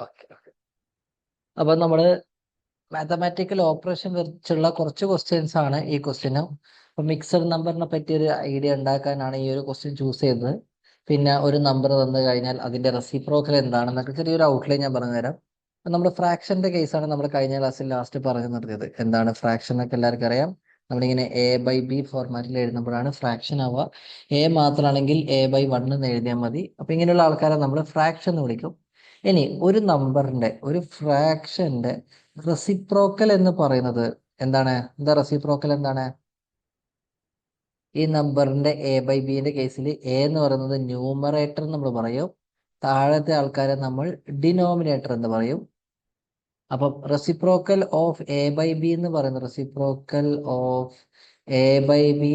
Okay okay. അപ്പൊ നമ്മള് mathematical operation വെച്ചുള്ള കുറച്ച് ക്വസ്റ്റ്യൻസ് ആണ് ഈ ക്വസ്റ്റ്യനും. അപ്പൊ മിക്സഡ് നമ്പറിനെ പറ്റി ഒരു ഐഡിയ ഉണ്ടാക്കാനാണ് ഈ ഒരു ക്വസ്റ്റ്യൻ ചൂസ് ചെയ്തത്. പിന്നെ ഒരു നമ്പർ തന്നു കഴിഞ്ഞാൽ അതിന്റെ റെസിപ്രോക്കൽ എന്താണെന്നൊക്കെ ചെറിയൊരു ഔട്ട്ലൈൻ ഞാൻ പറഞ്ഞുതരാം. നമ്മുടെ ഫ്രാക്ഷന്റെ കേസാണ് നമ്മൾ കഴിഞ്ഞ ക്ലാസ്സിൽ ലാസ്റ്റ് പറഞ്ഞു നിർത്തിയത്. എന്താണ് ഫ്രാക്ഷൻ എന്നൊക്കെ എല്ലാവർക്കും അറിയാം. നമ്മളിങ്ങനെ A/B ഫോർമാറ്റിൽ എഴുതുമ്പോഴാണ് ഫ്രാക്ഷൻ ആവുക. A മാത്രമാണെങ്കിൽ A/1 എന്ന് എഴുതിയാൽ മതി. അപ്പൊ ഇങ്ങനെയുള്ള ആൾക്കാരെ നമ്മൾ ഫ്രാക്ഷൻ എന്ന് വിളിക്കും. ഇനി ഒരു നമ്പറിന്റെ ഒരു ഫ്രാക്ഷന്റെ റെസിപ്രോക്കൽ എന്ന് പറയുന്നത് എന്താണ്? എന്താ റെസിപ്രോക്കൽ എന്താണ്? ഈ നമ്പറിന്റെ A/Bന്റെ കേസിൽ A എന്ന് പറയുന്നത് ന്യൂമറേറ്റർ നമ്മൾ പറയും. താഴത്തെ ആൾക്കാരെ നമ്മൾ ഡിനോമിനേറ്റർ എന്ന് പറയും. അപ്പം റെസിപ്രോക്കൽ ഓഫ് A/B എന്ന് പറയുന്നത്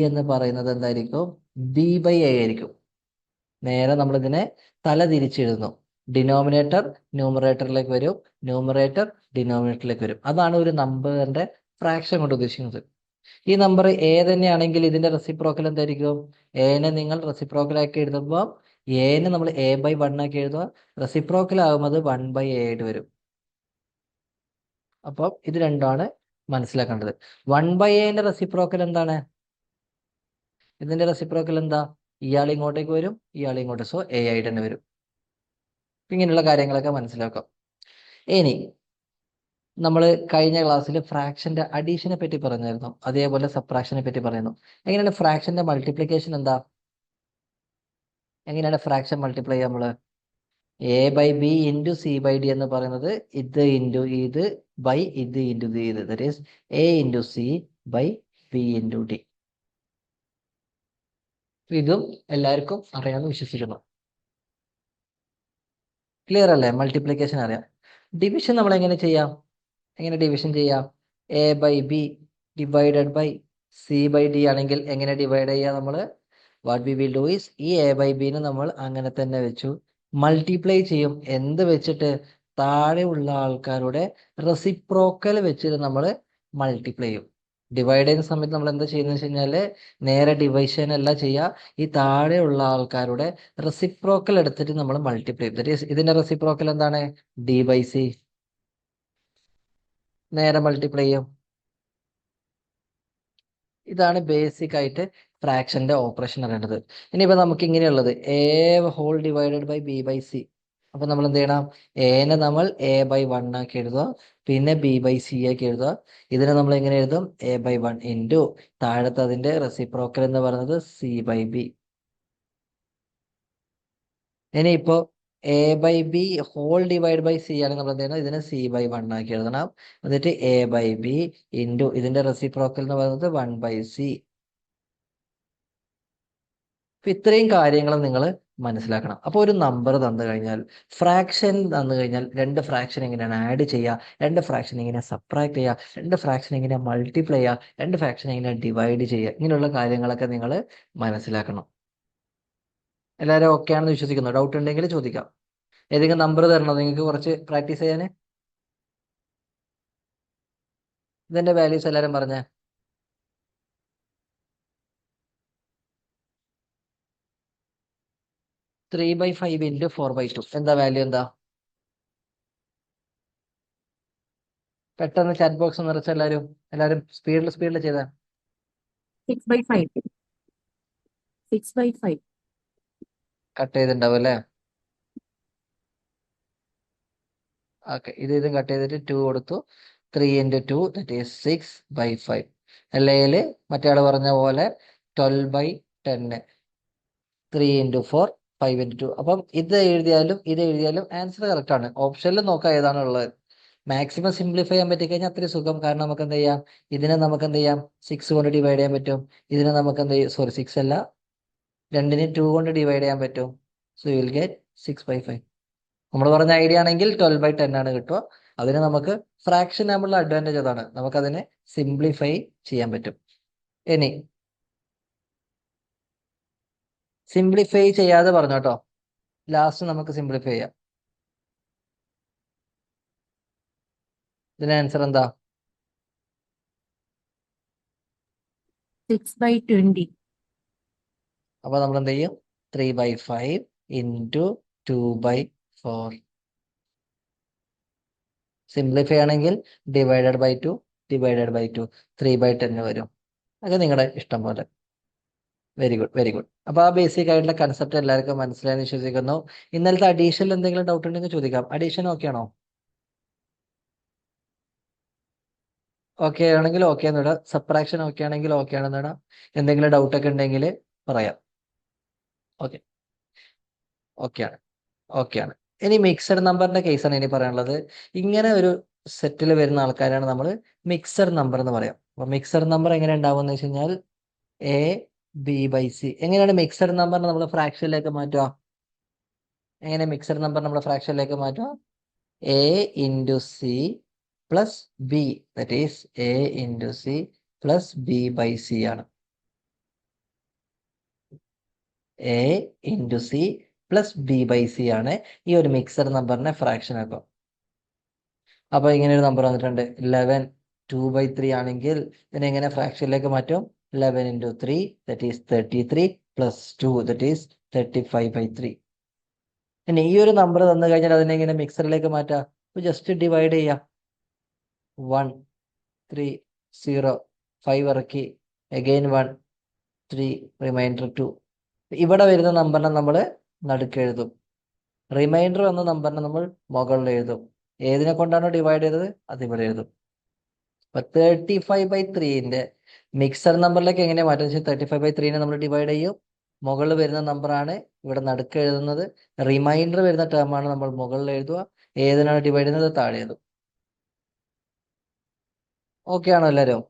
എന്ന് പറയുന്നത് എന്തായിരിക്കും? B/A ആയിരിക്കും. നേരെ നമ്മളിതിനെ തല തിരിച്ചെഴുതുന്നു. ഡിനോമിനേറ്റർ ന്യൂമറേറ്ററിലേക്ക് വരും, ന്യൂമറേറ്റർ ഡിനോമിനേറ്ററിലേക്ക് വരും. അതാണ് ഒരു നമ്പറിന്റെ ഫ്രാക്ഷൻ കൊണ്ട് ഉദ്ദേശിക്കുന്നത്. ഈ നമ്പർ A തന്നെയാണെങ്കിൽ ഇതിന്റെ റെസിപ്രോക്കൽ എന്തായിരിക്കും? എനെ നിങ്ങൾ റെസിപ്രോക്കൽ ആക്കി എഴുതുമ്പോൾ എനെ നമ്മൾ A/1 ആക്കി എഴുതുക. റെസിപ്രോക്കൽ ആകുമ്പോൾ 1/A ആയിട്ട് വരും. അപ്പം ഇത് രണ്ടാണ് മനസ്സിലാക്കേണ്ടത്. 1/Aന്റെ റെസിപ്രോക്കൽ എന്താണ്? ഇതിന്റെ റെസിപ്രോക്കൽ എന്താ? ഇയാൾ ഇങ്ങോട്ടേക്ക് വരും, ഇയാൾ ഇങ്ങോട്ട്, സോ A ആയിട്ട് തന്നെ വരും. ഇങ്ങനെയുള്ള കാര്യങ്ങളൊക്കെ മനസ്സിലാക്കാം. ഇനി നമ്മൾ കഴിഞ്ഞ ക്ലാസ്സിൽ ഫ്രാക്ഷന്റെ അഡീഷനെ പറ്റി പറഞ്ഞായിരുന്നു, അതേപോലെ സബ്ട്രാക്ഷനെ പറ്റി പറയുന്നു. എങ്ങനെയാണ് ഫ്രാക്ഷന്റെ മൾട്ടിപ്ലിക്കേഷൻ? എന്താ? എങ്ങനെയാണ് ഫ്രാക്ഷൻ മൾട്ടിപ്ലൈ ചെയ്യുക നമ്മള്? A/B ഇൻറ്റു C/D എന്ന് പറയുന്നത് ഇത് ഇൻറ്റു ഇത് ബൈ ഇത് ഇൻറ്റു ഇത്, that is A into C by B into D. ഇതും എല്ലാവർക്കും അറിയാമെന്ന് വിശ്വസിക്കുന്നു. ക്ലിയർ അല്ലേ? മൾട്ടിപ്ലിക്കേഷൻ അറിയാം. ഡിവിഷൻ നമ്മൾ എങ്ങനെ ചെയ്യാം? എങ്ങനെ ഡിവിഷൻ ചെയ്യാം? A/B ഡിവൈഡഡ് ബൈ C/D ആണെങ്കിൽ എങ്ങനെ ഡിവൈഡ് ചെയ്യുക നമ്മൾ? What we will do is ഈ A/Bനെ നമ്മൾ അങ്ങനെ തന്നെ വെച്ചു മൾട്ടിപ്ലൈ ചെയ്യും. എന്ത് വെച്ചിട്ട്? താഴെയുള്ള ആൾക്കാരുടെ റെസിപ്രോക്കൽ വെച്ചിട്ട് നമ്മൾ മൾട്ടിപ്ലൈ ചെയ്യും. ഡിവൈഡ് ചെയ്യുന്ന സമയത്ത് നമ്മൾ എന്താ ചെയ്യുന്നത് വെച്ച് കഴിഞ്ഞാല് നേരെ ഡിവിഷൻ അല്ല ചെയ്യുക, ഈ താഴെയുള്ള ആൾക്കാരുടെ റെസിപ്രോക്കൽ എടുത്തിട്ട് നമ്മൾ മൾട്ടിപ്ലൈ ചെയ്യും. ഇതിന്റെ റെസിപ്രോക്കൽ എന്താണ്? D/C. നേരെ മൾട്ടിപ്ലൈ ചെയ്യും. ഇതാണ് ബേസിക് ആയിട്ട് ഫ്രാക്ഷന്റെ ഓപ്പറേഷൻ അറിയേണ്ടത്. ഇനിയിപ്പോ നമുക്ക് ഇങ്ങനെയുള്ളത് A/B/C. അപ്പൊ നമ്മൾ എന്ത് ചെയ്യണം? എനെ നമ്മൾ A/1 ആക്കി എഴുതുക, പിന്നെ B/C ആക്കി എഴുതുക. ഇതിനെ നമ്മൾ എങ്ങനെ എഴുതും? A/1 ഇൻറ്റു താഴത്തെ അതിന്റെ റെസിപ്രോക്കൽ എന്ന് പറയുന്നത് C/B. ഇനിയിപ്പോ A/B whole divide by C ആണ് നമ്മൾ എന്ത് ചെയ്യണം? ഇതിനെ C/1 ആക്കി എഴുതണം. എന്നിട്ട് A/B ഇൻറ്റു ഇതിന്റെ റെസിപ്രോക്കൽ എന്ന് പറയുന്നത് 1/C. അപ്പൊ ഇത്രയും കാര്യങ്ങൾ നിങ്ങൾ മനസ്സിലാക്കണം. അപ്പോൾ ഒരു നമ്പർ തന്നു കഴിഞ്ഞാൽ, ഫ്രാക്ഷൻ തന്നു കഴിഞ്ഞാൽ, രണ്ട് ഫ്രാക്ഷൻ എങ്ങനെയാണ് ആഡ് ചെയ്യുക, രണ്ട് ഫ്രാക്ഷൻ എങ്ങനെ സബ്ട്രാക്ട് ചെയ്യുക, രണ്ട് ഫ്രാക്ഷൻ എങ്ങനെ മൾട്ടിപ്ലൈ ചെയ്യുക, രണ്ട് ഫ്രാക്ഷൻ എങ്ങനെ ഡിവൈഡ് ചെയ്യുക, ഇങ്ങനെയുള്ള കാര്യങ്ങളൊക്കെ നിങ്ങൾ മനസ്സിലാക്കണം. എല്ലാവരും ഓക്കെ ആണെന്ന് വിശ്വസിക്കുന്നു. ഡൗട്ട് ഉണ്ടെങ്കിൽ ചോദിക്കാം. ഏതെങ്കിലും നമ്പർ തരണോ നിങ്ങൾക്ക് കുറച്ച് പ്രാക്ടീസ് ചെയ്യാൻ? ഇതിന്റെ വാല്യൂസ് എല്ലാവരും പറഞ്ഞേ. 3/5 ഇൻറ്റു 4/2 എന്താ വാല്യൂ? എന്താ? പെട്ടെന്ന് ചാറ്റ് ബോക്സ് നിറച്ച എല്ലാവരും സ്പീഡിൽ ചെയ്താ. 6/5. 6/5. കട്ട് ചെയ്തിട്ടുണ്ടാവും അല്ലേ? ഓക്കെ, ഇതും കട്ട് ചെയ്തിട്ട് 2 കൊടുത്തു. 3 ഇൻറ്റു 2 ദറ്റ് ഈസ് 6/5. അല്ലെങ്കിൽ മറ്റേ ആൾ പറഞ്ഞ പോലെ 12/10. 3 ഇൻറ്റു 4 5 ഇൻറ്റു 2. അപ്പം ഇത് എഴുതിയാലും ആൻസർ കറക്റ്റ് ആണ്. ഓപ്ഷനിൽ നോക്കാം ഏതാണ് ഉള്ളത്. മാക്സിമം സിംപ്ലിഫൈ ചെയ്യാൻ പറ്റിക്കഴിഞ്ഞാൽ അത്രയും സുഖം. കാരണം നമുക്ക് എന്ത് ചെയ്യാം? ഇതിനെ നമുക്ക് എന്ത് ചെയ്യാം? 6 കൊണ്ട് ഡിവൈഡ് ചെയ്യാൻ പറ്റും. ഇതിനെ നമുക്ക് എന്ത് ചെയ്യും? സോറി, 6 അല്ല, 2നെ 2 കൊണ്ട് ഡിവൈഡ് ചെയ്യാൻ പറ്റും. So you will get 6/5. നമ്മൾ പറഞ്ഞ ഐഡിയ ആണെങ്കിൽ 12/10 ആണ് കിട്ടുക. അതിന് നമുക്ക് ഫ്രാക്ഷൻ ആകുമ്പോൾ അഡ്വാൻറ്റേജ് അതാണ്, നമുക്കതിനെ സിംപ്ലിഫൈ ചെയ്യാൻ പറ്റും. ഇനി സിംപ്ലിഫൈ ചെയ്യാതെ പറഞ്ഞു കേട്ടോ, ലാസ്റ്റ് നമുക്ക് സിംപ്ലിഫൈ ചെയ്യാം. ഇതിന് ആൻസർ എന്താ? 6/20. അപ്പൊ നമ്മൾ എന്ത് ചെയ്യും? 3/5 ഇൻറ്റു 2/4. സിംപ്ലിഫൈ ആണെങ്കിൽ ഡിവൈഡഡ് ബൈ 2 ഡിവൈഡഡ് ബൈ 2 3/10 വരും. അത് നിങ്ങളുടെ ഇഷ്ടം പോലെ. Very good, very good. അപ്പൊ ആ ബേസിക് ആയിട്ടുള്ള കൺസെപ്റ്റ് എല്ലാവർക്കും മനസ്സിലായെന്ന് വിശ്വസിക്കുന്നു. ഇന്നലത്തെ അഡീഷനിൽ എന്തെങ്കിലും ഡൗട്ട് ഉണ്ടെങ്കിൽ ചോദിക്കാം. അഡീഷൻ ഓക്കെ ആണോ? ഓക്കെ ആണെങ്കിൽ ഓക്കെ എന്നിടാം. സബ്ട്രാക്ഷൻ ഓക്കെ ആണെങ്കിൽ ഓക്കെ ആണെന്നിടാം. എന്തെങ്കിലും ഡൗട്ട് ഒക്കെ ഉണ്ടെങ്കിൽ പറയാം. ഓക്കെ, ഓക്കെ ആണ്, ഓക്കെ ആണ്. ഇനി മിക്സഡ് നമ്പറിന്റെ കേസാണ് ഇനി പറയാനുള്ളത്. ഇങ്ങനെ ഒരു സെറ്റിൽ വരുന്ന ആൾക്കാരാണ് നമ്മൾ മിക്സഡ് നമ്പർ എന്ന് പറയാം. അപ്പൊ മിക്സഡ് നമ്പർ എങ്ങനെ ഉണ്ടാവുമെന്ന് വെച്ച് കഴിഞ്ഞാൽ എ ബി ബൈ സി. എങ്ങനെയാണ് മിക്സഡ് നമ്പർ നമ്മൾ ഫ്രാക്ഷനിലേക്ക് മാറ്റുക? എങ്ങനെ മിക്സഡ് നമ്പർ നമ്മൾ ഫ്രാക്ഷനിലേക്ക് മാറ്റുക? A into C plus B, that is A into C plus B by C ആണ്. A into C plus B by C ആണ് ഈ ഒരു മിക്സഡ് നമ്പറിനെ ഫ്രാക്ഷൻ ആക്കുക. അപ്പൊ ഇങ്ങനെ ഒരു നമ്പർ വന്നിട്ടുണ്ട് 11 2/3 ആണെങ്കിൽ ഇതിനെങ്ങനെ ഫ്രാക്ഷനിലേക്ക് മാറ്റും? 11 into 3 that is 33 plus 2 that is 35/3. ഇനി ഈ ഒരു നമ്പർ തന്നു കഴിഞ്ഞാൽ അതിനെ എങ്ങനെ മിക്സറിലേക്ക് മാറ്റാം? ജസ്റ്റ് ഡിവൈഡ് ചെയ്യാം. 1 3 0 5 ഇറക്കി, അഗെയിൻ 1 3 റിമൈൻഡർ 2. ഇവിടെ വരുന്ന നമ്പറിനെ നമ്മൾ നടുക്ക് എഴുതും. റിമൈൻഡർ എന്ന നമ്പറിനെ നമ്മൾ മുകളിൽ എഴുതും. ഏതിനെ കൊണ്ടാണോ ഡിവൈഡ് ചെയ്തത് അത് ഇവിടെ എഴുതും. അപ്പൊ 35/3ന്റെ മിക്സഡ് നമ്പറിലേക്ക് എങ്ങനെ മാറ്റും വെച്ചാൽ 35/3നെ നമ്മൾ ഡിവൈഡ് ചെയ്യും. മുകളിൽ വരുന്ന നമ്പറാണ് ഇവിടെ നടുക്ക് എഴുതുന്നത്. റിമൈൻഡർ വരുന്ന ടേമാണ് നമ്മൾ മുകളിൽ എഴുതുക. ഏതിനാണ് ഡിവൈഡ് ചെയ്യുന്നത് താഴെ എഴുതും. ഓക്കെ ആണോ എല്ലാവരും?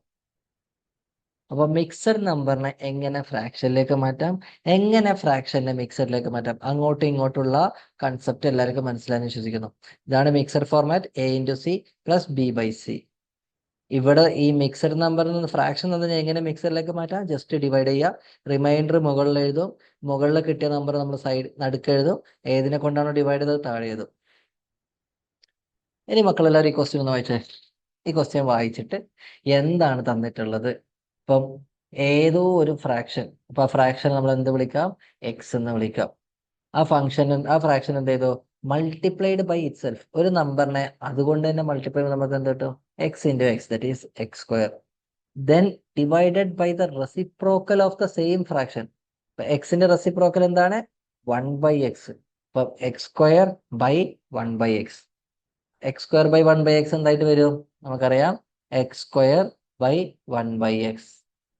അപ്പൊ മിക്സഡ് നമ്പറിനെ എങ്ങനെ ഫ്രാക്ഷനിലേക്ക് മാറ്റാം, എങ്ങനെ ഫ്രാക്ഷനെ മിക്സഡിലേക്ക് മാറ്റാം, അങ്ങോട്ടും ഇങ്ങോട്ടുള്ള കൺസെപ്റ്റ് എല്ലാവർക്കും മനസ്സിലായെന്ന് വിശ്വസിക്കുന്നു. ഇതാണ് mixed format. A into C plus B by C. ഇവിടെ ഈ മിക്സഡ് നമ്പറിൽ നിന്ന് ഫ്രാക്ഷൻ തന്നെ എങ്ങനെ മിക്സറിലേക്ക് മാറ്റാം? ജസ്റ്റ് ഡിവൈഡ് ചെയ്യുക. റിമൈൻഡർ മുകളിൽ എഴുതും. മുകളിൽ കിട്ടിയ നമ്പർ നമ്മൾ സൈഡ് നടുക്ക് എഴുതും. ഏതിനെ കൊണ്ടാണോ ഡിവൈഡ് ചെയ്തത് താഴെ എഴുതും. ഇനി മക്കളെല്ലാവരും ഈ ക്വസ്റ്റ്യൻ ഒന്ന് വായിച്ചേ. ഈ ക്വസ്റ്റ്യൻ വായിച്ചിട്ട് എന്താണ് തന്നിട്ടുള്ളത്? ഇപ്പം ഏതോ ഒരു ഫ്രാക്ഷൻ, അപ്പൊ ആ ഫ്രാക്ഷൻ നമ്മൾ എന്ത് വിളിക്കാം? എക്സ് എന്ന് വിളിക്കാം. ആ ഫ്രാക്ഷൻ എന്ത് ചെയ്തു? Multiplied by itself. ഒരു നമ്പറിനെ അതുകൊണ്ട് തന്നെ മൾട്ടിപ്ലൈ നമുക്ക് എന്ത് കിട്ടും? X into X that is X square. Then divided by the reciprocal of the same fraction. എക്സിന്റെ റെസിപ്രോക്കൽ എന്താണ്? 1/x. അപ്പൊ x square by 1/x. X square by 1/x എന്തായിട്ട് വരും? നമുക്കറിയാം X square by 1/x.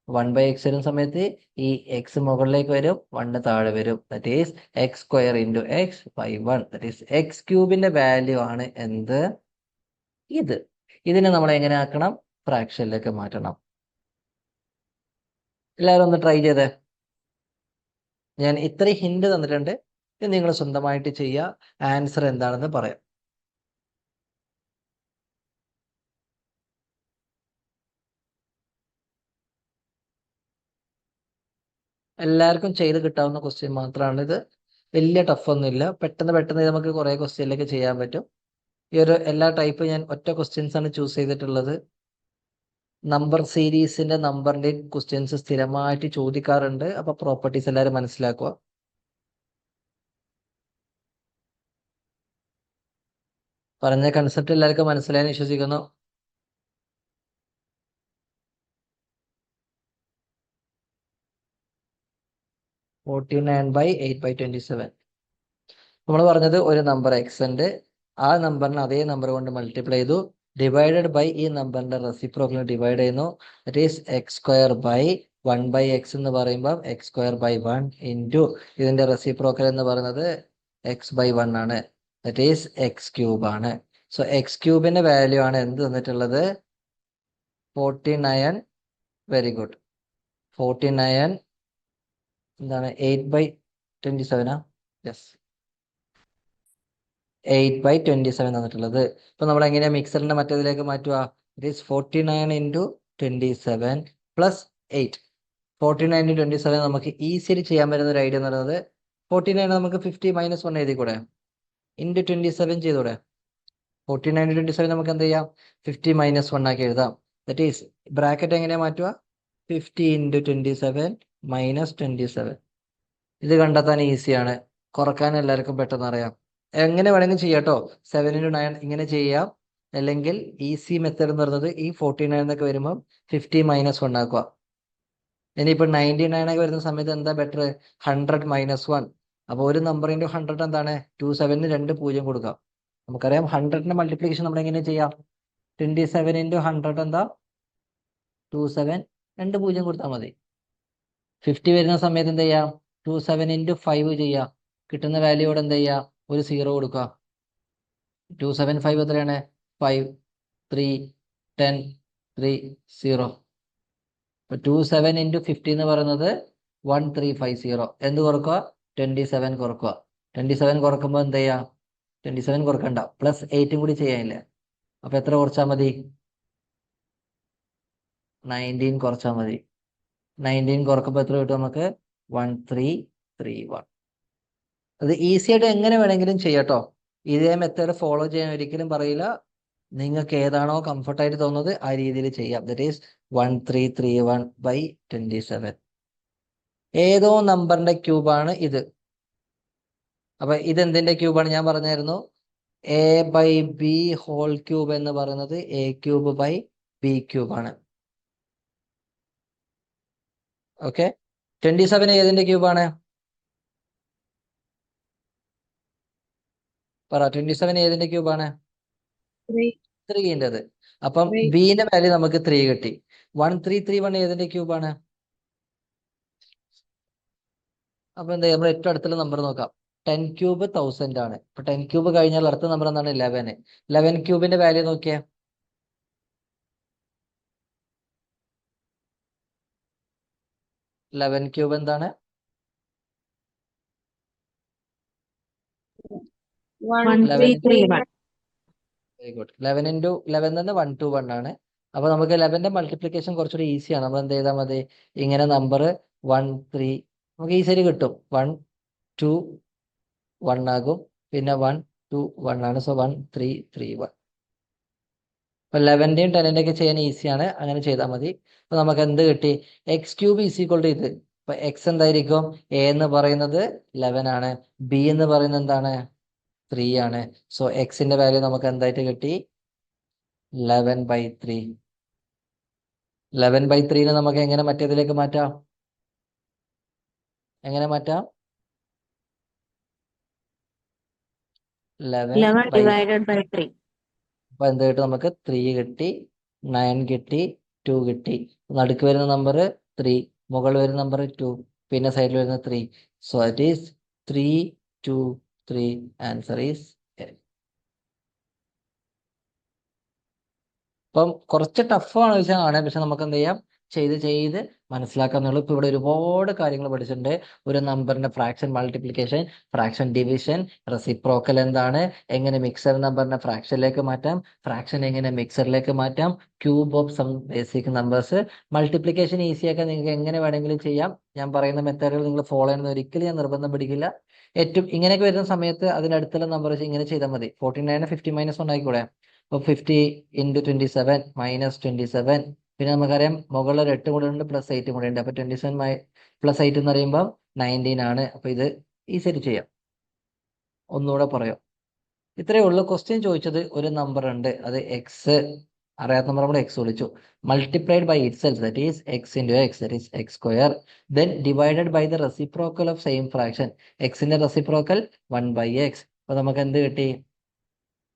1/x വരുന്ന സമയത്ത് ഈ X മുകളിലേക്ക് വരും, 1 താഴെ വരും. That is X square into X by 1. That is X ക്യൂബിന്റെ വാല്യൂ ആണ് എന്ത്? ഇത്. ഇതിനെ നമ്മൾ എങ്ങനെ ആക്കണം? ഫ്രാക്ഷനിലേക്ക് മാറ്റണം. എല്ലാവരും ഒന്ന് ട്രൈ ചെയ്തേ. ഞാൻ ഇത്രയും ഹിന്റ് തന്നിട്ടുണ്ട്. ഇത് നിങ്ങൾ സ്വന്തമായിട്ട് ചെയ്യുക. ആൻസർ എന്താണെന്ന് പറയാം. എല്ലാവർക്കും ചെയ്ത് കിട്ടാവുന്ന ക്വസ്റ്റ്യൻ മാത്രമാണ് ഇത്. വലിയ ടഫ് ഒന്നുമില്ല. പെട്ടെന്ന് പെട്ടെന്ന് ഇത് നമുക്ക് കുറേ ക്വസ്റ്റ്യനിലേക്ക് ചെയ്യാൻ പറ്റും. ഈ ഒരു എല്ലാ ടൈപ്പ് ഞാൻ ഒറ്റ ക്വസ്റ്റ്യൻസ് ആണ് ചൂസ് ചെയ്തിട്ടുള്ളത്. നമ്പർ സീരീസിന്റെ നമ്പറിന്റെ ക്വസ്റ്റ്യൻസ് സ്ഥിരമായിട്ട് ചോദിക്കാറുണ്ട്. അപ്പൊ പ്രോപ്പർട്ടീസ് എല്ലാവരും മനസ്സിലാക്കുക. പറഞ്ഞ കൺസെപ്റ്റ് എല്ലാവർക്കും മനസ്സിലായെന്ന് വിശ്വസിക്കുന്നു. നമ്മൾ പറഞ്ഞത് ഒരു നമ്പർ എക്സ് ഉണ്ട്. ആ നമ്പറിനെ അതേ നമ്പർ കൊണ്ട് മൾട്ടിപ്ലൈ ചെയ്തു. ഡിവൈഡഡ് ബൈ ഈ നമ്പറിന്റെ റെസിപ്രോക്കൽ ഡിവൈഡ് ചെയ്യുന്നു. That is X square by 1/x എന്ന് പറയുമ്പോൾ എക്സ് സ്ക്വയർ ബൈ 1 ഇൻറ്റു ഇതിന്റെ റെസിപ്രോക്കൽ എന്ന് പറയുന്നത് എക്സ് ബൈ 1 ആണ്. ദറ്റ് ഈസ് എക്സ് ക്യൂബ് ആണ്. സോ എക്സ് ക്യൂബിന്റെ വാല്യൂ ആണ് എന്ത് തന്നിട്ടുള്ളത്? 49. Very good. 49 എന്താണ്? 8/27 യെസ്, 8/27 തന്നിട്ടുള്ളത്. ഇപ്പൊ നമ്മൾ എങ്ങനെയാ മിക്സറിന്റെ മറ്റേതിലേക്ക് മാറ്റുക? It is 49 into 27 plus 8. 49 into 27 നമുക്ക് ഈസിലി ചെയ്യാൻ പറ്റുന്ന ഒരു ഐഡിയ എന്ന് പറയുന്നത് 49 നമുക്ക് 50 - 1 എഴുതിക്കൂടെ? ഇൻറ്റു 27 ചെയ്തൂടെ? 49 ഇൻറ്റു 27 നമുക്ക് എന്ത് ചെയ്യാം? 50 - 1 ആക്കി എഴുതാം. ദറ്റ് ഈസ് ബ്രാക്കറ്റ് എങ്ങനെയാ മാറ്റുക? 50 ഇൻറ്റു 27 - 27. ഇത് കണ്ടെത്താൻ ഈസിയാണ്. കുറക്കാൻ എല്ലാവർക്കും പെട്ടെന്ന് അറിയാം. എങ്ങനെ വേണമെങ്കിലും ചെയ്യാം കേട്ടോ. 7 ഇൻറ്റു 9 ഇങ്ങനെ ചെയ്യാം. അല്ലെങ്കിൽ ഈസി മെത്തേഡ് എന്ന് പറയുന്നത് ഈ 49 എന്നൊക്കെ വരുമ്പോൾ 50 മൈനസ് 1 ആക്കുക. ഇനിയിപ്പോൾ 99 ഒക്കെ വരുന്ന സമയത്ത് എന്താ ബെറ്റർ? 100 മൈനസ് 1. അപ്പോൾ ഒരു നമ്പർ ഇൻറ്റു 100 എന്താണ്? 27 2 0 കൊടുക്കാം. നമുക്കറിയാം 100ന്റെ മൾട്ടിപ്ലിക്കേഷൻ നമ്മൾ എങ്ങനെ ചെയ്യാം? 27 ഇൻറ്റു 100 എന്താ? 27 2 0 കൊടുത്താൽ മതി. 50 വരുന്ന സമയത്ത് എന്ത് ചെയ്യാം? 27 ഇൻറ്റു 5 ചെയ്യാം. കിട്ടുന്ന വാല്യൂയോട് എന്ത് ചെയ്യുക? ഒരു 0 കൊടുക്കുക. 275 എത്രയാണ്? 5 3 10 3 0. 27 ഇൻറ്റു 50 എന്ന് പറയുന്നത് 1350. എന്ത് കുറക്കുക? 27 കുറക്കുക. 27 കുറക്കുമ്പോൾ എന്ത് ചെയ്യുക? 27 കുറക്കണ്ട, പ്ലസ് 8 കൂടി ചെയ്യാനില്ല. അപ്പൊ എത്ര കുറച്ചാൽ മതി? 19 കുറച്ചാൽ മതി. 19 കുറക്കുമ്പോൾ എത്ര കിട്ടും നമുക്ക്? 1331. അത് ഈസി ആയിട്ട് എങ്ങനെ വേണമെങ്കിലും ചെയ്യാട്ടോ. ഇതേ മെത്തേഡ് ഫോളോ ചെയ്യാൻ ഒരിക്കലും പറയില്ല. നിങ്ങൾക്ക് ഏതാണോ കംഫർട്ടായിട്ട് തോന്നുന്നത് ആ രീതിയിൽ ചെയ്യാം. That is 1331/27. ഏതോ നമ്പറിന്റെ ക്യൂബാണ് ഇത്. അപ്പൊ ഇതെന്തിന്റെ ക്യൂബാണ്? ഞാൻ പറഞ്ഞായിരുന്നു a/b² എന്ന് പറയുന്നത് a³ b³ ഓക്കെ. 27 ഏതിന്റെ ക്യൂബാണ്? പറ. 27 ഏതിന്റെ ക്യൂബാണ്? 3ന്റേത്. അപ്പം ബിന്റെ വാല്യൂ നമുക്ക് 3 കിട്ടി. 1331 ഏതിന്റെ ക്യൂബാണ്? അപ്പൊ എന്താ, നമ്മൾ ഏറ്റവും അടുത്തുള്ള നമ്പർ നോക്കാം. 10³ 1000 ആണ്. ഇപ്പൊ 10³ കഴിഞ്ഞാൽ അടുത്ത നമ്പർ എന്താണ്? 11. 11³ വാല്യൂ നോക്കിയേ. 11³ എന്താണ്? 1331. Very good. 11 ഇൻറ്റു 11 തന്നെ 121 ആണ്. അപ്പൊ നമുക്ക് 11ന്റെ മൾട്ടിപ്ലിക്കേഷൻ കുറച്ചുകൂടി ഈസിയാണ്. നമ്മൾ എന്ത് ചെയ്താൽ മതി? ഇങ്ങനെ നമ്പർ 1 3 നമുക്ക് ഈസിയായിട്ട് കിട്ടും. 1 2 1 ആകും. പിന്നെ 1 2 1 ആണ്. സോ 1331. അപ്പൊ 11ന്റെയും 10ന്റെ ഒക്കെ ചെയ്യാൻ ഈസിയാണ്. അങ്ങനെ ചെയ്താൽ മതി. അപ്പൊ നമുക്ക് എന്ത് കിട്ടി? x³ ഈക്വൽ ടു ഇത്. അപ്പൊ എക്സ് എന്തായിരിക്കും? എ എന്ന് പറയുന്നത് 11 ആണ്. ബി എന്ന് പറയുന്നത് എന്താണ്? 3 ആണ്. സോ എക്സിന്റെ വാല്യൂ നമുക്ക് എന്തായിട്ട് കിട്ടി? 11/3. 11/3 നമുക്ക് എങ്ങനെ മറ്റേതിലേക്ക് മാറ്റാം? എങ്ങനെ മാറ്റാം? 11 divided by 3. അപ്പൊ എന്ത് കിട്ടും? നമുക്ക് 3 കിട്ടി, 9 കിട്ടി, 2 കിട്ടി. നടുക്ക് വരുന്ന നമ്പർ 3, മുകളിൽ വരുന്ന നമ്പർ 2, പിന്നെ സൈഡിൽ വരുന്ന 3. So it is 3 2 3. Answer is അപ്പം കുറച്ച് ടഫാണ് ആണ്. പക്ഷെ നമുക്ക് എന്ത് ചെയ്യാം? ചെയ്ത് മനസ്സിലാക്കാന്നുള്ളൂ. ഇപ്പൊ ഇവിടെ ഒരുപാട് കാര്യങ്ങൾ പഠിച്ചിട്ടുണ്ട്. ഒരു നമ്പറിന്റെ fraction multiplication, fraction division, reciprocal എന്താണ്, എങ്ങനെ മിക്സർ നമ്പറിനെ ഫ്രാക്ഷനിലേക്ക് മാറ്റാം, ഫ്രാക്ഷൻ എങ്ങനെ മിക്സറിലേക്ക് മാറ്റാം, cube of some basic numbers. Multiplication ഈസിയാക്കാൻ നിങ്ങൾക്ക് എങ്ങനെ വേണമെങ്കിലും ചെയ്യാം. ഞാൻ പറയുന്ന മെത്തേഡുകൾ നിങ്ങൾ ഫോളോ ചെയ്യുന്നത് ഒരിക്കലും ഞാൻ നിർബന്ധം പിടിക്കില്ല. ഏറ്റവും ഇങ്ങനെയൊക്കെ വരുന്ന സമയത്ത് അതിനടുത്തുള്ള നമ്പർ ഇങ്ങനെ ചെയ്താൽ മതി. 49 50 മൈനസ് 1 ആയിക്കൂടെ? അപ്പോൾ 50 ഇൻറ്റു 27 മൈനസ് 27. പിന്നെ നമുക്കറിയാം മുകളിൽ ഒരു 8 കൂടെ ഉണ്ട്, പ്ലസ് 8 കൂടെ ഉണ്ട്. അപ്പൊ 27 പ്ലസ് 8 എന്ന് പറയുമ്പോൾ 19 ആണ്. അപ്പൊ ഇത് ഈസിയായിട്ട് ചെയ്യാം. ഒന്നുകൂടെ പറയാം. ഇത്രയേ ഉള്ളൂ. ക്വസ്റ്റ്യൻ ചോദിച്ചത് ഒരു നമ്പർ ഉണ്ട്, അത് എക്സ്, അറിയാത്ത നമ്പർ നമ്മൾ എക്സ് വിളിച്ചു, multiplied by itself, that is X into X, that is X square, then divided by the reciprocal of same fraction. എക്സിന്റെ റെസിപ്രോക്കൽ 1/x. അപ്പൊ നമുക്ക് എന്ത് കിട്ടി?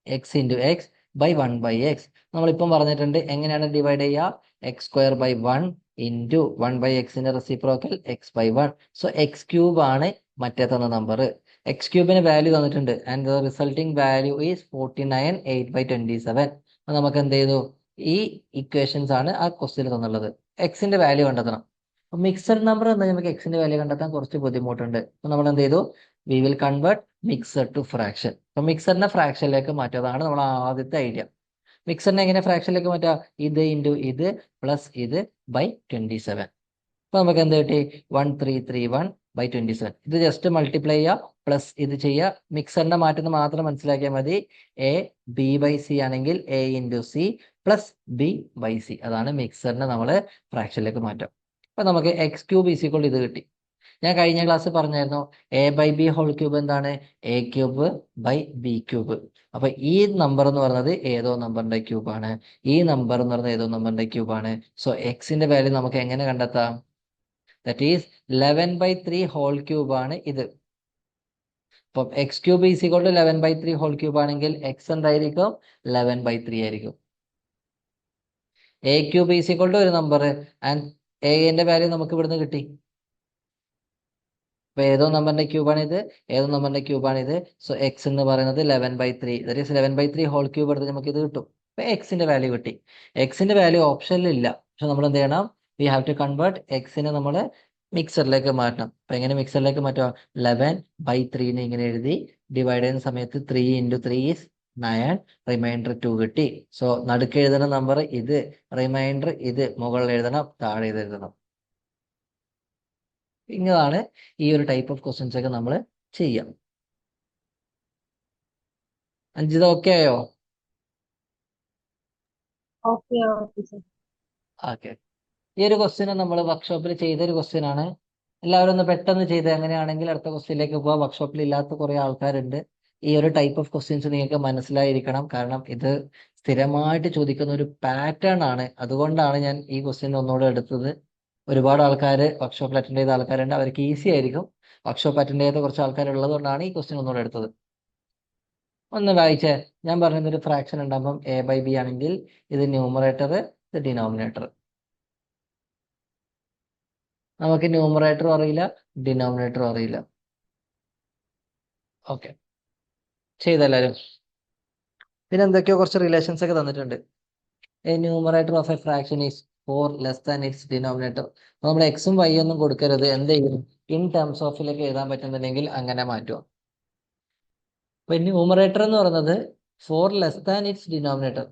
X into X by 1/x. നമ്മളിപ്പം പറഞ്ഞിട്ടുണ്ട് എങ്ങനെയാണ് ഡിവൈഡ് ചെയ്യുക? എക്സ് സ്ക്വയർ ബൈ 1 ഇൻറ്റു 1/xന്റെ റെസിപ്രോക്കൽ x/1. സോ x³ ആണ് മറ്റേ തന്ന നമ്പർ. x³ വാല്യൂ തന്നിട്ടുണ്ട്. And the resulting value is 49 8/27. അപ്പൊ നമുക്ക് എന്ത് ചെയ്തു? ഈ ഇക്വേഷൻസ് ആണ് ആ ക്വസ്റ്റ്യൻ തന്നുള്ളത്. എക്സിന്റെ വാല്യൂ കണ്ടെത്തണം. അപ്പൊ മിക്സഡ് നമ്പർ എന്താ? നമുക്ക് എക്സിന്റെ വാല്യൂ കണ്ടെത്താൻ കുറച്ച് ബുദ്ധിമുട്ടുണ്ട്. അപ്പൊ നമ്മൾ എന്ത് ചെയ്തു? We will convert mixer to fraction. അപ്പൊ മിക്സറിനെ ഫ്രാക്ഷനിലേക്ക് മാറ്റുന്നതാണ് നമ്മൾ ആദ്യത്തെ ഐഡിയ. മിക്സറിനെ എങ്ങനെ ഫ്രാക്ഷനിലേക്ക് മാറ്റാം? ഇത് ഇൻറ്റു ഇത് പ്ലസ് ഇത് ബൈ 27. അപ്പൊ നമുക്ക് എന്ത് കിട്ടി? 1331/27. ഇത് ജസ്റ്റ് മൾട്ടിപ്ലൈ ചെയ്യുക, പ്ലസ് ഇത് ചെയ്യുക. മിക്സറിനെ മാറ്റുന്നത് മാത്രം മനസ്സിലാക്കിയാൽ മതി. a/b/c ആണെങ്കിൽ a into C plus b/c. അതാണ് മിക്സറിനെ നമ്മൾ ഫ്രാക്ഷനിലേക്ക് മാറ്റാം. അപ്പൊ നമുക്ക് x³ ഈക്വൽ ഇത് കിട്ടി. ഞാൻ കഴിഞ്ഞ ക്ലാസ് പറഞ്ഞായിരുന്നു a/b² എന്താണ് a³/b³. അപ്പൊ ഈ നമ്പർ എന്ന് പറയുന്നത് ഏതോ നമ്പറിന്റെ ക്യൂബാണ്, ഈ നമ്പർ എന്ന് പറയുന്നത് ഏതോ നമ്പറിന്റെ ക്യൂബാണ്. സോ എക്സിന്റെ വാല്യൂ നമുക്ക് എങ്ങനെ കണ്ടെത്താം? ദാറ്റ് ഈസ് 11/3 ആണ് ഇത്. അപ്പം x³ = 11/3 ആണെങ്കിൽ എക്സ് എന്തായിരിക്കും? 11/3 ആയിരിക്കും. a³ = ഒരു നമ്പർ ആൻഡ് എന്റെ വാല്യൂ നമുക്ക് ഇവിടുന്ന് കിട്ടി. അപ്പൊ ഏതോ നമ്പറിന്റെ ക്യൂബാണ് ഇത്, ഏതോ നമ്പറിന്റെ ക്യൂബാണ് ഇത്. സോ എക്സ് എന്ന് പറയുന്നത് 11/3, ദാറ്റ് ഈസ് 11/3 എടുത്ത് നമുക്ക് ഇത് കിട്ടും. അപ്പൊ എക്സിന്റെ വാല്യൂ കിട്ടി. എക്സിന്റെ വാല്യൂ ഓപ്ഷനിൽ ഇല്ല, പക്ഷെ നമ്മൾ എന്ത് ചെയ്യണം? വി ഹാവ് ടു കൺവേർട്ട് എക്സിനെ നമ്മൾ മിക്സറിലേക്ക് മാറ്റണം. അപ്പൊ എങ്ങനെ മിക്സറിലേക്ക് മാറ്റുക? 11/3 ഇങ്ങനെ എഴുതി ഡിവൈഡ് ചെയ്യുന്ന സമയത്ത് 3 × 3 ഈസ് 9, റിമൈൻഡർ 2 കിട്ടി. സോ നടുക്ക് എഴുതുന്ന നമ്പർ ഇത്, റിമൈൻഡർ ഇത്, മുകളിൽ എഴുതണം, താഴെ ഇത് എഴുതണം. ഇങ്ങനെയാണ് ഈ ഒരു ടൈപ്പ് ഓഫ് ക്വസ്റ്റ്യൻസ് ഒക്കെ നമ്മൾ ചെയ്യാം. അഞ്ജിത ഓക്കെ ആയോ? Okay sir. ഓക്കെ. ഈ ഒരു ക്വസ്റ്റ്യൻ നമ്മൾ വർക്ക്ഷോപ്പിൽ ചെയ്തൊരു ക്വസ്റ്റ്യൻ ആണ്. എല്ലാവരും ഒന്ന് പെട്ടെന്ന് ചെയ്ത്, അങ്ങനെയാണെങ്കിൽ അടുത്ത ക്വസ്റ്റ്യനിലേക്ക് പോവാം. വർക്ക്ഷോപ്പിൽ ഇല്ലാത്ത കുറെ ആൾക്കാരുണ്ട്. ഈ ഒരു ടൈപ്പ് ഓഫ് ക്വസ്റ്റ്യൻസ് നിങ്ങൾക്ക് മനസ്സിലായിരിക്കണം, കാരണം ഇത് സ്ഥിരമായിട്ട് ചോദിക്കുന്ന ഒരു പാറ്റേൺ ആണ്. അതുകൊണ്ടാണ് ഞാൻ ഈ ക്വസ്റ്റ്യൻ ഒന്നുകൂടെ എടുത്തത്. ഒരുപാട് ആൾക്കാർ വർക്ക്ഷോപ്പിൽ അറ്റൻഡ് ചെയ്ത ആൾക്കാരുണ്ട്, അവർക്ക് ഈസി ആയിരിക്കും. വർക്ക്ഷോപ്പ് അറ്റൻഡ് ചെയ്ത കുറച്ച് ആൾക്കാർ ഉള്ളത് കൊണ്ടാണ് ഈ ക്വസ്റ്റ്യൻ ഒന്നുകൂടെ എടുത്തത്. ഒന്ന് വായിച്ചേ. ഞാൻ പറഞ്ഞത് ഒരു ഫ്രാക്ഷൻ ഉണ്ടാകുമ്പോൾ a/b ആണെങ്കിൽ ഇത് ന്യൂമറേറ്റർ, ഇത് ഡിനോമിനേറ്റർ. നമുക്ക് ന്യൂമറേറ്ററും അറിയില്ല, ഡിനോമിനേറ്ററും അറിയില്ല. ഓക്കെ, ചെയ്തെല്ലാരും. പിന്നെ എന്തൊക്കെയോ കുറച്ച് റിലേഷൻസ് ഒക്കെ തന്നിട്ടുണ്ട്. A numerator of A fraction is 4 less than it's denominator. അപ്പൊ നമ്മൾ എക്സും വൈ ഒന്നും കൊടുക്കരുത്. എന്ത് ചെയ്യും? ഇൻ ടേംസ് ഓഫിലേക്ക് എഴുതാൻ പറ്റുന്നുണ്ടെങ്കിൽ അങ്ങനെ മാറ്റുക. അപ്പൊ ന്യൂമറേറ്റർ എന്ന് പറയുന്നത് 4 ലെസ് ദാൻ ഇറ്റ്സ് ഡിനോമിനേറ്റർ.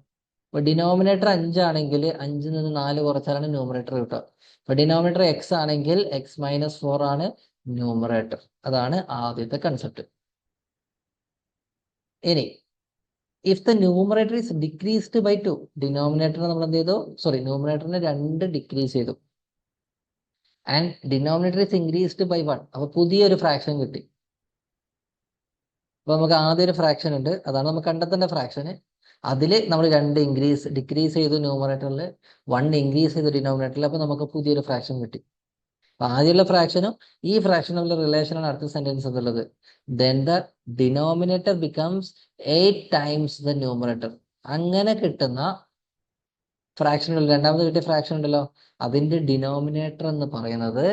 അപ്പൊ ഡിനോമിനേറ്റർ 5 ആണെങ്കിൽ 5 നിന്ന് 4 കുറച്ചാലാണ് ന്യൂമറേറ്റർ കിട്ടുക. അപ്പൊ ഡിനോമിനേറ്റർ എക്സ് ആണെങ്കിൽ x-4 ആണ് ന്യൂമറേറ്റർ. അതാണ് ആദ്യത്തെ കൺസെപ്റ്റ്. ഇനി if the numerator is decreased by 2, denominator നമ്മൾ എന്ത് ചെയ്തു? ന്യൂമറേറ്ററിനെ 2 ഡിക്രീസ് ചെയ്തു. And denominator is increased by 1, അപ്പൊ പുതിയൊരു ഫ്രാക്ഷൻ കിട്ടി. അപ്പൊ നമുക്ക് ആദ്യം ഒരു ഫ്രാക്ഷൻ ഉണ്ട്, അതാണ് നമുക്ക് കണ്ടെത്തേണ്ട ഫ്രാക്ഷന്. അതിൽ നമ്മൾ 2 ഡിക്രീസ് ചെയ്തു ന്യൂമറേറ്ററിൽ, 1 ഇൻക്രീസ് ചെയ്തു ഡിനോമിനേറ്ററിൽ. അപ്പൊ നമുക്ക് പുതിയൊരു ഫ്രാക്ഷൻ കിട്ടി. അപ്പൊ ആദ്യമുള്ള ഫ്രാക്ഷനും ഈ ഫ്രാക്ഷനും തമ്മിലുള്ള റിലേഷനാണ് അടുത്ത സെന്റൻസ് എന്നുള്ളത്. Then the denominator becomes 8 times the numerator. അങ്ങനെ കിട്ടുന്ന ഫ്രാക്ഷൻ, രണ്ടാമത് കിട്ടിയ ഫ്രാക്ഷൻ ഉണ്ടല്ലോ, അതിന്റെ ഡിനോമിനേറ്റർ എന്ന് പറയുന്നത്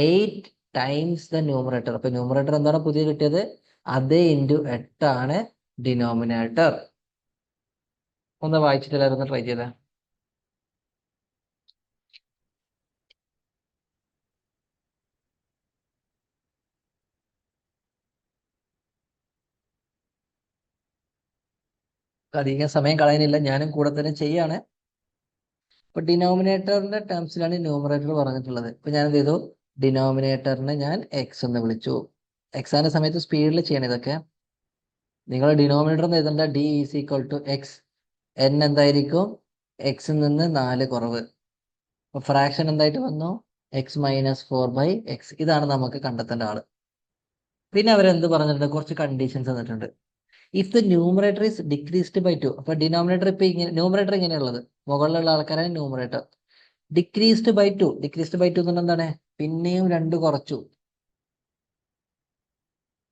8 ടൈംസ് ദ ന്യൂമറേറ്റർ. അപ്പൊ ന്യൂമറേറ്റർ എന്താണ് പുതിയ കിട്ടിയത്? അതേ ഇൻറ്റു 8 ആണ് ഡിനോമിനേറ്റർ. ഒന്ന് വായിച്ചിട്ട് എല്ലാവരും ഒന്ന് ട്രൈ ചെയ്തേ. അധികം സമയം കളയാനില്ല, ഞാനും കൂടെ തന്നെ ചെയ്യാണ്. ഇപ്പൊ ഡിനോമിനേറ്ററിന്റെ ടേംസിലാണ് ന്യൂമറേറ്റർ പറഞ്ഞിട്ടുള്ളത്. ഇപ്പൊ ഞാൻ എന്ത് ചെയ്തു? ഡിനോമിനേറ്ററിനെ ഞാൻ എക്സ് എന്ന് വിളിച്ചു. എക്സാമിന്റെ സമയത്ത് സ്പീഡിൽ ചെയ്യണം ഇതൊക്കെ. നിങ്ങൾ ഡിനോമിനേറ്റർ എന്ന് എഴുതേണ്ട D is equal to x. N എന്തായിരിക്കും? എക്സിൽ നിന്ന് 4 കുറവ്. അപ്പൊ ഫ്രാക്ഷൻ എന്തായിട്ട് വന്നു? x-4/x. ഇതാണ് നമുക്ക് കണ്ടെത്തേണ്ട ആള്. പിന്നെ അവരെന്ത് പറഞ്ഞിട്ടുണ്ട്? കുറച്ച് കണ്ടീഷൻസ് തന്നിട്ടുണ്ട്. If the numerator is decreased by 2, അപ്പൊ ഡിനോമിനേറ്റർ ഇപ്പൊ ഇങ്ങനെ, ന്യൂമറേറ്റർ ഇങ്ങനെയുള്ളത്, മുകളിലുള്ള ആൾക്കാരാണ് ന്യൂമറേറ്റർ. ഡിക്രീസ്ഡ് ബൈ 2 എന്ന് പറഞ്ഞാൽ എന്താണ്? പിന്നെയും 2 കുറച്ചു.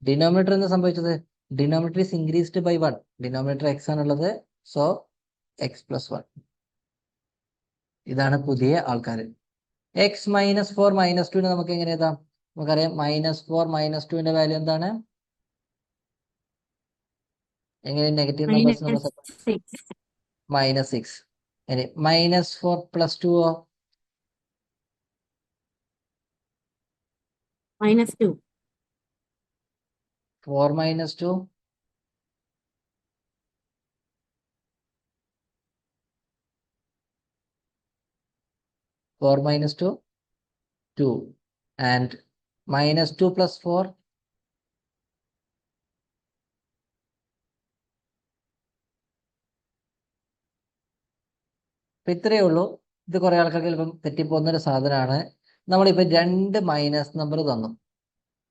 ഡിനോമിനേറ്റർ എന്ന് സംഭവിച്ചത്? Denominator is increased by 1. Denominator x ആണുള്ളത്, സോ x+1. ഇതാണ് പുതിയ ആൾക്കാർ. x-4 -2 നമുക്ക് എങ്ങനെ എഴുതാം? നമുക്കറിയാം -4 -2 വാല്യൂ എന്താണ്? എങ്ങനെ നെഗറ്റീവ് നമ്പേഴ്സ് നമ്മൾ -6. ഇനി -4 + 2 -2. 4 - 2 4 - 2 2 and -2 + 4 അപ്പൊ ഇത്രയേ ഉള്ളൂ. ഇത് കുറെ ആൾക്കാർക്ക് ചിലപ്പം തെറ്റിപ്പോകുന്ന ഒരു സാധനമാണ്. നമ്മളിപ്പോ 2 മൈനസ് നമ്പർ തന്നു.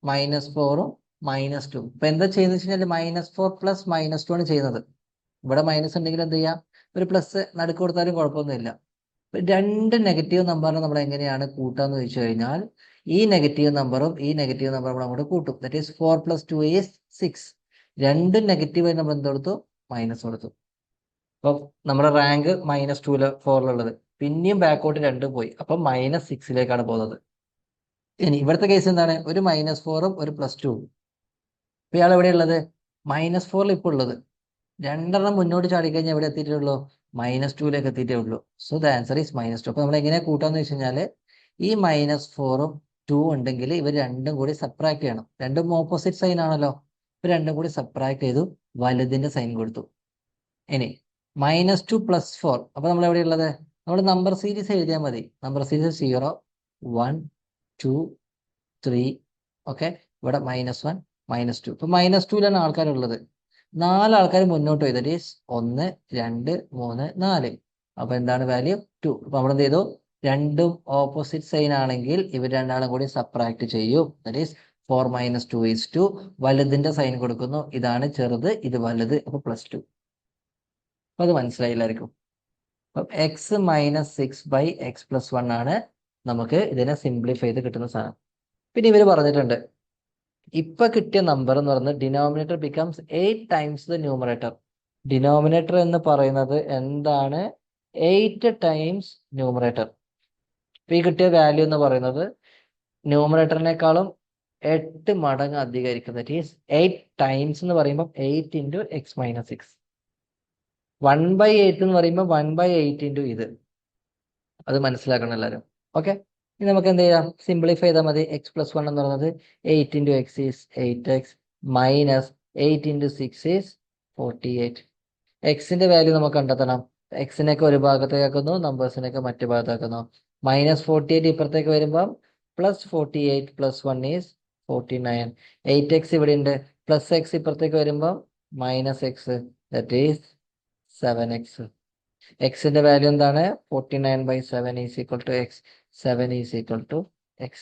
-4ഉം -2. ഇപ്പൊ എന്താ ചെയ്യുന്നത് വെച്ച് കഴിഞ്ഞാൽ -4 + -2 ആണ് ചെയ്യുന്നത്. ഇവിടെ മൈനസ് ഉണ്ടെങ്കിൽ എന്ത് ചെയ്യാം, ഒരു പ്ലസ് നടുക്ക് കൊടുത്താലും കുഴപ്പമൊന്നുമില്ല. രണ്ട് നെഗറ്റീവ് നമ്പറിനെ നമ്മൾ എങ്ങനെയാണ് കൂട്ടാന്ന് ചോദിച്ചു കഴിഞ്ഞാൽ ഈ നെഗറ്റീവ് നമ്പറും ഈ നെഗറ്റീവ് നമ്പറും നമ്മൾ അങ്ങോട്ട് കൂട്ടും. That is 4 + 2 is 6. രണ്ടും നെഗറ്റീവായി നമ്മൾ എന്ത് കൊടുത്തു, മൈനസ് കൊടുത്തു. അപ്പൊ നമ്മുടെ റാങ്ക് -4ലുള്ളത് പിന്നെയും ബാക്കോട്ട് 2 പോയി, അപ്പൊ -6ലേക്കാണ് പോകുന്നത്. ഇനി ഇവിടുത്തെ കേസ് എന്താണ്, ഒരു -4ഉം ഒരു +2. ഇപ്പൊ ഇയാൾ എവിടെയുള്ളത്, -4ൽ ഇപ്പോൾ ഉള്ളത്. രണ്ടെണ്ണം മുന്നോട്ട് ചാടിക്കഴിഞ്ഞാൽ എവിടെ എത്തിയിട്ടുള്ളൂ, -2ലേക്ക് എത്തിയിട്ടേ ഉള്ളൂ. So the answer is -2. അപ്പൊ നമ്മൾ എങ്ങനെ കൂട്ടാന്ന് വെച്ച് കഴിഞ്ഞാല് ഈ -4ഉം 2 ഉണ്ടെങ്കിൽ ഇവർ രണ്ടും കൂടി സബ്ട്രാക്ട് ചെയ്യണം. രണ്ടും ഓപ്പോസിറ്റ് സൈൻ ആണല്ലോ. ഇപ്പൊ രണ്ടും കൂടി സബ്ട്രാക്ട് ചെയ്തു, വലുതിന്റെ സൈൻ കൊടുത്തു. ഇനി -2 + 4, അപ്പൊ നമ്മൾ എവിടെയുള്ളത്, നമ്മൾ നമ്പർ സീരീസ് എഴുതിയാൽ മതി. Number series 0, 1, 2, 3. ഓക്കെ, ഇവിടെ -1, -2. ഇപ്പൊ -2ലാണ് ആൾക്കാരുള്ളത്. 4 ആൾക്കാർ മുന്നോട്ട് പോയി. That is 1, 2, 3, 4. അപ്പൊ എന്താണ് വാല്യൂ, 2. അപ്പൊ നമ്മൾ എന്ത് ചെയ്തു, രണ്ടും ഓപ്പോസിറ്റ് സൈൻ ആണെങ്കിൽ ഇവർ രണ്ടാളും കൂടി സബ്ട്രാക്ട് ചെയ്യും. That is 4 - 2 is 2. വലുതിന്റെ സൈൻ കൊടുക്കുന്നു. ഇതാണ് ചെറുത്, ഇത് വലുത്, അപ്പൊ +2. അപ്പൊ അത് മനസ്സിലായില്ലായിരിക്കും. അപ്പം x - 6/x + 1 ആണ് നമുക്ക് ഇതിനെ സിംപ്ലിഫൈ ചെയ്ത് കിട്ടുന്ന സാധനം. പിന്നെ ഇവർ പറഞ്ഞിട്ടുണ്ട്, ഇപ്പൊ കിട്ടിയ നമ്പർ എന്ന് പറയുന്നത് denominator becomes 8 times the numerator. Denominator എന്ന് പറയുന്നത് എന്താണ്, 8 ടൈംസ് ന്യൂമറേറ്റർ. ഇപ്പൊ ഈ കിട്ടിയ വാല്യൂ എന്ന് പറയുന്നത് ന്യൂമറേറ്ററിനേക്കാളും 8 മടങ്ങ് അധികമായിരിക്കും. ദാറ്റ് ഈസ് 8 ടൈംസ് എന്ന് പറയുമ്പോൾ 8 × x - 6. 1/8 എന്ന് പറയുമ്പോൾ 1/8 × ഇത്. അത് മനസ്സിലാക്കണം എല്ലാവരും. ഓക്കെ, ഇനി നമുക്ക് എന്ത് ചെയ്യാം, സിംപ്ലിഫൈ ചെയ്താൽ മതി. x + 1 എന്ന് പറയുന്നത് 8 × x is 8x -8 × 6 is 48. എക്സിന്റെ വാല്യൂ നമുക്ക് കണ്ടെത്തണം. എക്സിനൊക്കെ ഒരു ഭാഗത്തേക്കാക്കുന്നു, നമ്പേഴ്സിനൊക്കെ മറ്റു ഭാഗത്താക്കുന്നു. -48 ഇപ്പുറത്തേക്ക് വരുമ്പം +48 + 1 is 49. 8x ഇവിടെ ഉണ്ട്, +x ഇപ്പുറത്തേക്ക് വരുമ്പം -x, ദാറ്റ് ഈസ് 7x. എക്സിന്റെ വാല്യൂ എന്താണ്, 49/7 is equal to x. 7 is equal to x.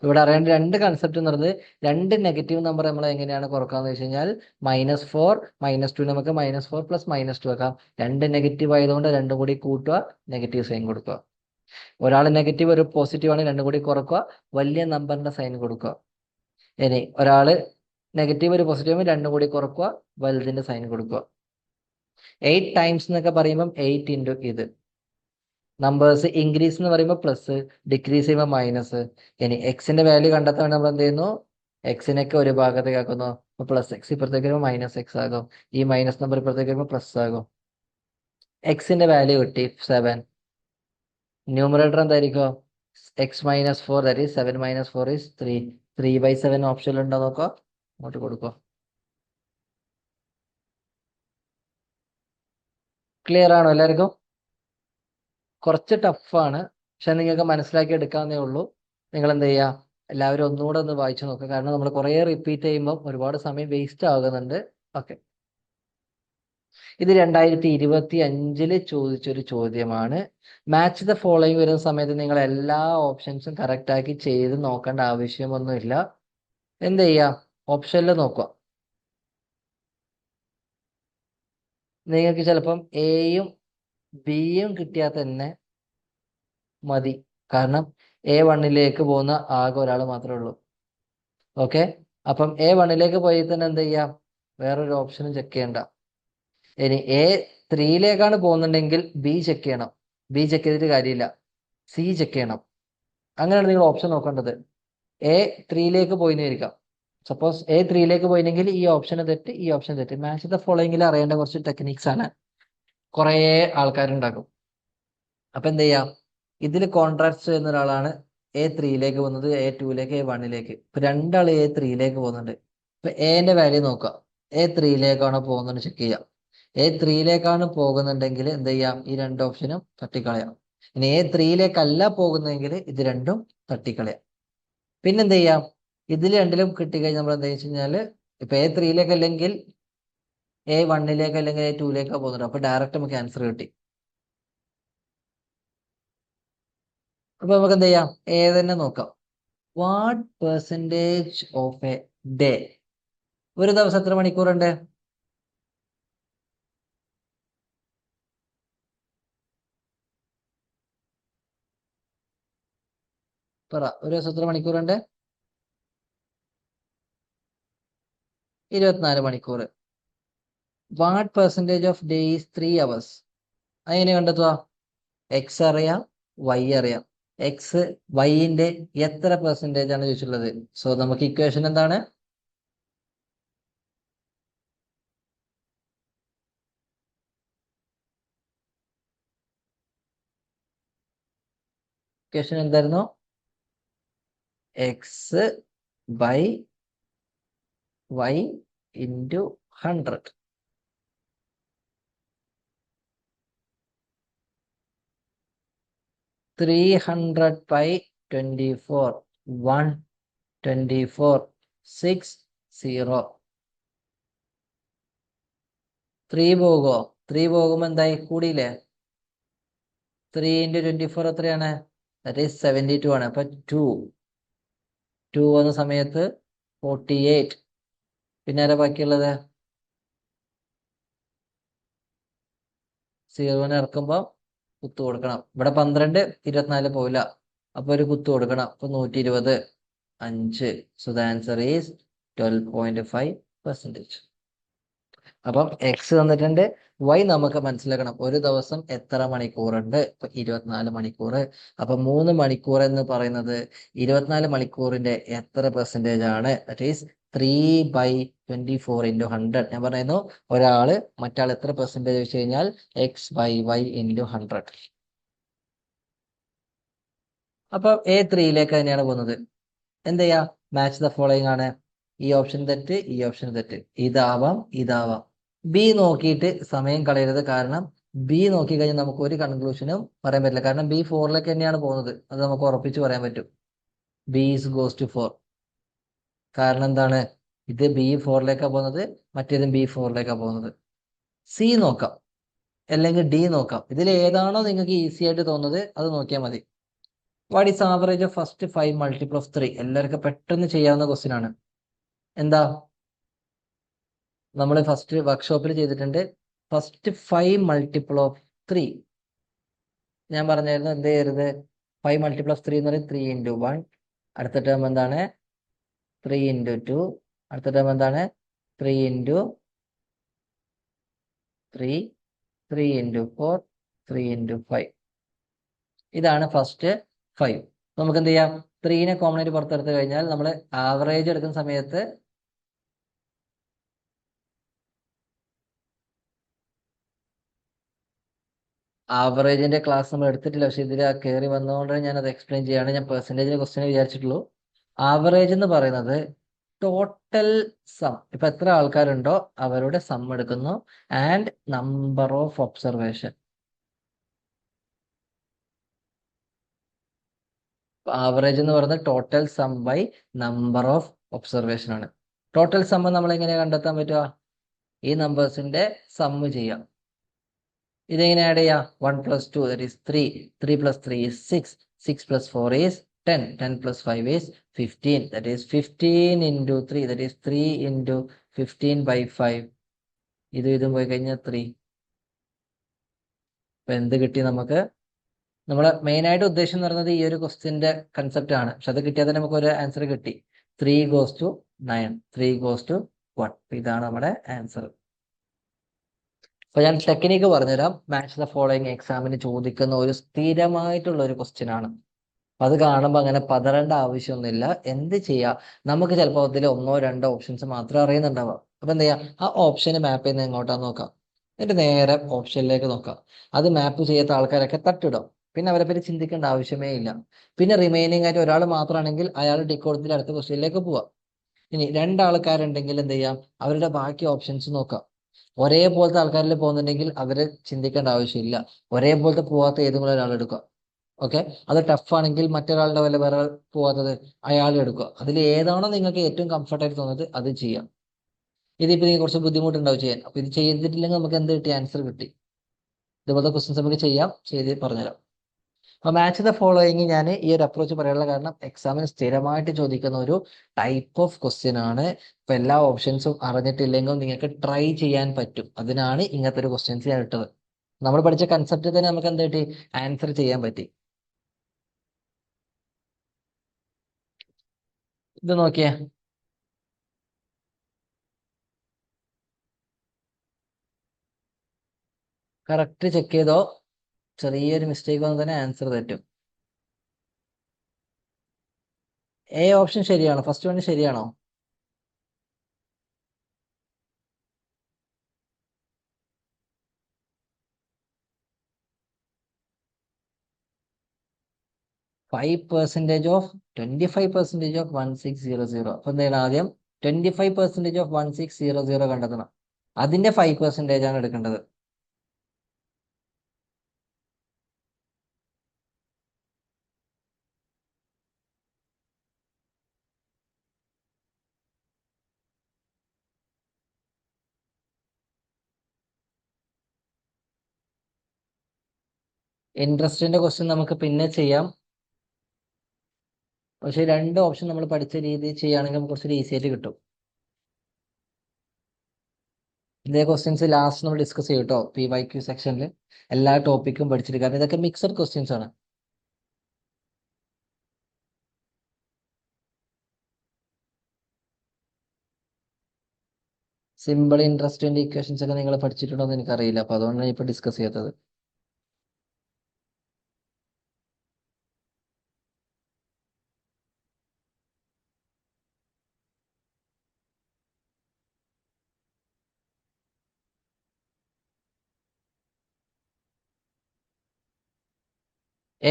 ഇവിടെ അറിയേണ്ട രണ്ട് കൺസെപ്റ്റ് എന്ന് പറയുന്നത്, രണ്ട് നെഗറ്റീവ് നമ്പർ നമ്മൾ എങ്ങനെയാണ് കുറക്കാന്ന് വെച്ച് കഴിഞ്ഞാൽ -4 -2 നമുക്ക് -4 + -2 വെക്കാം. രണ്ട് നെഗറ്റീവ് ആയതുകൊണ്ട് രണ്ടും കൂടി കൂട്ടുക, നെഗറ്റീവ് സൈൻ കൊടുക്കുക. ഒരാൾ നെഗറ്റീവ് ഒരു പോസിറ്റീവ് ആണ്, രണ്ടും കൂടി കുറക്കുക, വലിയ നമ്പറിന്റെ സൈൻ കൊടുക്കുക. ഇനി ഒരാള് നെഗറ്റീവ് ഒരു പോസിറ്റീവ്, രണ്ടും കൂടി കുറക്കുക, വലുതിന്റെ സൈൻ കൊടുക്കുക. 8 ടൈംസ് എന്നൊക്കെ പറയുമ്പോൾ 8 × ഇത്. നമ്പേഴ്സ് ഇൻക്രീസ് എന്ന് പറയുമ്പോൾ പ്ലസ്, ഡിക്രീസ് ചെയ്യുമ്പോൾ മൈനസ്. ഇനി എക്സിന്റെ വാല്യൂ കണ്ടെത്താൻ നമ്മൾ എന്ത് ചെയ്യുന്നു, എക്സിനൊക്കെ ഒരു ഭാഗത്തേക്ക് ആക്കുന്നു. അപ്പൊ +x ഇപ്പുറത്തേക്ക് വരുമ്പോൾ -x ആകും, ഈ മൈനസ് നമ്പർ ഇപ്പുറത്തേക്ക് വരുമ്പോൾ പ്ലസ് ആകും. എക്സിന്റെ വാല്യൂ കിട്ടി 7. ന്യൂമറേറ്റർ എന്തായിരിക്കും, x - 4, ദാറ്റ് ഈസ് 7 - 4 is 3. 3/7 ഓപ്ഷനിൽ ഉണ്ടോ നോക്കോ, അങ്ങോട്ട് കൊടുക്കോ. ക്ലിയർ ആണോ എല്ലാവർക്കും? കുറച്ച് ടഫാണ്, പക്ഷെ നിങ്ങൾക്ക് മനസ്സിലാക്കി എടുക്കാവുന്നേ ഉള്ളൂ. നിങ്ങൾ എന്ത് ചെയ്യുക, എല്ലാവരും ഒന്നുകൂടെ ഒന്ന് വായിച്ചു നോക്കുക. കാരണം നമ്മൾ കുറേ റിപ്പീറ്റ് ചെയ്യുമ്പോൾ ഒരുപാട് സമയം വേസ്റ്റ് ആകുന്നുണ്ട്. ഓക്കെ, ഇത് 2025 ചോദിച്ചൊരു ചോദ്യമാണ്. മാച്ച് ദ ഫോളോയിങ് വരുന്ന സമയത്ത് നിങ്ങൾ എല്ലാ ഓപ്ഷൻസും കറക്റ്റ് ആക്കി ചെയ്ത് നോക്കേണ്ട ആവശ്യമൊന്നുമില്ല. എന്ത് ചെയ്യുക, ഓപ്ഷനിൽ നോക്കുക. നിങ്ങൾക്ക് ചിലപ്പം എയും ബിയും കിട്ടിയാൽ തന്നെ മതി. കാരണം A1ലേക്ക് പോകുന്ന ആകെ ഒരാൾ മാത്രമേ ഉള്ളൂ. ഓക്കെ, അപ്പം A1ലേക്ക് പോയി തന്നെ എന്ത് ചെയ്യാം, വേറൊരു ഓപ്ഷനും ചെക്ക് ചെയ്യണ്ട. ഇനി A3ലേക്കാണ് പോകുന്നുണ്ടെങ്കിൽ ബി ചെക്ക് ചെയ്യണം. ബി ചെക്ക് ചെയ്തിട്ട് കാര്യമില്ല, സി ചെക്ക് ചെയ്യണം. അങ്ങനെയാണ് നിങ്ങൾ ഓപ്ഷൻ നോക്കേണ്ടത്. A3ലേക്ക് പോയിന്നിരിക്കാം. സപ്പോസ് A3ലേക്ക് പോയില്ലെങ്കിൽ ഈ ഓപ്ഷൻ തെറ്റ്, ഈ ഓപ്ഷൻ തെറ്റ്. മാച്ച് ദ ഫോളോയിങ്ങിൽ അറിയേണ്ട കുറച്ച് ടെക്നിക്സ് ആണ്. കുറേ ആൾക്കാരുണ്ടാകും. അപ്പൊ എന്ത് ചെയ്യാം, ഇതിൽ കോൺട്രാക്ട് ചെയ്യുന്ന ഒരാളാണ് A3ലേക്ക് പോകുന്നത്, A2ലേക്ക്, A1ലേക്ക്. ഇപ്പൊ രണ്ടാൾ A3ലേക്ക് പോകുന്നുണ്ട്. ഇപ്പൊ എന്റെ വാല്യൂ നോക്കുക, A3ലേക്കാണോ പോകുന്നത് ചെക്ക് ചെയ്യാം. A3ലേക്കാണ് പോകുന്നുണ്ടെങ്കിൽ എന്ത് ചെയ്യാം, ഈ രണ്ട് ഓപ്ഷനും തട്ടിക്കളയാം. ഇനി A3ലേക്കല്ല പോകുന്നതെങ്കിൽ ഇത് രണ്ടും തട്ടിക്കളയാം. പിന്നെന്ത് ചെയ്യാം, ഇതിൽ രണ്ടിലും കിട്ടിക്കഴിഞ്ഞാൽ നമ്മൾ എന്താ വെച്ച് കഴിഞ്ഞാല്, ഇപ്പൊ A3ലേക്ക് അല്ലെങ്കിൽ A1ലേക്ക് അല്ലെങ്കിൽ A2ലേക്കാണ് പോകുന്നുണ്ട്. അപ്പൊ ഡയറക്റ്റ് നമുക്ക് ആൻസർ കിട്ടി. അപ്പൊ നമുക്ക് എന്ത് ചെയ്യാം, A തന്നെ നോക്കാം. What percentage of A day? ഒരു ദിവസം എത്ര മണിക്കൂറുണ്ട്? പറ, ഒരു ദിവസം എത്ര മണിക്കൂറുണ്ട്? 24 മണിക്കൂർ. What percentage off day is 3 hours? അതെങ്ങനെ കണ്ടെത്തുക? എക്സ് അറിയാം, വൈ അറിയാം. എക്സ് വൈന്റെ എത്ര പെർസെൻറ്റേജ് ആണ് ചോദിച്ചിട്ടുള്ളത്? സോ നമുക്ക് ഇക്വേഷൻ എന്താണ്? ഇക്വേഷൻ എന്തായിരുന്നു? X by y into 100. Three 100/24 124 60. 3 പോകുമോ? 3 പോകുമ്പോ എന്തായി? കൂടിയില്ലേ? 3 × 24 എത്രയാണ്? ദാറ്റ് ഈസ് 72 ആണ്. അപ്പൊ 2 വന്ന സമയത്ത് 48. പിന്നെ ആരാ ബാക്കിയുള്ളത്? 0 ഇറക്കുമ്പോ കുത്തു കൊടുക്കണം. ഇവിടെ 12 24 പോവില്ല, അപ്പൊ ഒരു കുത്തു കൊടുക്കണം. അപ്പൊ 120 5. So the answer is 12.5%. അപ്പം എക്സ് തന്നിട്ടുണ്ട്, വൈ നമുക്ക് മനസ്സിലാക്കണം. ഒരു ദിവസം എത്ര മണിക്കൂറുണ്ട്? ഇപ്പൊ 24 മണിക്കൂർ. അപ്പൊ 3 മണിക്കൂർ എന്ന് പറയുന്നത് 24 മണിക്കൂറിന്റെ എത്ര പെർസെൻറ്റേജ് ആണ്? That is 3/24 × 100. ഞാൻ പറയുന്നു, ഒരാള് മറ്റാൾ എത്ര പെർസെൻറ്റേജ് വെച്ച് കഴിഞ്ഞാൽ x/y × 100. അപ്പൊ A3യിലേക്ക് തന്നെയാണ് പോകുന്നത്. എന്ത് ചെയ്യാ? മാച്ച് ദ ഫോളോയിങ് ആണ്. ഈ ഓപ്ഷൻ തെറ്റ്, ഈ ഓപ്ഷൻ തെറ്റ്, ഇതാവാം, ഇതാവാം. ബി നോക്കിയിട്ട് സമയം കളയരുത്. കാരണം ബി നോക്കി കഴിഞ്ഞാൽ നമുക്ക് ഒരു കൺക്ലൂഷനും പറയാൻ പറ്റില്ല. കാരണം ബി 4ലേക്ക് തന്നെയാണ് പോകുന്നത്. അത് നമുക്ക് ഉറപ്പിച്ച് പറയാൻ പറ്റും. B is goes to 4. കാരണം എന്താണ്? ഇത് ബി 4ലേക്കാണ് പോകുന്നത്, മറ്റേതും ബി 4ലേക്കാണ് പോകുന്നത്. സി നോക്കാം, അല്ലെങ്കിൽ ഡി നോക്കാം. ഇതിൽ ഏതാണോ നിങ്ങൾക്ക് ഈസി ആയിട്ട് തോന്നുന്നത് അത് നോക്കിയാൽ മതി. What is average of first 5 multiple of 3? എല്ലാവർക്കും പെട്ടെന്ന് ചെയ്യാവുന്ന ക്വസ്റ്റ്യൻ ആണ്. എന്താ? നമ്മൾ ഫസ്റ്റ് വർക്ക്ഷോപ്പിൽ ചെയ്തിട്ടുണ്ട്. ഫസ്റ്റ് 5 മൾട്ടിപ്പിൾ ഓഫ് 3 ഞാൻ പറഞ്ഞായിരുന്നു. എന്ത് ചെയ്യരുത്? 5 മൾട്ടിപ്പിൾ ഓഫ് 3 എന്ന് പറയും 3 × 1. അടുത്ത ടേം എന്താണ്? 3 × 2. അടുത്ത ടേം എന്താണ്? 3 × 3 3 × 4 3 × 5. ഇതാണ് ഫസ്റ്റ് 5. നമുക്ക് എന്ത് ചെയ്യാം? 3നെ കോമൺ ആയിട്ട് പുറത്തെടുത്ത് കഴിഞ്ഞാൽ നമ്മൾ ആവറേജ് എടുക്കുന്ന സമയത്ത് ആവറേജിന്റെ ക്ലാസ് നമ്മൾ എടുത്തിട്ടില്ല. പക്ഷെ ഇതിൽ കയറി വന്നതുകൊണ്ട് ഞാൻ അത് എക്സ്പ്ലെയിൻ ചെയ്യാണ്. ഞാൻ പെർസെൻറ്റേജിന്റെ ക്വസ്റ്റ്യൻ വിചാരിച്ചിട്ടുള്ളൂ. ആവറേജ് എന്ന് പറയുന്നത് ടോട്ടൽ സം. ഇപ്പൊ എത്ര ആൾക്കാരുണ്ടോ അവരുടെ സം എടുക്കുന്നു, and number of observation. Average എന്ന് പറയുന്നത് total sum by number of observation ആണ്. ടോട്ടൽ സം നമ്മൾ എങ്ങനെയാ കണ്ടെത്താൻ പറ്റുക? ഈ നമ്പേഴ്സിന്റെ സമ്മ് ചെയ്യാം. ഇതെങ്ങനെ ആഡ് ചെയ്യാം? 1 + 2 that is 3. 3 + 3 is 6. 6 + 4 is 10. 10 + 5 is 15. That is 15 × 3. That is 3 × 15/5. ഇതും പോയി കഴിഞ്ഞാൽ 3. അപ്പൊ എന്ത് കിട്ടി നമുക്ക്? നമ്മളെ മെയിൻ ആയിട്ട് ഉദ്ദേശം എന്ന് പറയുന്നത് ഈ ഒരു ക്വസ്റ്റ്യന്റെ കൺസെപ്റ്റ് ആണ്. പക്ഷെ അത് കിട്ടിയാൽ തന്നെ നമുക്ക് ഒരു ആൻസർ കിട്ടി. 3 goes to 9. 3 goes to 1. ഇതാണ് നമ്മുടെ ആൻസർ. അപ്പൊ ഞാൻ ടെക്നിക്ക് പറഞ്ഞുതരാം. മാച്ച് ദ ഫോളോയിങ് എക്സാമിന് ചോദിക്കുന്ന ഒരു സ്ഥിരമായിട്ടുള്ള ഒരു ക്വസ്റ്റ്യൻ ആണ്. അപ്പൊ അത് കാണുമ്പോൾ അങ്ങനെ പതറേണ്ട ആവശ്യമൊന്നുമില്ല. എന്ത് ചെയ്യാ? നമുക്ക് ചിലപ്പോൾ അതിൽ 1-2 ഓപ്ഷൻസ് മാത്രം അറിയുന്നുണ്ടാവാം. അപ്പൊ എന്ത് ചെയ്യാം? ആ ഓപ്ഷന് മാപ്പ് ചെയ്യുന്നത് എങ്ങോട്ടാന്ന് നോക്കാം. എന്നിട്ട് നേരെ ഓപ്ഷനിലേക്ക് നോക്കാം. അത് മാപ്പ് ചെയ്യാത്ത ആൾക്കാരൊക്കെ തട്ടിടും. പിന്നെ അവരെ പറ്റി ചിന്തിക്കേണ്ട ആവശ്യമേ ഇല്ല. പിന്നെ റിമൈനിങ് ആയിട്ട് ഒരാൾ മാത്രമാണെങ്കിൽ അയാൾ ടിക്ക് കൊടുത്തിട്ട് അടുത്ത ക്വസ്റ്റ്യനിലേക്ക് പോവാം. ഇനി 2 ആൾക്കാരുണ്ടെങ്കിൽ എന്ത് ചെയ്യാം? അവരുടെ ബാക്കി ഓപ്ഷൻസ് നോക്കാം. ഒരേപോലത്തെ ആൾക്കാരിൽ പോകുന്നുണ്ടെങ്കിൽ അവര് ചിന്തിക്കേണ്ട ആവശ്യമില്ല. ഒരേപോലത്തെ പോവാത്ത ഏതെങ്കിലും ഒരാൾ എടുക്കുക. ഓക്കെ, അത് ടഫ് ആണെങ്കിൽ മറ്റൊരാളുടെ വല്ല വേറെ പോവാത്തത് അയാൾ എടുക്കുക. അതിൽ ഏതാണോ നിങ്ങൾക്ക് ഏറ്റവും കംഫർട്ടായിട്ട് തോന്നുന്നത് അത് ചെയ്യാം. ഇതിപ്പോ നിങ്ങൾക്ക് കുറച്ച് ബുദ്ധിമുട്ടുണ്ടാവും ചെയ്യാൻ. അപ്പൊ ഇത് ചെയ്തിട്ടില്ലെങ്കിൽ നമുക്ക് എന്ത് കിട്ടി? ആൻസർ കിട്ടി. ഇതുപോലത്തെ ക്വസ്റ്റ്യൻസ് നമുക്ക് ചെയ്യാം, ചെയ്ത് പറഞ്ഞുതരാം. അപ്പോൾ മാച്ച് ദ ഫോളോയിങ് ഞാൻ ഈ ഒരു അപ്രോച്ച് പറയാനുള്ള കാരണം എക്സാമിന് സ്ഥിരമായിട്ട് ചോദിക്കുന്ന ഒരു ടൈപ്പ് ഓഫ് ക്വസ്റ്റ്യൻ ആണ്. ഇപ്പൊ എല്ലാ ഓപ്ഷൻസും അറിഞ്ഞിട്ടില്ലെങ്കിൽ നിങ്ങൾക്ക് ട്രൈ ചെയ്യാൻ പറ്റും. അതിനാണ് ഇങ്ങനത്തെ ഒരു ക്വസ്റ്റ്യൻസ് ഞാൻ ഇട്ടത്. നമ്മൾ പഠിച്ച കൺസെപ്റ്റ് തന്നെ നമുക്ക് എന്താ പറ്റി, ആൻസർ ചെയ്യാൻ പറ്റി. ഇത് നോക്കിയേ, കറക്റ്റ് ചെക്ക് ചെയ്തോ, ചെറിയൊരു മിസ്റ്റേക്ക് വന്നാൽ തന്നെ ആൻസർ തെറ്റും. എ ഓപ്ഷൻ ശരിയാണോ? ഫസ്റ്റ് വൺ ശരിയാണോ? Five percentage of 25% of 1600. അപ്പൊ എന്താണ് ആദ്യം 25% ഓഫ് 1600 കണ്ടെത്തണം. അതിന്റെ 5% ആണ് എടുക്കേണ്ടത്. ഇൻട്രസ്റ്റിന്റെ ക്വസ്റ്റ്യൻ നമുക്ക് പിന്നെ ചെയ്യാം. പക്ഷെ രണ്ട് ഓപ്ഷൻ നമ്മൾ പഠിച്ച രീതിയിൽ ചെയ്യുകയാണെങ്കിൽ നമുക്ക് കുറച്ചുകൂടി ഈസി ആയിട്ട് കിട്ടും. ഇതേ ക്വസ്റ്റ്യൻസ് ലാസ്റ്റ് നമ്മൾ ഡിസ്കസ് ചെയ്യും കേട്ടോ, PYQ സെക്ഷനിൽ എല്ലാ ടോപ്പിക്കും പഠിച്ചിട്ട്. കാരണം ഇതൊക്കെ മിക്സഡ് ക്വസ്റ്റ്യൻസ് ആണ്. സിമ്പിൾ ഇൻട്രസ്റ്റിന്റെ ഇക്വേഷൻസ് ഒക്കെ നിങ്ങൾ പഠിച്ചിട്ടുണ്ടോ എന്ന് എനിക്കറിയില്ല. അപ്പൊ അതുകൊണ്ടാണ് ഇപ്പൊ ഡിസ്കസ് ചെയ്യാത്തത്.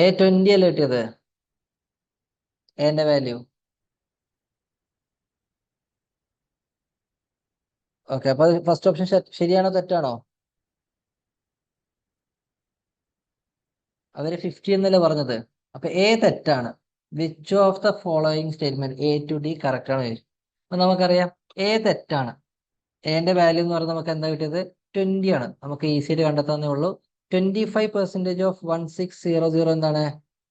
A20 അല്ലേ കിട്ടിയത്? എന്റെ വാല്യൂ ഓക്കെ. അപ്പൊ ഫസ്റ്റ് ഓപ്ഷൻ ശരിയാണോ തെറ്റാണോ? അവര് 50 എന്നല്ലേ പറഞ്ഞത്? അപ്പൊ എ തെറ്റാണ്. Which of the following statement A to D correct ആണ് ചോദിച്ചു. അപ്പൊ നമുക്കറിയാം എ തെറ്റാണ്. എന്റെ വാല്യൂ എന്ന് പറഞ്ഞാൽ നമുക്ക് എന്താ കിട്ടിയത്? 20 ആണ്. നമുക്ക് ഈസിയായിട്ട് കണ്ടെത്താന്നേ ഉള്ളൂ. 25% ഓഫ് 1600 എന്താണ്?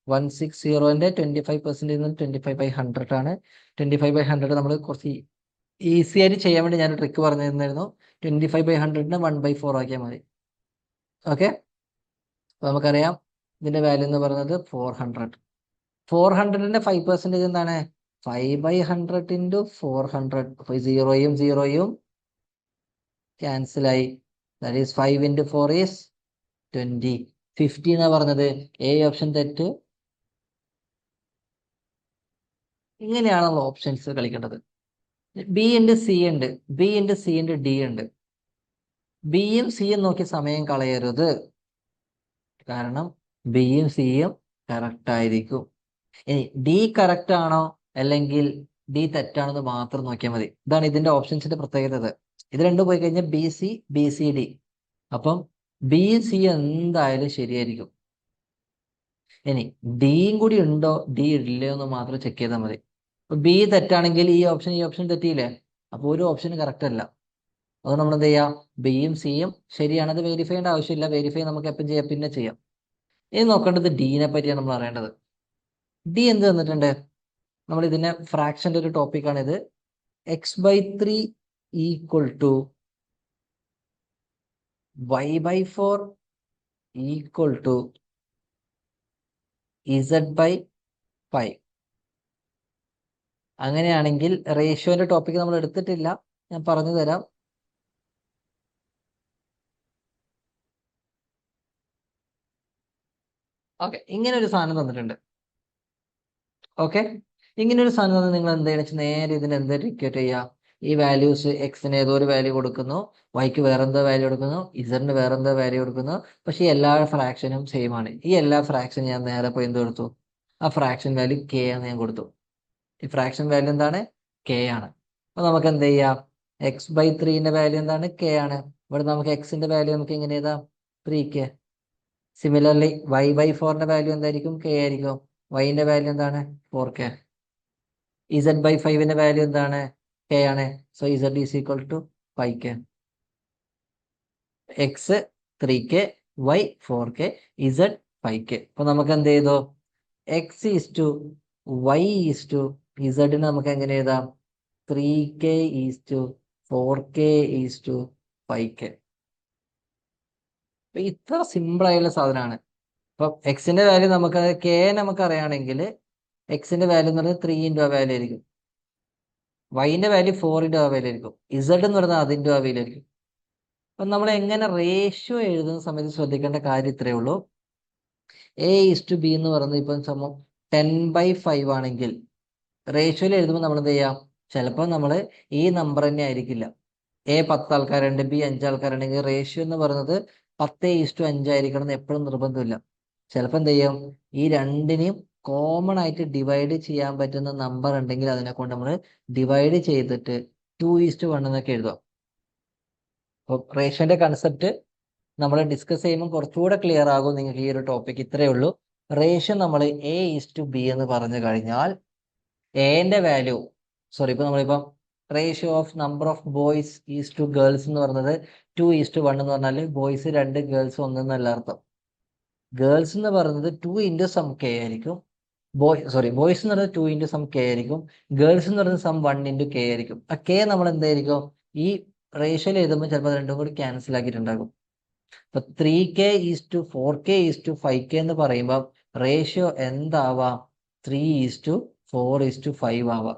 160ന്റെ 25% 25/100 ആണ്. 25/100 നമ്മൾ കുറച്ച് ഈസി ആയിട്ട് ചെയ്യാൻ വേണ്ടി ഞാൻ ട്രിക്ക് പറഞ്ഞു തന്നിരുന്നു. 25/100നെ 1/4 ആക്കിയാൽ മതി. ഓക്കെ. അപ്പൊ നമുക്കറിയാം ഇതിന്റെ വാല്യൂ എന്ന് പറയുന്നത് 400. 400ന്റെ 5% എന്താണ്? 5/100 ഇൻറ്റു 400. അപ്പൊ 0യും ക്യാൻസൽ ആയി. That is 5 into 4 is 20. 50 എന്നാ പറഞ്ഞത്. എ ഓപ്ഷൻ തെറ്റ്. ഇങ്ങനെയാണ് നമ്മൾ ഓപ്ഷൻസ് കളിക്കേണ്ടത്. ബി ഉണ്ട്, സി ഉണ്ട്, ബി ഉണ്ട്, സി ഉണ്ട്, ഡി ഉണ്ട്. ബിയും സിയും നോക്കി സമയം കളയരുത്. കാരണം ബിയും സിയും കറക്റ്റ് ആയിരിക്കും. ഇനി ഡി കറക്റ്റ് ആണോ അല്ലെങ്കിൽ ഡി തെറ്റാണെന്ന് മാത്രം നോക്കിയാൽ മതി. ഇതാണ് ഇതിന്റെ ഓപ്ഷൻസിന്റെ പ്രത്യേകത. ഇത് രണ്ടും പോയി കഴിഞ്ഞാൽ ബി സി ഡി. അപ്പം ബി സി എന്തായാലും ശരിയായിരിക്കും. ഇനി ഡിയും കൂടി ഉണ്ടോ ഡി ഇല്ലയോ എന്ന് മാത്രം ചെക്ക് ചെയ്താൽ മതി. ബി തെറ്റാണെങ്കിൽ ഈ ഓപ്ഷൻ തെറ്റിയില്ലേ? അപ്പൊ ഒരു ഓപ്ഷൻ കറക്റ്റ് അല്ല. അത് നമ്മൾ എന്ത് ചെയ്യാം? ബിയും സിയും ശരിയാണത് വെരിഫൈ ചെയ്യേണ്ട ആവശ്യമില്ല. വെരിഫൈ നമുക്ക് എപ്പം ചെയ്യാം? പിന്നെ ചെയ്യാം. ഇനി നോക്കേണ്ടത് ഡീനെ പറ്റിയാണ് നമ്മൾ അറിയേണ്ടത്. ഡി എന്ത് തന്നിട്ടുണ്ട്? നമ്മൾ ഇതിന്റെ ഫ്രാക്ഷന്റെ ഒരു ടോപ്പിക്കാണ് ഇത്. x/3 equal to y/4 equal to z/5. അങ്ങനെയാണെങ്കിൽ റേഷ്യോന്റെ ടോപ്പിക് നമ്മൾ എടുത്തിട്ടില്ല, ഞാൻ പറഞ്ഞു തരാം. ഓക്കെ, ഇങ്ങനെ ഒരു സാധനം തന്നിട്ടുണ്ട്. ഓക്കെ, ഇങ്ങനെ ഒരു സാധനം തന്നെ നിങ്ങൾ എന്താണെന്ന് വെച്ചാൽ നേരെ ഇതിന് എന്താ ഇക്വേറ്റ് ചെയ്യുക? ഈ വാല്യൂസ് എക്സിന് ഏതോ ഒരു വാല്യൂ കൊടുക്കുന്നു, വൈക്ക് വേറെന്തോ വാല്യൂ കൊടുക്കുന്നു, ഇസഡിന് വേറെന്തോ വാല്യൂ കൊടുക്കുന്നു. പക്ഷെ എല്ലാ ഫ്രാക്ഷനും സെയിം ആണ്. ഈ എല്ലാ ഫ്രാക്ഷനും ഞാൻ നേരെ പോയി എന്ത് കൊടുത്തു? ആ ഫ്രാക്ഷൻ വാല്യൂ കെ എന്ന് ഞാൻ കൊടുത്തു. ഈ ഫ്രാക്ഷൻ വാല്യൂ എന്താണ്? കെ ആണ്. അപ്പൊ നമുക്ക് എന്ത് ചെയ്യാം? x/3ന്റെ വാല്യൂ എന്താണ്? കെ ആണ്. ഇവിടെ നമുക്ക് എക്സിന്റെ വാല്യൂ നമുക്ക് എങ്ങനെ എഴുതാം? 3k. സിമിലർലി y/4ന്റെ വാല്യൂ എന്തായിരിക്കും? കെ ആയിരിക്കും. വൈന്റെ വാല്യൂ എന്താണ്? 4k. z/5ന്റെ വാല്യൂ എന്താണ്? കെ ആണ്. So z is equal to 5k. x 3k, y 4k, z 5K. അപ്പൊ നമുക്ക് എന്ത് ചെയ്തു, X is to Y is to ഇസഡിന് നമുക്ക് എങ്ങനെ എഴുതാം, 3K is to 4K is to 5K. അപ്പൊ ഇത്ര സിമ്പിൾ ആയുള്ള സാധനമാണ്. അപ്പൊ എക്സിന്റെ വാല്യൂ നമുക്ക് കെ നമുക്ക് അറിയുകയാണെങ്കിൽ എക്സിന്റെ വാല്യൂ എന്ന് പറയുന്നത് 3 ഇൻറ്റു ആ വാല്യൂ ആയിരിക്കും, വൈന്റെ വാല്യൂ 4 ഇൻറ്റു ആ വാല്യൂ ആയിരിക്കും, ഇസഡ് എന്ന് പറയുന്നത് അതിൻ്റെ ആ വാല്യൂ ആയിരിക്കും. അപ്പൊ നമ്മൾ എങ്ങനെ റേഷ്യോ എഴുതുന്ന സമയത്ത് ശ്രദ്ധിക്കേണ്ട കാര്യം ഇത്രയേ ഉള്ളൂ. എ ഇസ് ടു ബി എന്ന് പറയുന്നത് ഇപ്പം സമം 10/5 ആണെങ്കിൽ റേഷ്യോയിൽ എഴുതുമ്പോൾ നമ്മൾ എന്ത് ചെയ്യാം, ചിലപ്പോൾ നമ്മൾ ഈ നമ്പർ തന്നെ ആയിരിക്കില്ല. എ 10 ആൾക്കാരുണ്ട്, ബി 5 ആൾക്കാരുണ്ടെങ്കിൽ റേഷ്യോ എന്ന് പറയുന്നത് 10:5 ആയിരിക്കണം എന്ന് എപ്പോഴും നിർബന്ധമില്ല. ചിലപ്പോൾ എന്ത് ചെയ്യും, ഈ രണ്ടിനെയും കോമൺ ആയിട്ട് ഡിവൈഡ് ചെയ്യാൻ പറ്റുന്ന നമ്പർ ഉണ്ടെങ്കിൽ അതിനെ കൊണ്ട് നമ്മൾ ഡിവൈഡ് ചെയ്തിട്ട് 2:1 എന്നൊക്കെ എഴുതാം. അപ്പോൾ റേഷ്യോന്റെ കൺസെപ്റ്റ് നമ്മൾ ഡിസ്കസ് ചെയ്യുമ്പോൾ കുറച്ചുകൂടെ ക്ലിയർ ആകും നിങ്ങൾക്ക് ഈ ഒരു ടോപ്പിക്. ഇത്രയേ ഉള്ളൂ. റേഷ്യോ നമ്മൾ എ ഈസ് ടു ബി എന്ന് പറഞ്ഞു കഴിഞ്ഞാൽ എന്റെ വാല്യൂ, സോറി, ഇപ്പൊ നമ്മളിപ്പം ratio of number of boys is to girls എന്ന് പറഞ്ഞത് 2:1 എന്ന് പറഞ്ഞാൽ ബോയ്സ് 2 ഗേൾസ് 1 എന്നല്ല അർത്ഥം. ഗേൾസ് എന്ന് പറയുന്നത് 2 ഇൻറ്റു സം കെ ആയിരിക്കും, ബോയ്സ് എന്ന് പറയുന്നത് 2 ഇൻറ്റു സം കെ ആയിരിക്കും, ഗേൾസ് എന്ന് പറയുന്നത് സം 1 ഇൻറ്റു കെ ആയിരിക്കും. ആ കെ നമ്മൾ എന്തായിരിക്കും ഈ റേഷ്യോയിൽ എഴുതുമ്പോൾ ചിലപ്പോൾ രണ്ടും കൂടി ക്യാൻസൽ ആക്കിയിട്ടുണ്ടാകും. ഇപ്പൊ 3K is to 4K is to 5K എന്ന് പറയുമ്പോൾ റേഷ്യോ എന്താവാം, 3:4:5 ആവാം.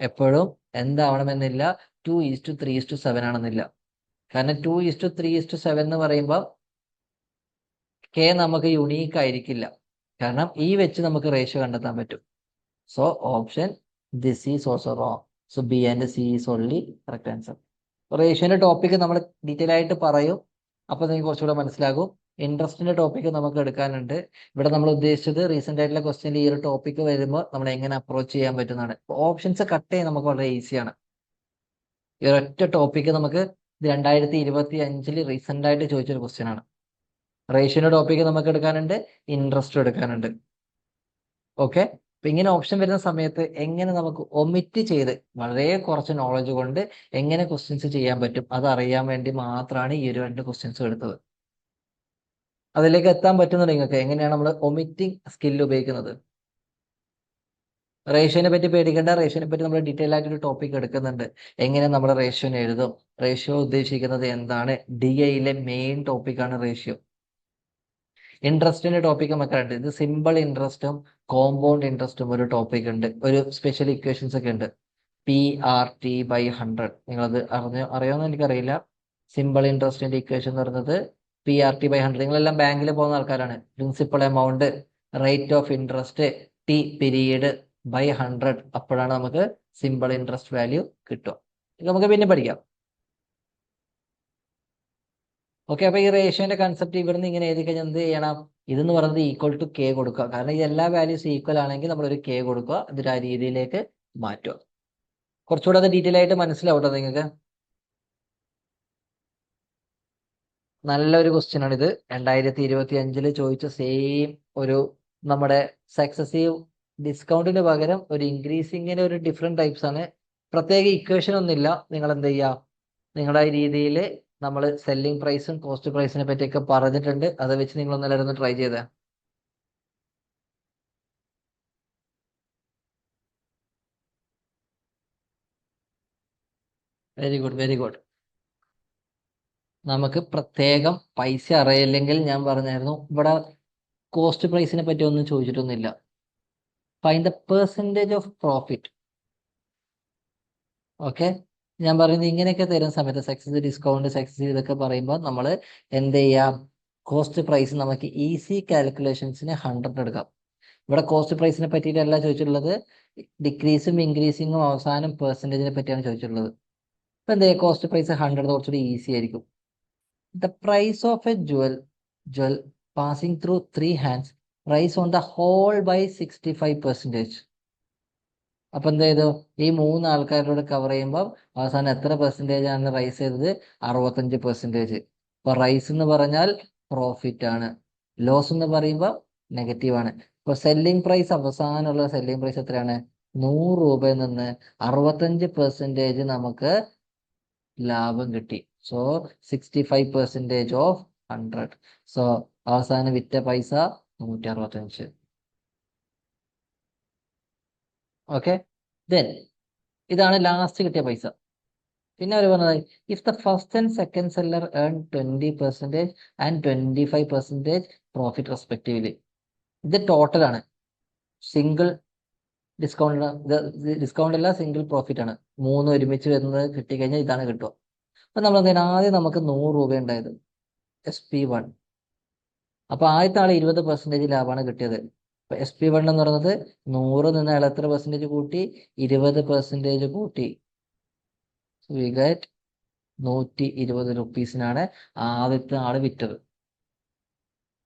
എപ്പോഴും എന്താവണമെന്നില്ല 2:3:7 ആണെന്നില്ല. കാരണം 2:3:7 എന്ന് പറയുമ്പോൾ കെ നമുക്ക് യുണീക്ക് ആയിരിക്കില്ല, കാരണം ഈ വെച്ച് നമുക്ക് റേഷ്യോ കണ്ടെത്താൻ പറ്റും. So option this is also wrong. So B and C is only correct answer. റേഷ്യോന്റെ ടോപ്പിക് നമ്മൾ ഡീറ്റെയിൽ ആയിട്ട് പറയും, അപ്പോൾ നിങ്ങൾക്ക് കുറച്ചുകൂടെ മനസ്സിലാകും. ഇൻട്രസ്റ്റിന്റെ ടോപ്പിക് നമുക്ക് എടുക്കാനുണ്ട്. ഇവിടെ നമ്മൾ ഉദ്ദേശിച്ചത് റീസെന്റ് ആയിട്ടുള്ള ക്വസ്റ്റ്യനിൽ ഈ ഒരു ടോപ്പിക് വരുമ്പോൾ നമ്മൾ എങ്ങനെ അപ്രോച്ച് ചെയ്യാൻ പറ്റുന്നതാണ്. ഓപ്ഷൻസ് കട്ട് ചെയ്യാൻ നമുക്ക് വളരെ ഈസിയാണ്. ഈ ഒരൊറ്റ ടോപ്പിക് നമുക്ക് 2025 റീസെന്റ് ആയിട്ട് ചോദിച്ചൊരു ക്വസ്റ്റ്യൻ ആണ്. റേഷ്യോന്റെ ടോപ്പിക് നമുക്ക് എടുക്കാനുണ്ട്, ഇൻട്രസ്റ്റ് എടുക്കാനുണ്ട്. ഓക്കെ. അപ്പൊ ഇങ്ങനെ ഓപ്ഷൻ വരുന്ന സമയത്ത് എങ്ങനെ നമുക്ക് ഒമിറ്റ് ചെയ്ത് വളരെ കുറച്ച് നോളജ് കൊണ്ട് എങ്ങനെ ക്വസ്റ്റ്യൻസ് ചെയ്യാൻ പറ്റും അത് അറിയാൻ വേണ്ടി മാത്രമാണ് ഈ ഒരു 2 ക്വസ്റ്റ്യൻസ് എടുത്തത്. അതിലേക്ക് എത്താൻ പറ്റുന്നുണ്ട് നിങ്ങൾക്ക്, എങ്ങനെയാണ് നമ്മൾ ഒമിറ്റിംഗ് സ്കില്ല് ഉപയോഗിക്കുന്നത്. റേഷ്യോനെ പറ്റി പേടിക്കേണ്ട, റേഷ്യോനെ പറ്റി നമ്മൾ ഡീറ്റെയിൽ ആയിട്ട് ഒരു ടോപ്പിക് എടുക്കുന്നുണ്ട്, എങ്ങനെ നമ്മൾ റേഷ്യോനെ എഴുതും, റേഷ്യോ ഉദ്ദേശിക്കുന്നത് എന്താണ്. DIയിലെ മെയിൻ ടോപ്പിക്കാണ് റേഷ്യോ. ഇൻട്രസ്റ്റിന്റെ ടോപ്പിക് നമുക്കുണ്ട്. ഇത് സിമ്പിൾ ഇൻട്രസ്റ്റും കോമ്പൗണ്ട് ഇൻട്രസ്റ്റും ഒരു ടോപ്പിക് ഉണ്ട്, ഒരു സ്പെഷ്യൽ ഇക്വേഷൻസ് ഒക്കെ ഉണ്ട്. PRT/100 നിങ്ങളത് അറിയാമെന്ന് എനിക്കറിയില്ല. സിമ്പിൾ ഇൻട്രസ്റ്റിന്റെ ഇക്വേഷൻ എന്ന് പറയുന്നത് PRT/100. നിങ്ങളെല്ലാം ബാങ്കിൽ പോകുന്ന ആൾക്കാരാണ്. Principal amount, rate of interest, T period by 100, അപ്പോഴാണ് നമുക്ക് സിമ്പിൾ ഇൻട്രസ്റ്റ് വാല്യൂ കിട്ടുക. ഇത് നമുക്ക് പിന്നെ പഠിക്കാം. ഓക്കെ. അപ്പൊ ഈ റേഷ്യോന്റെ കൺസെപ്റ്റ് ഇവിടുന്ന് ഇങ്ങനെ എഴുതി കഴിഞ്ഞാൽ എന്ത് ചെയ്യണം, ഇതെന്ന് പറയുന്നത് ഈക്വൽ ടു കെ കൊടുക്കുക. കാരണം ഈ എല്ലാ വാല്യൂസ് ഈക്വൽ ആണെങ്കിൽ നമ്മൾ ഒരു കെ കൊടുക്കുക, എന്നിട്ട് ആ രീതിയിലേക്ക് മാറ്റുക. കുറച്ചുകൂടെ അത് ഡീറ്റെയിൽ ആയിട്ട് മനസ്സിലാവട്ടെ നിങ്ങൾക്ക്. നല്ലൊരു ക്വസ്റ്റ്യൻ ആണ് ഇത്. 2025 ചോദിച്ച സെയിം ഒരു നമ്മുടെ സക്സസീവ് ഡിസ്കൗണ്ടിന് പകരം ഒരു ഇൻക്രീസിങ്ങിന് ഒരു ഡിഫറെന്റ് ടൈപ്സ് ആണ്. പ്രത്യേക ഇക്വേഷൻ ഒന്നുമില്ല. നിങ്ങൾ എന്ത് ചെയ്യുക, നിങ്ങളുടെ രീതിയിൽ നമ്മൾ സെല്ലിംഗ് പ്രൈസും കോസ്റ്റ് പ്രൈസിനെ പറ്റിയൊക്കെ പറഞ്ഞിട്ടുണ്ട്. അത് വെച്ച് നിങ്ങൾ ഒന്നെല്ലാവരും ട്രൈ ചെയ്തേ. Very good, very good. നമുക്ക് പ്രത്യേകം പൈസ അറിയില്ലെങ്കിൽ ഞാൻ പറഞ്ഞായിരുന്നു, ഇവിടെ കോസ്റ്റ് പ്രൈസിനെ പറ്റി ഒന്നും ചോദിച്ചിട്ടൊന്നുമില്ല. Find the percentage of profit. Okay. ഞാൻ പറയുന്നത് ഇങ്ങനെയൊക്കെ തരുന്ന സമയത്ത് സക്സസ് ഡിസ്കൗണ്ട്, സക്സസ് ഇതൊക്കെ പറയുമ്പോൾ നമ്മൾ എന്ത് ചെയ്യാം, കോസ്റ്റ് പ്രൈസ് നമുക്ക് ഈസി കാൽക്കുലേഷൻസിന് 100 എടുക്കാം. ഇവിടെ കോസ്റ്റ് പ്രൈസിനെ പറ്റിയിട്ടല്ല ചോദിച്ചിട്ടുള്ളത്, ഡിക്രീസും ഇൻക്രീസിങ്ങും അവസാനം പെർസെൻറ്റേജിനെ പറ്റിയാണ് ചോദിച്ചിട്ടുള്ളത്. ഇപ്പൊ എന്താ കോസ്റ്റ് പ്രൈസ് 100 കുറച്ചുകൂടി ഈസി ആയിരിക്കും. The price of a jewel passing through 3 hands rise on the whole by 65%. അപ്പൊ എന്ത് ചെയ്തു, ഈ 3 ആൾക്കാരോട് കവർ ചെയ്യുമ്പോൾ അവസാനം എത്ര പെർസെൻറ്റേജ് ആണ് റൈസ് ചെയ്തത്, 65%. ഇപ്പൊ റൈസ് എന്ന് പറഞ്ഞാൽ പ്രോഫിറ്റ് ആണ്, ലോസ് എന്ന് പറയുമ്പോൾ നെഗറ്റീവ് ആണ്. ഇപ്പൊ സെല്ലിംഗ് പ്രൈസ്, അവസാനമുള്ള സെല്ലിംഗ് പ്രൈസ് എത്രയാണ്, 100 രൂപയിൽ നിന്ന് 65% നമുക്ക് ലാഭം കിട്ടി. So 65% of 100. സോ അവസാനം വിറ്റ പൈസ 165. ഓക്കെ, ദെൻ ഇതാണ് ലാസ്റ്റ് കിട്ടിയ പൈസ. പിന്നെ അവർ പറഞ്ഞത് if the first and second seller earn 20% and 25% profit respectively. ഇത് ടോട്ടലാണ്, സിംഗിൾ ഡിസ്കൗണ്ട് അല്ല, സിംഗിൾ പ്രോഫിറ്റ് ആണ്. മൂന്ന് ഒരുമിച്ച് വരുന്നത് കിട്ടിക്കഴിഞ്ഞാൽ ഇതാണ് കിട്ടുക. അപ്പൊ നമ്മൾ എന്തെയ്യണം, ആദ്യം നമുക്ക് 100 രൂപ ഉണ്ടായത് SP1. അപ്പൊ ആദ്യത്തെ ആൾ 20% ലാഭമാണ് കിട്ടിയത്. അപ്പൊ SP1 എന്ന് പറയുന്നത് 100 നിന്ന് അയാൾ എത്ര പെർസെന്റേജ് കൂട്ടി? 20% കൂട്ടി. വി ഗെറ്റ് 120 റുപ്പീസിനാണ് ആദ്യത്തെ ആള് വിറ്റത്.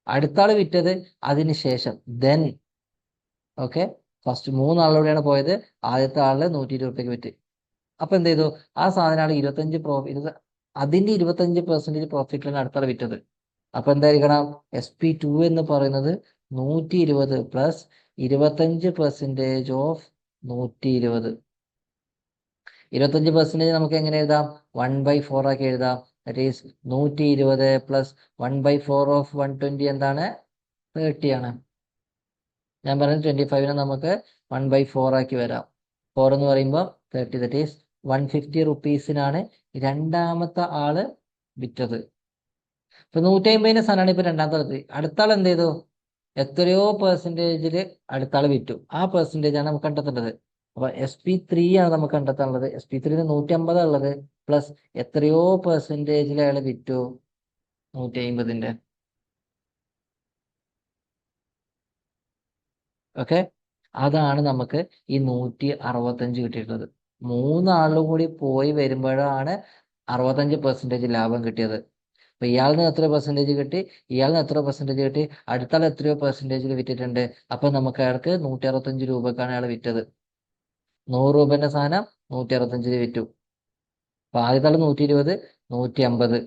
അടുത്ത ആള് വിറ്റത് അതിനുശേഷം ദെൻ, ഓക്കെ, ഫസ്റ്റ് 3 ആളിലൂടെയാണ് പോയത്. ആദ്യത്തെ ആളില് 120 റുപ്യക്ക് വിറ്റ്. അപ്പൊ എന്ത് ചെയ്തു, ആ സാധനമാണ് 25 അതിന്റെ 25% പ്രോഫിറ്റിലാണ് അടുത്ത ആൾ വിറ്റത്. അപ്പൊ എന്തായിരിക്കണം, SP2 എന്ന് പറയുന്നത് 120 പ്ലസ് 25% ഓഫ് 120. 25% നമുക്ക് എങ്ങനെ എഴുതാം? 1/4 ആക്കി എഴുതാം. ദാറ്റ് ഈസ് 120 പ്ലസ് 1/4 ഓഫ് 120 എന്താണ്? 30 ആണ്. ഞാൻ പറയുന്നത് 25നെ നമുക്ക് 1/4 ആക്കി വരാം. 4 എന്ന് പറയുമ്പോൾ 30, ദാറ്റ് ഈസ് 150 റുപ്പീസിനാണ് രണ്ടാമത്തെ ആള് വിറ്റത്. ഇപ്പൊ 150 സാധനമാണ് ഇപ്പൊ രണ്ടാമത്തെ ആളെത്തി. അടുത്ത ആൾ എന്ത് ചെയ്തു? എത്രയോ പെർസെന്റേജിൽ അടുത്ത ആൾ വിറ്റു. ആ പെർസെന്റേജ് ആണ് നമുക്ക് കണ്ടെത്തേണ്ടത്. അപ്പൊ SP3 ആണ് നമുക്ക് കണ്ടെത്താനുള്ളത്. SP3 150 ഉള്ളത് പ്ലസ് എത്രയോ പെർസെന്റേജിൽ അയാൾ വിറ്റു? 150. ഓക്കെ, അതാണ് നമുക്ക് ഈ 165 കിട്ടിയിട്ടുള്ളത്. മൂന്നാളും കൂടി പോയി വരുമ്പോഴാണ് 65% ലാഭം കിട്ടിയത്. അപ്പൊ ഇയാളിന് എത്ര പെർസെന്റേജ് കിട്ടി, ഇയാളിന് എത്ര പെർസെന്റേജ് കിട്ടി, അടുത്താൾ എത്രയോ പെർസെന്റേജിൽ വിറ്റിട്ടുണ്ട്. അപ്പൊ നമുക്ക് അയാൾക്ക് 165 രൂപക്കാണ് അയാൾ വിറ്റത്. 100 രൂപന്റെ സാധനം 165 വിറ്റു. അപ്പൊ ആദ്യത്തെ ആൾ 120, 150.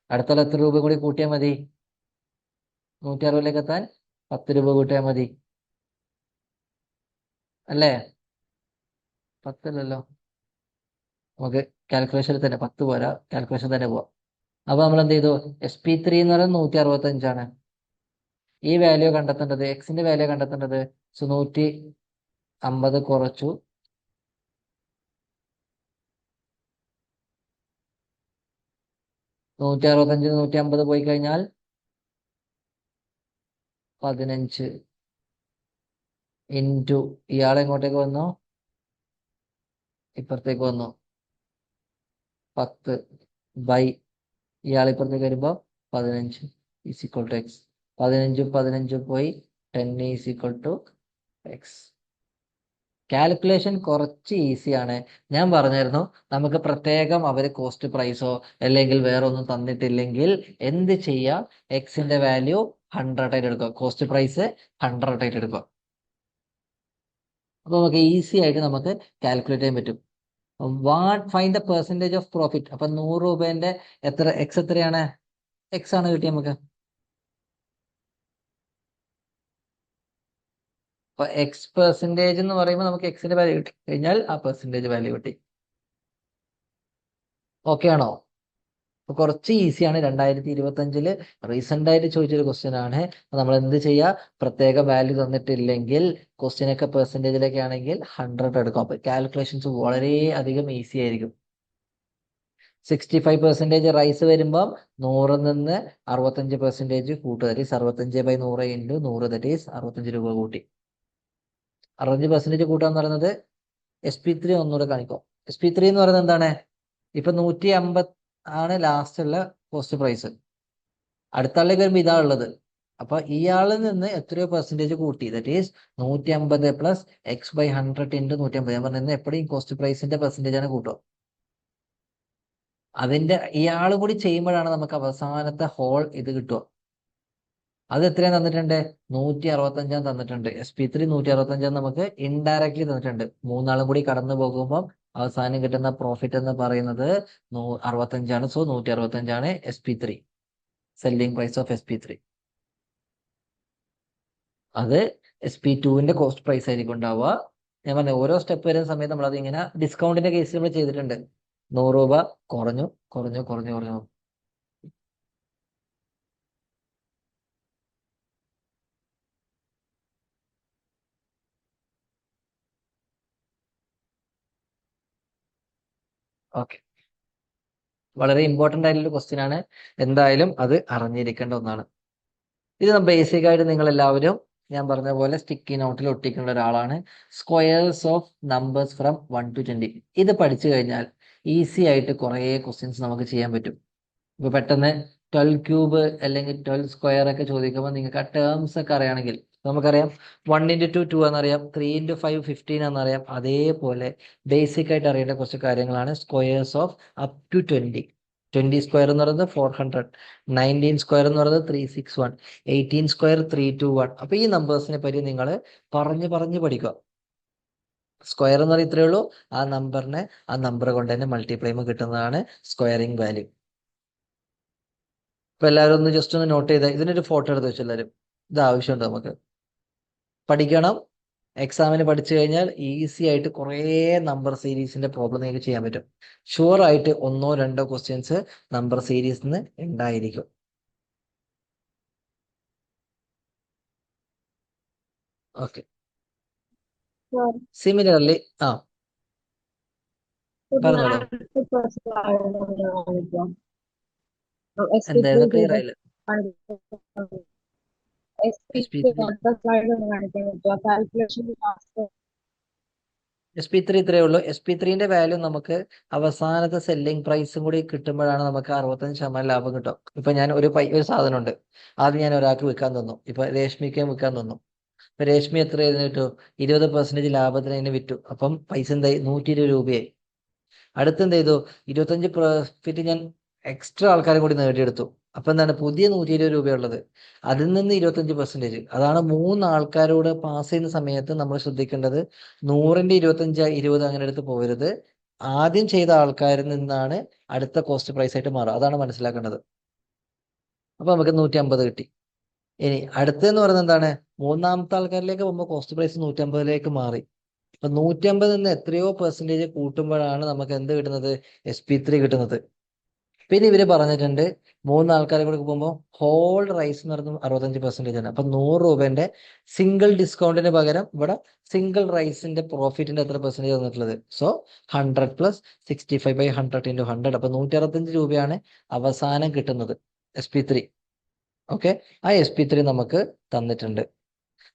അടുത്താൾ എത്ര രൂപ കൂടി കൂട്ടിയാൽ മതി? 160ലേക്ക് എത്താൻ 10 രൂപ കൂട്ടിയാൽ മതി അല്ലേ? 10 അല്ലല്ലോ, നമുക്ക് കാൽക്കുലേഷനിൽ തന്നെ 10 പോരാ, കാൽക്കുലേഷൻ തന്നെ പോവാം. അപ്പൊ നമ്മൾ എന്ത് ചെയ്തു? SP3 എന്ന് പറയുന്നത് 165ആണ്. ഈ വാല്യൂ കണ്ടെത്തേണ്ടത്, എക്സിന്റെ വാല്യൂ കണ്ടെത്തേണ്ടത്. സോ 150 കുറച്ചു 165 150 പോയി കഴിഞ്ഞാൽ 15 ഇൻറ്റു ഇയാളെ എങ്ങോട്ടേക്ക് വന്നു? ഇപ്പുറത്തേക്ക് വന്നു. 10 ബൈ ഇയാൾ ഇപ്പുറത്തേക്ക് വരുമ്പോൾ 15 ഈസ് ഈക്വൽ ടു എക്സ്. 15 പോയി 10 is equal to x. Calculation കുറച്ച് ഈസിയാണ്. ഞാൻ പറഞ്ഞായിരുന്നു, നമുക്ക് പ്രത്യേകം അവര് കോസ്റ്റ് പ്രൈസോ അല്ലെങ്കിൽ വേറെ ഒന്നും തന്നിട്ടില്ലെങ്കിൽ എന്ത് ചെയ്യാം? എക്സിന്റെ വാല്യൂ 100 ആയിട്ട് എടുക്കുക, കോസ്റ്റ് പ്രൈസ് 100 ആയിട്ട് എടുക്കുക. അപ്പൊ നമുക്ക് ഈസി ആയിട്ട് നമുക്ക് കാൽക്കുലേറ്റ് ചെയ്യാൻ പറ്റും. Find the percentage of profit. അപ്പൊ 100 രൂപേന്റെ എക്സ് എത്രയാണ്? എക്സ് ആണ് കിട്ടിയ നമുക്ക്. അപ്പൊ എക്സ് പെർസെന്റേജ് എന്ന് പറയുമ്പോൾ നമുക്ക് എക്സിന്റെ വാല്യൂ കിട്ടി കഴിഞ്ഞാൽ ആ പെർസെന്റേജ് വാല്യൂ കിട്ടി. ഓക്കെ ആണോ? അപ്പൊ കുറച്ച് ഈസിയാണ്. 2025 റീസെന്റ് ആയിട്ട് ചോദിച്ചൊരു ക്വസ്റ്റ്യൻ ആണ്. നമ്മൾ എന്ത് ചെയ്യുക? പ്രത്യേക വാല്യൂ തന്നിട്ടില്ലെങ്കിൽ ക്വസ്റ്റ്യൻ ഒക്കെ പെർസെന്റേജിലൊക്കെ ആണെങ്കിൽ 100 എടുക്കും. അപ്പൊ കാൽക്കുലേഷൻസ് വളരെ അധികം ഈസി ആയിരിക്കും. 65% റൈസ് വരുമ്പോൾ 100 നിന്ന് 65% കൂട്ടുക, that is 65/100 into 100, that is 65 രൂപ കൂട്ടി. 65% കൂട്ടാന്ന് പറയുന്നത് SP3 ഒന്നുകൂടെ കാണിക്കും. SP3 എന്ന് പറയുന്നത് എന്താണ്? ഇപ്പൊ 150 ആണ് ലാസ്റ്റ് ഉള്ള കോസ്റ്റ് പ്രൈസ്. അടുത്ത ആളിലേക്ക് വരുമ്പോൾ ഇതാ ഉള്ളത്. അപ്പൊ ഇയാളിൽ നിന്ന് എത്രയോ പെർസെന്റേജ് കൂട്ടി, that is 150 plus x/100 into 150. ഞാൻ പറഞ്ഞത് എപ്പോഴും കോസ്റ്റ് പ്രൈസിന്റെ പെർസെന്റേജ് ആണ് കൂട്ടുക. അതിന്റെ ഇയാൾ കൂടി ചെയ്യുമ്പോഴാണ് നമുക്ക് അവസാനത്തെ ഹോൾ ഇത് കിട്ടുക. അത് എത്രയാണ് തന്നിട്ടുണ്ട്? 165 തന്നിട്ടുണ്ട്. SP3 165 നമുക്ക് ഇൻഡയറക്ട്ലി തന്നിട്ടുണ്ട്. മൂന്നാളും കൂടി കടന്നു പോകുമ്പോൾ അവസാനം കിട്ടുന്ന പ്രോഫിറ്റ് എന്ന് പറയുന്നത് 65ആണ്. So 165 SP3, selling price of SP3. അത് SP2ന്റെ കോസ്റ്റ് പ്രൈസ് ആയിരിക്കും ഉണ്ടാവുക. ഞാൻ പറഞ്ഞ ഓരോ സ്റ്റെപ്പ് വരുന്ന സമയത്ത് നമ്മൾ അത് ഇങ്ങനെ ഡിസ്കൗണ്ടിന്റെ കേസിൽ നമ്മൾ ചെയ്തിട്ടുണ്ട്. 100 രൂപ കുറഞ്ഞു കുറഞ്ഞു കുറഞ്ഞു കുറഞ്ഞു ഓക്കെ, വളരെ ഇമ്പോർട്ടന്റ് ആയിട്ടുള്ള ക്വസ്റ്റ്യൻ ആണ്. എന്തായാലും അത് അറിഞ്ഞിരിക്കേണ്ട ഒന്നാണ്. ഇത് ബേസിക് ആയിട്ട് നിങ്ങൾ എല്ലാവരും ഞാൻ പറഞ്ഞ പോലെ സ്റ്റിക്കി നോട്ടിൽ ഒട്ടിക്കേണ്ട ഒരാളാണ്. Squares of numbers from 1 to 20. ഇത് പഠിച്ചു കഴിഞ്ഞാൽ ഈസി ആയിട്ട് കുറേ ക്വസ്റ്റ്യൻസ് നമുക്ക് ചെയ്യാൻ പറ്റും. ഇപ്പൊ പെട്ടെന്ന് 12 ക്യൂബ് അല്ലെങ്കിൽ 12 സ്ക്വയർ ഒക്കെ ചോദിക്കുമ്പോൾ നിങ്ങൾക്ക് ആ ടേംസ് ഒക്കെ അറിയണമെങ്കിൽ, നമുക്കറിയാം 1 into 2 2 എന്നറിയാം, 3 into 5 15 എന്നറിയാം. അതേപോലെ ബേസിക് ആയിട്ട് അറിയേണ്ട കുറച്ച് കാര്യങ്ങളാണ് squares of up to 20. 20 square എന്ന് പറയുന്നത് 400, 19 സ്ക്വയർ എന്ന് പറയുന്നത് 361, 18 സ്ക്വയർ 321. അപ്പൊ ഈ നമ്പേഴ്സിനെ പറ്റി നിങ്ങൾ പറഞ്ഞു പറഞ്ഞു പഠിക്കുക. സ്ക്വയർ എന്ന് പറയുന്നത് ഇത്രയേ ഉള്ളൂ. ആ നമ്പറിനെ ആ നമ്പർ കൊണ്ട് തന്നെ മൾട്ടിപ്ലൈ കിട്ടുന്നതാണ് സ്ക്വയറിംഗ് വാല്യൂ. ഇപ്പൊ എല്ലാവരും ഒന്ന് ജസ്റ്റ് ഒന്ന് നോട്ട് ചെയ്ത് ഇതിനൊരു ഫോട്ടോ എടുത്ത് വെച്ചു എല്ലാവരും. ഇത് ആവശ്യമുണ്ട് നമുക്ക് പഠിക്കണം. എക്സാമിന് പഠിച്ചു കഴിഞ്ഞാൽ ഈസി ആയിട്ട് കുറേ നമ്പർ സീരീസിന്റെ പ്രോബ്ലം നിങ്ങൾക്ക് ചെയ്യാൻ പറ്റും. ഷുവർ ആയിട്ട് 1-2 ക്വസ്റ്റ്യൻസ് നമ്പർ സീരീസിൽ നിന്ന് ഉണ്ടായിരിക്കും. ഓക്കെ, Sir, സിമിലർലി ആ could പറഞ്ഞോളൂ. not first കാണിക്കാം. എന്തായിരുന്നു SP3 ക്ലിയർ ചെയ്ത് ആയില്ല? SP3 അടുത്ത സ്ലൈഡ് ഒന്ന് കാണിക്കാൻ പറ്റുമോ? കാൽക്കുലേഷൻ SP3 ഇത്രയേ ഉള്ളൂ. SP3ന്റെ വാല്യൂ നമുക്ക് അവസാനത്തെ സെല്ലിംഗ് പ്രൈസും കൂടി കിട്ടുമ്പോഴാണ് നമുക്ക് 65% ലാഭം കിട്ടും. ഇപ്പൊ ഞാൻ ഒരു സാധനം ഉണ്ട്, ആദ്യം ഞാൻ ഒരാൾക്ക് വിൽക്കാൻ തന്നു. ഇപ്പൊ രേഷ്മിക്ക് വിൽക്കാൻ തന്നു. ഇപ്പൊ രേഷ്മി എത്ര കിട്ടു? 20% ലാഭത്തിന് അതിന് വിറ്റു. അപ്പം പൈസ എന്തായി? 120 രൂപയായി. അടുത്ത് എന്ത് ചെയ്തു? 25 പ്രോഫിറ്റ് ഞാൻ എക്സ്ട്രാ ആൾക്കാരെ കൂടി നേടിയെടുത്തു. അപ്പൊ എന്താണ്? പുതിയ 120 രൂപയുള്ളത്, അതിൽ നിന്ന് 25%. അതാണ് 3 ആൾക്കാരോട് പാസ് ചെയ്യുന്ന സമയത്ത് നമ്മൾ ശ്രദ്ധിക്കേണ്ടത്. 100ന്റെ 25 20 അങ്ങനെ എടുത്ത് പോകരുത്. ആദ്യം ചെയ്ത ആൾക്കാരിൽ നിന്നാണ് അടുത്ത കോസ്റ്റ് പ്രൈസ് ആയിട്ട് മാറുക. അതാണ് മനസ്സിലാക്കേണ്ടത്. അപ്പൊ നമുക്ക് 150 കിട്ടി. ഇനി അടുത്തെന്ന് പറയുന്നത് എന്താണ്? മൂന്നാമത്തെ ആൾക്കാരിലേക്ക് പോകുമ്പോൾ കോസ്റ്റ് പ്രൈസ് 150ലേക്ക് മാറി. അപ്പൊ 150 നിന്ന് എത്രയോ പെർസെന്റേജ് കൂട്ടുമ്പോഴാണ് നമുക്ക് എന്ത് കിട്ടുന്നത്? SP3 കിട്ടുന്നത്. പിന്നെ ഇവര് പറഞ്ഞിട്ടുണ്ട് 3 ആൾക്കാരെ കൂടെ പോകുമ്പോൾ ഹോൾ റൈസ് എന്ന് പറയുന്നത് 65% ആണ്. അപ്പൊ 100 രൂപന്റെ സിംഗിൾ ഡിസ്കൗണ്ടിന് പകരം ഇവിടെ സിംഗിൾ റൈസിന്റെ പ്രോഫിറ്റിന്റെ എത്ര പെർസെന്റേജ് തന്നിട്ടുള്ളത്? സോ 100 + 65/100 × 100. അപ്പൊ 165 രൂപയാണ് അവസാനം കിട്ടുന്നത് SP3. ഓക്കെ, ആ SP3 നമുക്ക് തന്നിട്ടുണ്ട്.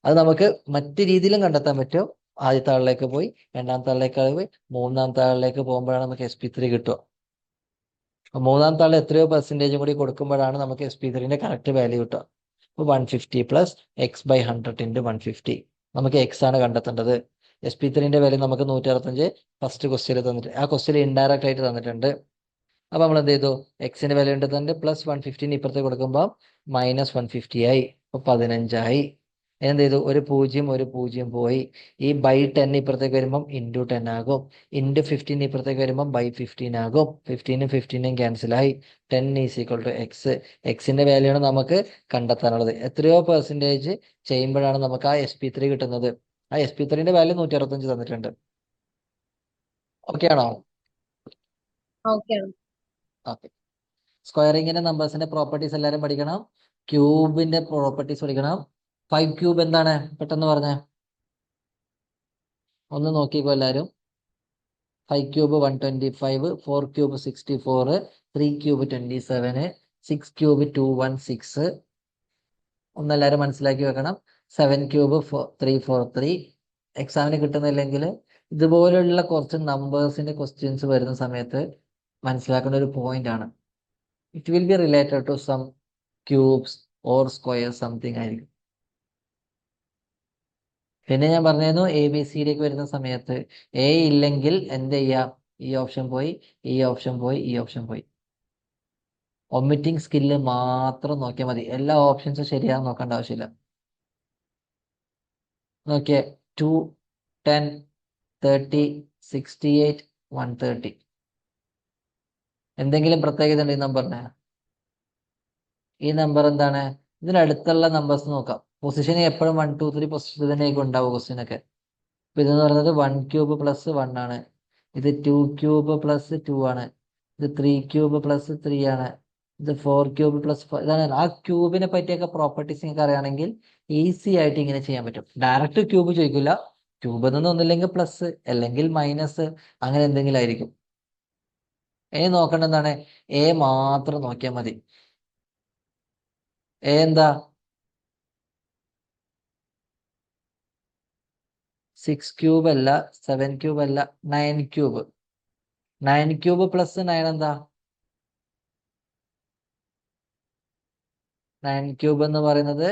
അത് നമുക്ക് മറ്റു രീതിയിലും കണ്ടെത്താൻ പറ്റും. ആദ്യത്തെ ആളിലേക്ക് പോയി, രണ്ടാമത്തെ ആളിലേക്ക് പോയി, മൂന്നാമത്തെ ആളിലേക്ക് പോകുമ്പോഴാണ് നമുക്ക് SP3 കിട്ടുക. മൂന്നാമത്തെ ആൾ എത്രയോ പെർസെന്റേജും കൂടി കൊടുക്കുമ്പോഴാണ് നമുക്ക് SP3ന്റെ കറക്റ്റ് വാല്യൂ കിട്ടുക. അപ്പോൾ 150 + x/100 × 150. നമുക്ക് x ആണ് കണ്ടെത്തേണ്ടത്. SP3ന്റെ വാല്യൂ നമുക്ക് 165 ഫസ്റ്റ് ക്വസ്റ്റ്യൻ തന്നിട്ട്, ആ ക്വസ്റ്റ്യൻ ഇൻഡയറക്റ്റ് ആയിട്ട് തന്നിട്ടുണ്ട്. അപ്പൊ നമ്മൾ എന്ത് ചെയ്തു? എക്സിന്റെ വാല്യൂ ഉണ്ട് +150 ഇപ്പുറത്തെ കൊടുക്കുമ്പോൾ -150 ആയി. അപ്പൊ 15 ആയി. എന്ത് ചെയ്തു? ഒരു 0 പോയി. ഈ /10 ഇപ്പുറത്തേക്ക് വരുമ്പോൾ ×10 ആകും. ×15 ഇപ്പുറത്തേക്ക് വരുമ്പോൾ /15 ആകും. 15 15 ക്യാൻസൽ ആയി. 10 = x. എക്സിന്റെ വാല്യൂ ആണ് നമുക്ക് കണ്ടെത്താനുള്ളത്. എത്രയോ പെർസെന്റേജ് ചെയ്യുമ്പോഴാണ് നമുക്ക് ആ SP3 കിട്ടുന്നത്. ആ SP3ന്റെ വാല്യൂ 165 തന്നിട്ടുണ്ട്. ഓക്കെ ആണോ? ഓക്കെ. ഓക്കെ. സ്ക്വയറിങ്ങിന്റെ നമ്പേഴ്സിന്റെ പ്രോപ്പർട്ടീസ് എല്ലാവരും പഠിക്കണം. ക്യൂബിന്റെ പ്രോപ്പർട്ടീസ് പഠിക്കണം. 5 ക്യൂബ് എന്താണ്? പെട്ടെന്ന് പറഞ്ഞേ, ഒന്ന് നോക്കിക്കോ എല്ലാവരും. 5 ക്യൂബ് 125, 4 ക്യൂബ് 64, 3 ക്യൂബ് 27, 6 ക്യൂബ് 216. ഒന്നെല്ലാവരും മനസ്സിലാക്കി വെക്കണം. 7 ക്യൂബ് 343. എക്സാമിന് കിട്ടുന്നില്ലെങ്കിൽ ഇതുപോലുള്ള കുറച്ച് നമ്പേഴ്സിന്റെ ക്വസ്റ്റ്യൻസ് വരുന്ന സമയത്ത് മനസ്സിലാക്കേണ്ട ഒരു പോയിന്റ് ആണ്. It will be related to some cubes or square something ആയിരിക്കും. പിന്നെ ഞാൻ പറഞ്ഞിരുന്നു ABCയിലേക്ക് വരുന്ന സമയത്ത് A ഇല്ലെങ്കിൽ എന്ത് ചെയ്യാം? ഈ ഓപ്ഷൻ പോയി, ഈ ഓപ്ഷൻ പോയി, ഈ ഓപ്ഷൻ പോയി. ഒമിറ്റിംഗ് സ്കില്ല് മാത്രം നോക്കിയാൽ മതി. എല്ലാ ഓപ്ഷൻസും ശരിയാണെന്ന് നോക്കേണ്ട ആവശ്യമില്ല. നോക്കിയേ, 2 10 30 68 130. എന്തെങ്കിലും പ്രത്യേകത ഉണ്ട് ഈ നമ്പറിന്? ഈ നമ്പർ എന്താണ്? ഇതിനടുത്തുള്ള നമ്പേഴ്സ് നോക്കാം. പൊസിഷൻ എപ്പോഴും 1 2 3 പൊസിഷൻ തന്നെയൊക്കെ ഉണ്ടാവും ക്വസ്റ്റ്യൻ ഒക്കെ. ഇപ്പൊ ഇതെന്ന് പറയുന്നത് 1 ക്യൂബ് + 1 ആണ്. ഇത് 2 ക്യൂബ് + 2 ആണ്. ഇത് 3 ക്യൂബ് + 3 ആണ്. ഇത് 4 ക്യൂബ് + ഇതാണ്. ആ ക്യൂബിനെ പറ്റിയൊക്കെ പ്രോപ്പർട്ടീസ് നിങ്ങൾക്ക് അറിയുകയാണെങ്കിൽ ഈസി ആയിട്ട് ഇങ്ങനെ ചെയ്യാൻ പറ്റും. ഡയറക്റ്റ് ക്യൂബ് ചോദിക്കില്ല. ക്യൂബിൽ നിന്ന് ഒന്നില്ലെങ്കിൽ പ്ലസ് അല്ലെങ്കിൽ മൈനസ് അങ്ങനെ എന്തെങ്കിലും ആയിരിക്കും. ഇനി നോക്കേണ്ട എന്താണ്? എ മാത്രം നോക്കിയാൽ മതി. എ എന്താ? 6 ക്യൂബ് അല്ല, 7 ക്യൂബ് അല്ല, 9 ക്യൂബ്. 9 ക്യൂബ് പ്ലസ് 9 എന്താ? 9 ക്യൂബ് എന്ന് പറയുന്നത്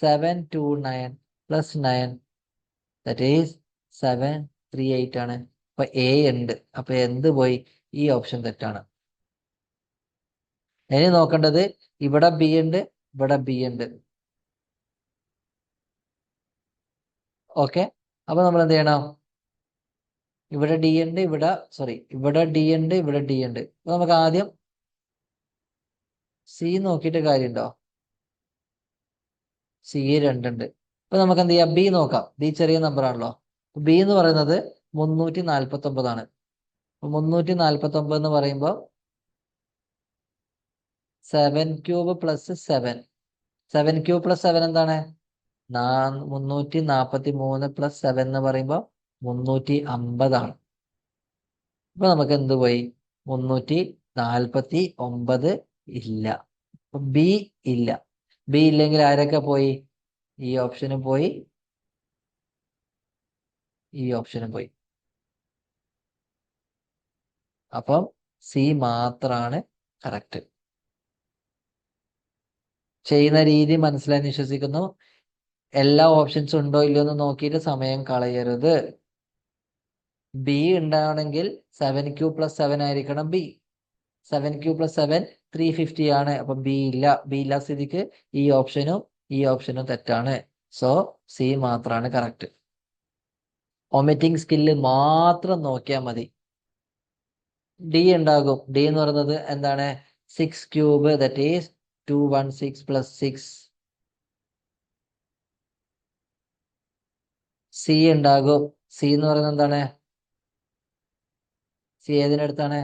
729 പ്ലസ് 9 ദാറ്റ് ഈസ് 738 ആണ്. അപ്പൊ എ ഉണ്ട്. അപ്പൊ എന്ത് പോയി? ഈ ഓപ്ഷൻ തെറ്റാണ്. ഇനി നോക്കേണ്ടത് ഇവിടെ ബി ഉണ്ട്, ഇവിടെ ബി ഉണ്ട്. ഓക്കെ, അപ്പൊ നമ്മൾ എന്ത് ചെയ്യണം? ഇവിടെ ഡി ഉണ്ട്, ഇവിടെ ഡി ഉണ്ട്, ഇവിടെ ഡി ഉണ്ട്. അപ്പൊ നമുക്ക് ആദ്യം സി നോക്കിയിട്ട് കാര്യമുണ്ടോ? സി 2 ഉണ്ട്. അപ്പൊ നമുക്ക് എന്ത് ചെയ്യാം? ബി നോക്കാം. ബി ചെറിയ നമ്പർ ആണല്ലോ. ബി എന്ന് പറയുന്നത് 349 ആണ്. 349 എന്ന് പറയുമ്പോൾ 7 ക്യൂബ് പ്ലസ് 7 ക്യൂബ് പ്ലസ് 7 എന്താണ്? 343 പ്ലസ് 7 എന്ന് പറയുമ്പോൾ 350 ആണ്. അപ്പൊ നമുക്ക് എന്ത് പോയി? 349 ഇല്ല. അപ്പൊ ബി ഇല്ല. ബി ഇല്ലെങ്കിൽ ആരൊക്കെ പോയി? ഈ ഓപ്ഷനും പോയി, ഈ ഓപ്ഷനും പോയി. അപ്പം സി മാത്രാണ് കറക്റ്റ്. ചെയ്യുന്ന രീതി മനസ്സിലായെന്ന് വിശ്വസിക്കുന്നു. എല്ലാ ഓപ്ഷൻസും ഉണ്ടോ ഇല്ലയോ എന്ന് നോക്കിയിട്ട് സമയം കളയരുത്. ബി ഉണ്ടാവണമെങ്കിൽ 7 ക്യൂബ് പ്ലസ് 7 ആയിരിക്കണം ബി. 7 ക്യൂബ് പ്ലസ് 7 350 ആണ്. അപ്പൊ ബി ഇല്ല. ബി ഇല്ല സ്ഥിതിക്ക് ഈ ഓപ്ഷനും തെറ്റാണ്. സോ സി മാത്രാണ് കറക്റ്റ്. ഒമിറ്റിംഗ് സ്കില്ല് മാത്രം നോക്കിയാൽ മതി. ഡി ഉണ്ടാകും. ഡി എന്ന് പറയുന്നത് എന്താണ്? 6 cube that is 216 plus 6. C ഉണ്ടാകും. സി എന്ന് പറയുന്നത് എന്താണ്? സി ഏതിനടുത്താണ്?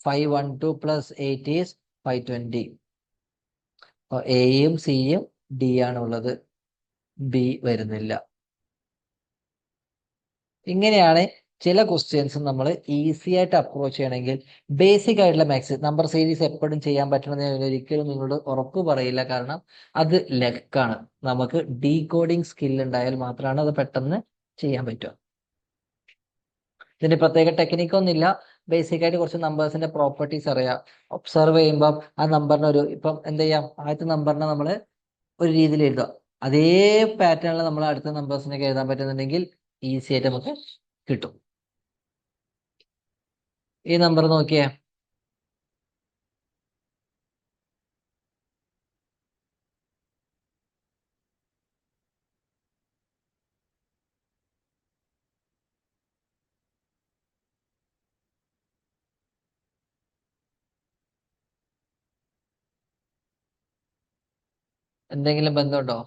512 plus 8 is 520. എയും സിയും ഡി ആണ് ഉള്ളത്, ബി വരുന്നില്ല. ഇങ്ങനെയാണ് ചില ക്വസ്റ്റ്യൻസ് നമ്മൾ ഈസി ആയിട്ട് അപ്രോച്ച് ചെയ്യണമെങ്കിൽ. ബേസിക് ആയിട്ടുള്ള മാത്സ് നമ്പർ സീരീസ് എപ്പോഴും ചെയ്യാൻ പറ്റണമെന്ന് ഞാൻ ഒരിക്കലും നിങ്ങളോട് ഉറപ്പ് പറയില്ല. കാരണം അത് ലക്കാണ്. നമുക്ക് ഡീകോഡിങ് സ്കിൽ ഉണ്ടായാൽ മാത്രമാണ് അത് പെട്ടെന്ന് ചെയ്യാൻ പറ്റുക. ഇതിന്റെ പ്രത്യേക ടെക്നിക്കൊന്നുമില്ല. ബേസിക് ആയിട്ട് കുറച്ച് നമ്പേഴ്സിന്റെ പ്രോപ്പർട്ടീസ് അറിയാം. ഒബ്സർവ് ചെയ്യുമ്പോൾ ആ നമ്പറിന് ഇപ്പം എന്ത് ചെയ്യാം? ആദ്യത്തെ നമ്പറിനെ നമ്മൾ ഒരു രീതിയിൽ എഴുതുക. അതേ പാറ്റേണിൽ നമ്മൾ അടുത്ത നമ്പേഴ്സിനൊക്കെ എഴുതാൻ പറ്റുന്നുണ്ടെങ്കിൽ ഈസി ആയിട്ട് നമുക്ക് കിട്ടും. ഈ നമ്പർ നോക്കിയേ. എന്തെങ്കിലും ബന്ധമുണ്ടോ?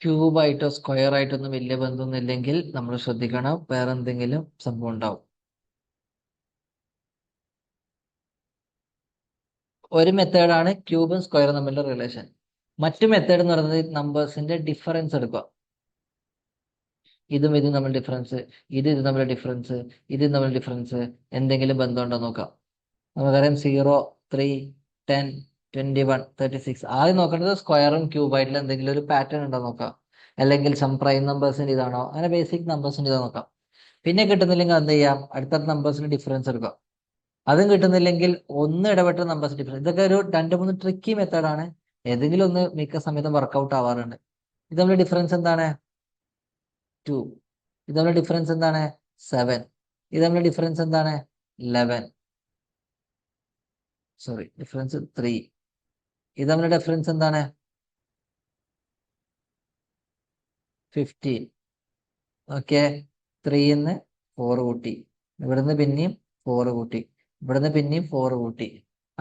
ക്യൂബായിട്ടോ സ്ക്വയർ ആയിട്ടോ ഒന്നും വലിയ ബന്ധമൊന്നും ഇല്ലെങ്കിൽ നമ്മൾ ശ്രദ്ധിക്കണം, വേറെ എന്തെങ്കിലും സംഭവം ഉണ്ടാവും. ഒരു മെത്തേഡാണ് ക്യൂബും സ്ക്വയറും തമ്മിലുള്ള റിലേഷൻ. മറ്റു മെത്തേഡ് എന്ന് പറയുന്നത് നമ്പേഴ്സിന്റെ ഡിഫറൻസ് എടുക്കുക. ഇതും ഇതും തമ്മിൽ ഡിഫറൻസ്, ഇത് തമ്മിൽ ഡിഫറൻസ്, ഇത് തമ്മിൽ ഡിഫറൻസ്, എന്തെങ്കിലും ബന്ധമുണ്ടോ നോക്കാം. നമുക്കറിയാം 0, 3, 10, 21, 36. ആദ്യം നോക്കേണ്ടത് സ്ക്വയറും ക്യൂബായിട്ടുള്ള എന്തെങ്കിലും ഒരു പാറ്റേൺ ഉണ്ടോ നോക്കാം. അല്ലെങ്കിൽ സം പ്രൈം നമ്പേഴ്സിന്റെ ഇതാണോ, അങ്ങനെ ബേസിക് നമ്പേഴ്സിന്റെ ഇതാ നോക്കാം. പിന്നെ കിട്ടുന്നില്ലെങ്കിൽ എന്ത് ചെയ്യാം? അടുത്ത നമ്പേഴ്സിന് ഡിഫറൻസ് എടുക്കാം. അതും കിട്ടുന്നില്ലെങ്കിൽ ഒന്ന് ഇടപെട്ട നമ്പേഴ്സ് ഡിഫറൻസ്. ഇതൊക്കെ ഒരു 2-3 ട്രിക്കി മെത്തേഡാണ്. ഏതെങ്കിലും ഒന്ന് മിക്ക സമയത്തും വർക്കൗട്ട് ആവാറുണ്ട്. ഇത് തമ്മിൽ ഡിഫറൻസ് എന്താണ്? 2. ഇത് തമ്മിൽ ഡിഫറൻസ് എന്താണ്? 7. ഇത് തമ്മിൽ ഡിഫറൻസ് എന്താണ്? 11. Sorry, difference 3. ഇത് തമ്മിൽ ഡിഫറൻസ് എന്താണ്? 15. ഓക്കെ, 3ന്ന് 4 കൂട്ടി, ഇവിടുന്ന് പിന്നെയും 4 കൂട്ടി, ഇവിടുന്ന് പിന്നെയും 4 കൂട്ടി.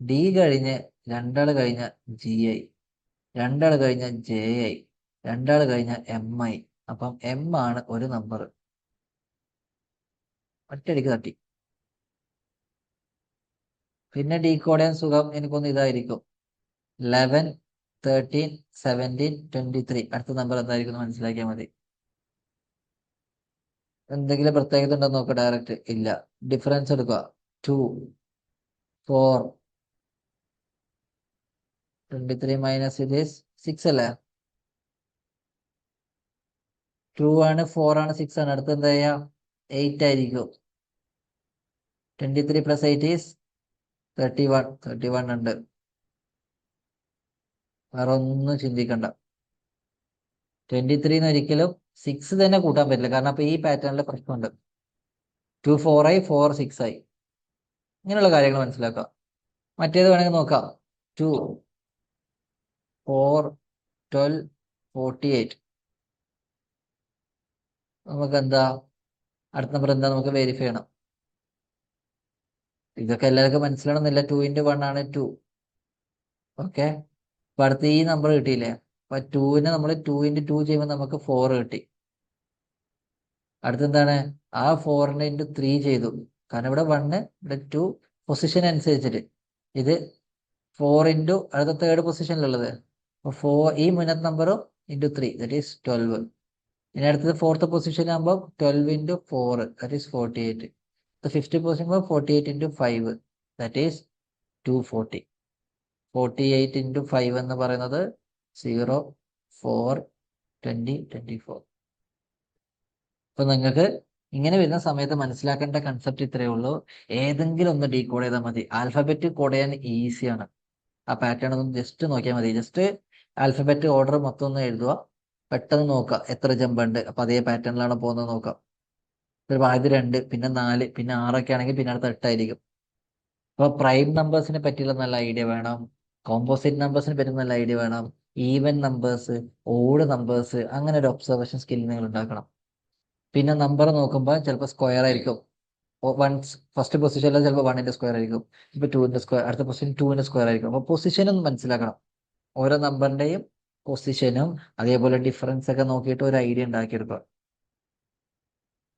ഡി കഴിഞ്ഞ് രണ്ടാൾ കഴിഞ്ഞ ജി ഐ, രണ്ടാൾ കഴിഞ്ഞ ജെ ഐ, രണ്ടാൾ കഴിഞ്ഞ എം ഐ. അപ്പം എം ആണ് ഒരു നമ്പർ. ഒറ്റയടിക്ക് തട്ടി. പിന്നെ ഡീകോഡ് ചെയ്യാൻ സുഖം എനിക്കൊന്ന് ഇതായിരിക്കും. 11, 13, 17, 23. അടുത്ത നമ്പർ എന്തായിരിക്കും മനസ്സിലാക്കിയാൽ മതി. എന്തെങ്കിലും പ്രത്യേകത ഉണ്ടോ നോക്കുക. ഡയറക്റ്റ് ഇല്ല. ഡിഫറൻസ് എടുക്കുക. 2, 4, 23 മൈനസ് ഇത് 6 അല്ലേ? 2 ആണ്, 4 ആണ്, 6 ആണ്. അടുത്ത് എന്താ ചെയ്യാ? 8 ആയിരിക്കും. 23 പ്ലസ് 8 ഈസ് 31. 31 ഉണ്ട്. വേറെ ഒന്നും ചിന്തിക്കണ്ട. 23 ഒരിക്കലും 6 തന്നെ കൂട്ടാൻ പറ്റില്ല. കാരണം അപ്പൊ ഈ പാറ്റേണിൽ പ്രശ്നമുണ്ട്. 2 4 ആയി, 4 6 ആയി. ഇങ്ങനെയുള്ള കാര്യങ്ങൾ മനസ്സിലാക്കാം. മറ്റേത് വേണമെങ്കിൽ നോക്കാം. 2 4 12 48. നമുക്ക് എന്താ അടുത്ത നമ്പർ എന്താ നമുക്ക് വെരിഫൈ ചെയ്യണം. ഇതൊക്കെ എല്ലാവർക്കും മനസ്സിലാവണമെന്നില്ല. 2 into 1 ആണ് 2. ഓക്കെ. അപ്പൊ അടുത്ത ഈ നമ്പർ കിട്ടിയില്ലേ? അപ്പൊ 2നെ നമ്മൾ 2 into 2 ചെയ്യുമ്പോൾ നമുക്ക് 4 കിട്ടി. അടുത്തെന്താണ്? ആ 4നെ into 3 ചെയ്തു. കാരണം ഇവിടെ 1, ഇവിടെ 2, പൊസിഷൻ അനുസരിച്ചിട്ട്. ഇത് 4 into അടുത്ത തേർഡ് പൊസിഷനിലുള്ളത്. അപ്പൊ 4 ഈ മുന്നത്തെ നമ്പറും into 3 ദാറ്റ് ഈസ് 12. ഇനി അടുത്തത് ഫോർത്ത് പൊസിഷൻ ആകുമ്പോൾ 12 into 4 that is 48. Fifth position 48 into 5 that is 240. 48 into 5 എന്ന് പറയുന്നത് 0, 4, 20, 24. അപ്പൊ നിങ്ങൾക്ക് ഇങ്ങനെ വരുന്ന സമയത്ത് മനസ്സിലാക്കേണ്ട കൺസെപ്റ്റ് ഇത്രയേ ഉള്ളൂ. ഏതെങ്കിലും ഒന്ന് ഡീകോഡ് ചെയ്താൽ മതി. ആൽഫബറ്റ് കോഡ് ചെയ്യാൻ ഈസിയാണ്. ആ പാറ്റേൺ ഒന്ന് ജസ്റ്റ് നോക്കിയാൽ മതി. ജസ്റ്റ് ആൽഫബറ്റ് ഓർഡർ മൊത്തം ഒന്ന് എഴുതുക. പെട്ടെന്ന് നോക്കുക എത്ര ജമ്പ് ഉണ്ട്. അപ്പൊ അതേ പാറ്റേണിലാണ് പോകുന്നത് നോക്കാം. ചിലപ്പോൾ ആദ്യം 2, പിന്നെ 4, പിന്നെ 6 ആണെങ്കിൽ പിന്നെ അടുത്ത 8 ആയിരിക്കും. അപ്പൊ പ്രൈം നമ്പേഴ്സിനെ പറ്റിയുള്ള നല്ല ഐഡിയ വേണം. കോമ്പോസിറ്റ് നമ്പേഴ്സിനെ പറ്റി നല്ല ഐഡിയ വേണം. ഈവൻ നമ്പേഴ്സ്, ഓഡ് നമ്പേഴ്സ്, അങ്ങനെ ഒരു ഒബ്സർവേഷൻ സ്കിൽ നിങ്ങൾ ഉണ്ടാക്കണം. പിന്നെ നമ്പർ നോക്കുമ്പോൾ ചിലപ്പോൾ സ്ക്വയർ ആയിരിക്കും. വൺസ് ഫസ്റ്റ് പൊസിഷനിൽ ചിലപ്പോൾ 1ന്റെ സ്ക്വയർ ആയിരിക്കും. ഇപ്പൊ 2ന്റെ സ്ക്വയർ, അടുത്ത പൊസിഷൻ 2ന്റെ സ്ക്വയർ ആയിരിക്കും. അപ്പൊ പൊസിഷനും മനസ്സിലാക്കണം. ഓരോ നമ്പറിന്റെയും പൊസിഷനും അതേപോലെ ഡിഫറൻസ് ഒക്കെ നോക്കിയിട്ട് ഒരു ഐഡിയ ഉണ്ടാക്കിയെടുക്കുക.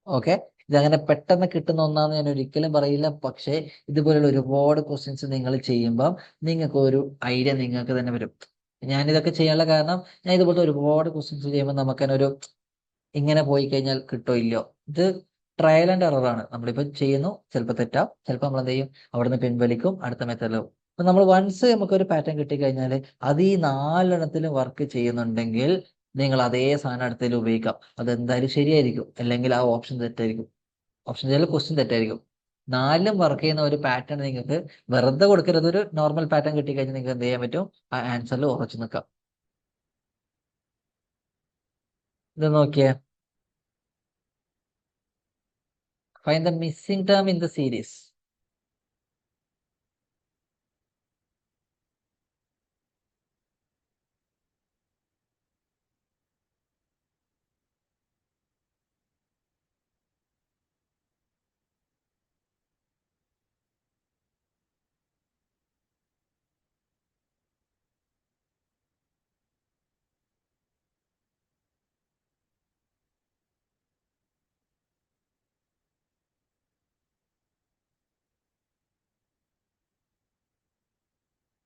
ഓക്കെ. ഇതങ്ങനെ പെട്ടെന്ന് കിട്ടുന്ന ഒന്നാന്ന് ഞാൻ ഒരിക്കലും പറയില്ല. പക്ഷേ ഇതുപോലുള്ള ഒരുപാട് ക്വസ്റ്റ്യൻസ് നിങ്ങൾ ചെയ്യുമ്പോൾ നിങ്ങൾക്ക് ഒരു ഐഡിയ നിങ്ങൾക്ക് തന്നെ വരും. ഞാനിതൊക്കെ ചെയ്യാനുള്ള കാരണം ഞാൻ ഇതുപോലത്തെ ഒരുപാട് ക്വസ്റ്റ്യൻസ് ചെയ്യുമ്പോൾ നമുക്ക് തന്നെ ഒരു ഇങ്ങനെ പോയി കഴിഞ്ഞാൽ കിട്ടോ ഇല്ലയോ. ഇത് ട്രയൽ ആൻഡ് എറർ ആണ്. നമ്മളിപ്പോൾ ചെയ്യുന്നു, ചിലപ്പോൾ തെറ്റാം, ചിലപ്പോൾ നമ്മൾ എന്ത് ചെയ്യും, അവിടുന്ന് പിൻവലിക്കും, അടുത്ത മെത്തേഡിലും. അപ്പൊ നമ്മൾ വൺസ് നമുക്കൊരു പാറ്റേൺ കിട്ടിക്കഴിഞ്ഞാൽ അത് ഈ 4 വർക്ക് ചെയ്യുന്നുണ്ടെങ്കിൽ നിങ്ങൾ അതേ സാധനം അടുത്തതിൽ ഉപയോഗിക്കാം. അതെന്തായാലും ശരിയായിരിക്കും. അല്ലെങ്കിൽ ആ ഓപ്ഷൻ തെറ്റായിരിക്കും. ഓപ്ഷൻ ചെയ്താൽ ക്വസ്റ്റ്യൻ തെറ്റായിരിക്കും. 4ലും വർക്ക് ചെയ്യുന്ന ഒരു പാറ്റേൺ നിങ്ങൾക്ക് വെറുതെ കൊടുക്കരുത്. ഒരു നോർമൽ പാറ്റേൺ കിട്ടിക്കഴിഞ്ഞാൽ നിങ്ങൾക്ക് എന്ത് ചെയ്യാൻ പറ്റും? ആ ആൻസറിൽ ഉറച്ചു നിൽക്കാം. ഇത് നോക്കിയേ. Find the missing term in the series.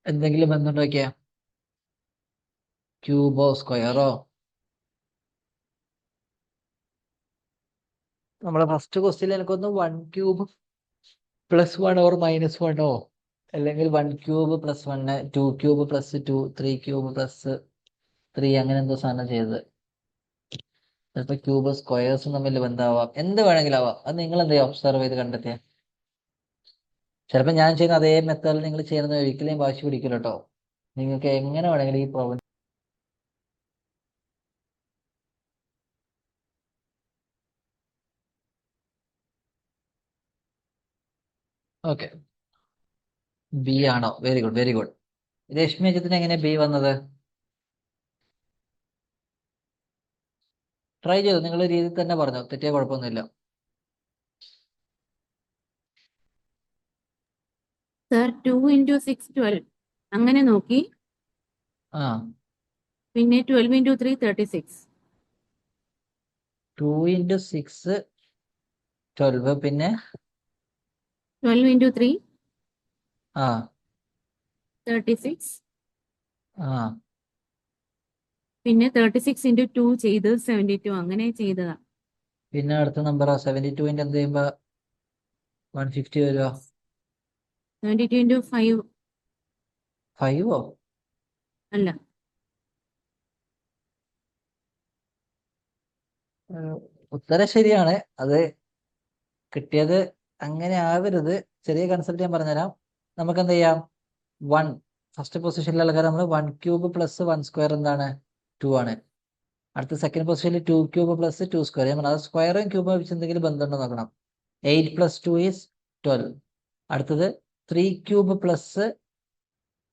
എന്തെങ്കിലും ബന്ധമുണ്ടോക്കിയാ? ക്യൂബോ സ്ക്വയറോ? നമ്മളെ ഫസ്റ്റ് ക്വസ്റ്റ്യൻ എനിക്കൊന്ന് 1 ക്യൂബ് +1 ഓർ -1 അല്ലെങ്കിൽ 1 ക്യൂബ് +1, 2 ക്യൂബ് +2, 3 ക്യൂബ് +3 അങ്ങനെ എന്തോ സാധനം ചെയ്തത്. ചിലപ്പോൾ ക്യൂബ് സ്ക്വയേഴ്സും തമ്മിൽ ബന്ധമാവാം. എന്ത് വേണമെങ്കിലും ആവാം. അത് നിങ്ങൾ എന്ത് ചെയ്യുക? ഒബ്സർവ് ചെയ്ത് കണ്ടെത്തിയ. ചിലപ്പോൾ ഞാൻ ചെയ്യുന്ന അതേ മെത്തേഡിൽ നിങ്ങൾ ചെയ്യുന്നത് ഒരിക്കലും വാശി പിടിക്കില്ല കേട്ടോ. നിങ്ങൾക്ക് എങ്ങനെ വേണമെങ്കിലും ഈ പ്രോബ്ലം. ഓക്കെ. ബി ആണോ? Very good, very good. Reshmi അജിത്തിന് എങ്ങനെ ബി വന്നത്? ട്രൈ ചെയ്തു. നിങ്ങൾ രീതിയിൽ തന്നെ പറഞ്ഞു. തെറ്റിയ കുഴപ്പമൊന്നുമില്ല. സർ 2 into 6 12 അങ്ങനെ നോക്കി. ആ പിന്നെ 12 into 3 36. 2 into 6 12 പിന്നെ 12 into 3 ആ 36. ആ പിന്നെ 36 into 2 ചെയ്ത് 72 അങ്ങനെ ചെയ്തതാ. പിന്നെ അടുത്ത നമ്പറോ 72ന്റെ എന്ത് ചെയ്യുമ്പോ 150 വരുമോ? 72 into 5 5ഓ? അല്ല. ഉത്തരം ശരിയാണ്. അത് കിട്ടിയത് അങ്ങനെ ആവരുത്. ചെറിയ കൺസെപ്റ്റ് ഞാൻ പറഞ്ഞുതരാം. നമുക്ക് എന്ത് ചെയ്യാം? 1 ഫസ്റ്റ് പൊസിഷനിലുള്ള കാര്യം നമ്മൾ 1 ക്യൂബ് പ്ലസ് 1 സ്ക്വയർ എന്താണ്? 2 ആണ്. അടുത്ത സെക്കൻഡ് പൊസിഷനിൽ 2 ക്യൂബ് പ്ലസ് 2 സ്ക്വയർ. ഞാൻ പറഞ്ഞത് സ്ക്വയറും ക്യൂബും വെച്ച് എന്തെങ്കിലും ബന്ധമുണ്ടോ നോക്കണം. 8 plus 2 is 12. അടുത്തത് 3 cube plus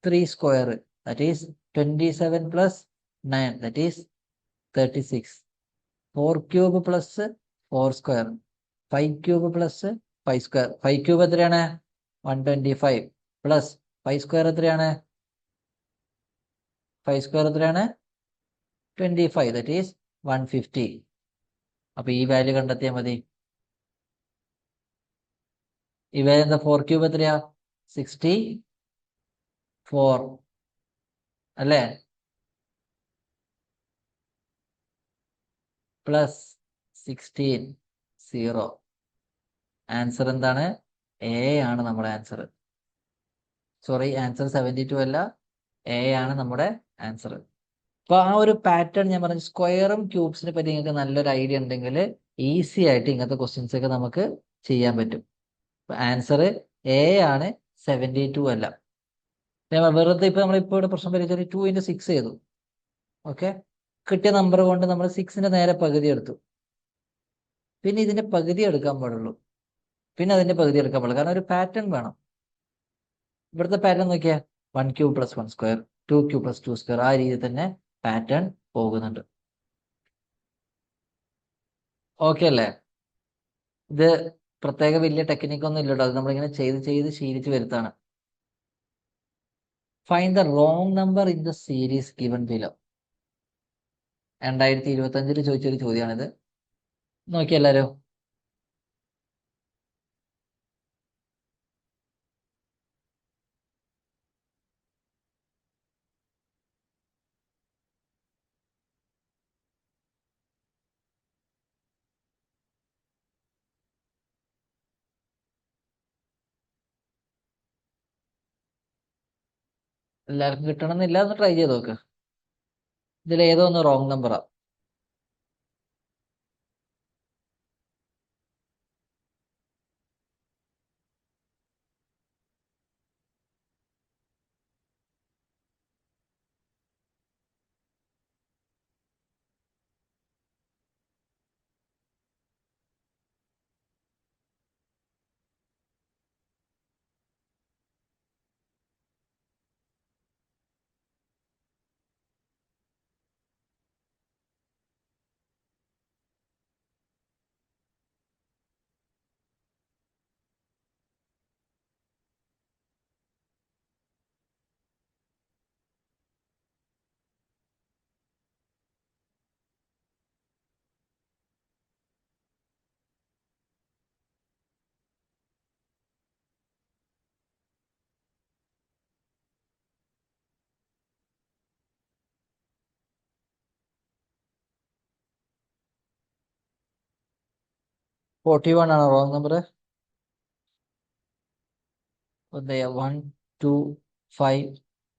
3 square, that is 27 plus 9, that is 36. 4 cube plus 4 square, 5 cube plus 5 square. 5 cube എത്രയാണ്? 125 പ്ലസ് 5 സ്ക്വയർ എത്രയാണ്? 5 സ്ക്വയർ എത്രയാണ്? 25, that is 150. അപ്പൊ ഈ വാല്യൂ കണ്ടെത്തിയാൽ മതി. ഈ വാല്യൂ എന്താ? 4 ക്യൂബ് എത്രയാ? 64 അല്ലേ? പ്ലസ് 16 0. ആൻസർ എന്താണ്? എ ആണ് നമ്മുടെ ആൻസർ. സോറി, ആൻസർ 72 അല്ല, എ ആണ് നമ്മുടെ ആൻസർ. അപ്പൊ ആ ഒരു പാറ്റേൺ ഞാൻ പറഞ്ഞു. സ്ക്വയറും ക്യൂബ്സിനെ പറ്റി നിങ്ങൾക്ക് നല്ലൊരു ഐഡിയ ഉണ്ടെങ്കിൽ ഈസി ആയിട്ട് ഇങ്ങനത്തെ ക്വസ്റ്റ്യൻസ് ഒക്കെ നമുക്ക് ചെയ്യാൻ പറ്റും. ആൻസർ എ ആണ്, 72 അല്ല. വെറുതെ ഇപ്പൊ നമ്മളിപ്പോ ഇവിടെ പ്രശ്നം പരിഹരിച്ചാൽ 2 into 6 ചെയ്തു. ഓക്കെ, കിട്ടിയ നമ്പർ കൊണ്ട് നമ്മൾ 6ന്റെ നേരെ പകുതി എടുത്തു. പിന്നെ ഇതിന്റെ പകുതി എടുക്കാൻ പാടുള്ളൂ, പിന്നെ അതിന്റെ പകുതി എടുക്കാൻ പാടില്ല. കാരണം ഒരു പാറ്റേൺ വേണം. ഇവിടുത്തെ പാറ്റേൺ നോക്കിയാൽ 1 cube plus 1 square, 2 cube plus 2 square, ആ രീതിയിൽ തന്നെ പാറ്റേൺ പോകുന്നുണ്ട്. ഓക്കെ അല്ലേ? ഇത് പ്രത്യേക വലിയ ടെക്നിക്കൊന്നും ഇല്ലട്ടോ. അത് നമ്മളിങ്ങനെ ചെയ്ത് ചെയ്ത് ശീലിച്ച് വരുത്താണ്. Find the wrong number in the series given below. 2025 ചോദിച്ചൊരു ചോദ്യമാണിത്. നോക്കി എല്ലാരും. എല്ലാവർക്കും കിട്ടണമെന്നില്ല, ഒന്ന് ട്രൈ ചെയ്ത് നോക്ക്. ഇതിൽ ഏതോ ഒന്ന് റോങ് നമ്പറാ. ഫോർട്ടി 41 ആണോ wrong number? 1 2 5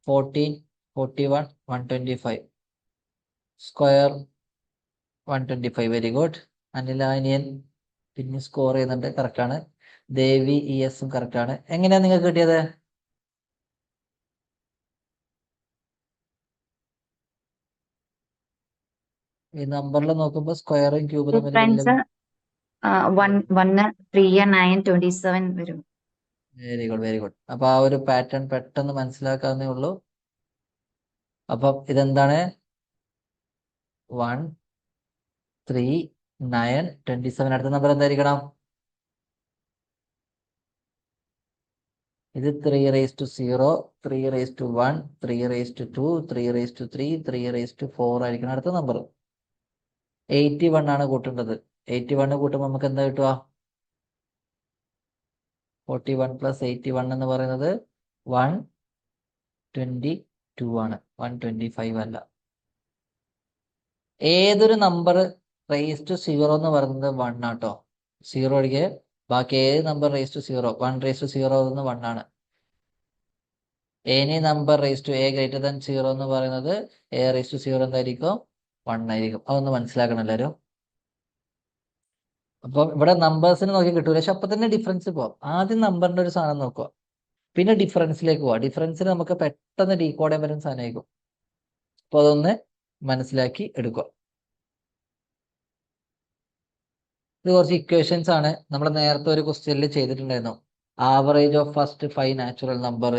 14 41 125 square 125. Very good. അനിലാനിയൻ പിന്നെ സ്കോർ ചെയ്യുന്നുണ്ട്, കറക്റ്റ് ആണ്. ദേവി ES കറക്റ്റ് ആണ്. എങ്ങനെയാ നിങ്ങൾക്ക് കിട്ടിയത്? ഈ നമ്പറിൽ നോക്കുമ്പോൾ സ്ക്വയറും ക്യൂബും തമ്മിൽ വലിയ. ഫ്രണ്ട്സ് 1 3 9 27 വരും. Very good, very good. അപ്പൊ ആ ഒരു പാറ്റേൺ പെട്ടെന്ന് മനസ്സിലാക്കാവുന്നേ ഉള്ളൂ. അപ്പം ഇതെന്താണ്? 1 3 9 27. അടുത്ത നമ്പർ എന്തായിരിക്കണം? ഇത് 3 raised to 0, 3 raised to 1, 3 raised to 2, 3 raised to 3, 3 raised to 4 ആയിരിക്കണം അടുത്ത നമ്പർ. 81 ആണ് കൂട്ടേണ്ടത്. 81 കൂട്ടുമ്പോൾ നമുക്ക് എന്താ കിട്ടുക? 41 + 81 എന്ന് പറയുന്നത് 122 ആണ്, 125 അല്ല. ഏതൊരു നമ്പർ റേസ് ടു 0 എന്ന് പറയുന്നത് 1 ആട്ടോ. 0 ഒഴികെ ബാക്കി ഏത് number raise to 0, 1 raise to 0 എന്ന് 1 ആണ്. Any number raise to a greater than 0 എന്ന് പറയുന്നത് a റേസ് ടു 0 എന്തായിരിക്കും? 1 ആയിരിക്കും. അതൊന്ന് മനസ്സിലാക്കണം എല്ലാവരും. അപ്പൊ ഇവിടെ നമ്പേഴ്സിന് നോക്കി കിട്ടൂല, പക്ഷെ അപ്പൊ തന്നെ ഡിഫറൻസ് പോവാം. ആദ്യം നമ്പറിന്റെ ഒരു സാധനം നോക്കുക, പിന്നെ ഡിഫറൻസിലേക്ക് പോവാം. ഡിഫറൻസിന് നമുക്ക് പെട്ടെന്ന് ഡീകോഡ് ചെയ്യാൻ പറ്റുന്ന സാധനമായിരിക്കും. അപ്പൊ അതൊന്ന് മനസ്സിലാക്കി എടുക്കുക. ഇത് കുറച്ച് ഇക്വേഷൻസ് ആണ്. നമ്മൾ നേരത്തെ ഒരു ക്വസ്റ്റ്യനിൽ ചെയ്തിട്ടുണ്ടായിരുന്നു. Average of first 5 natural number,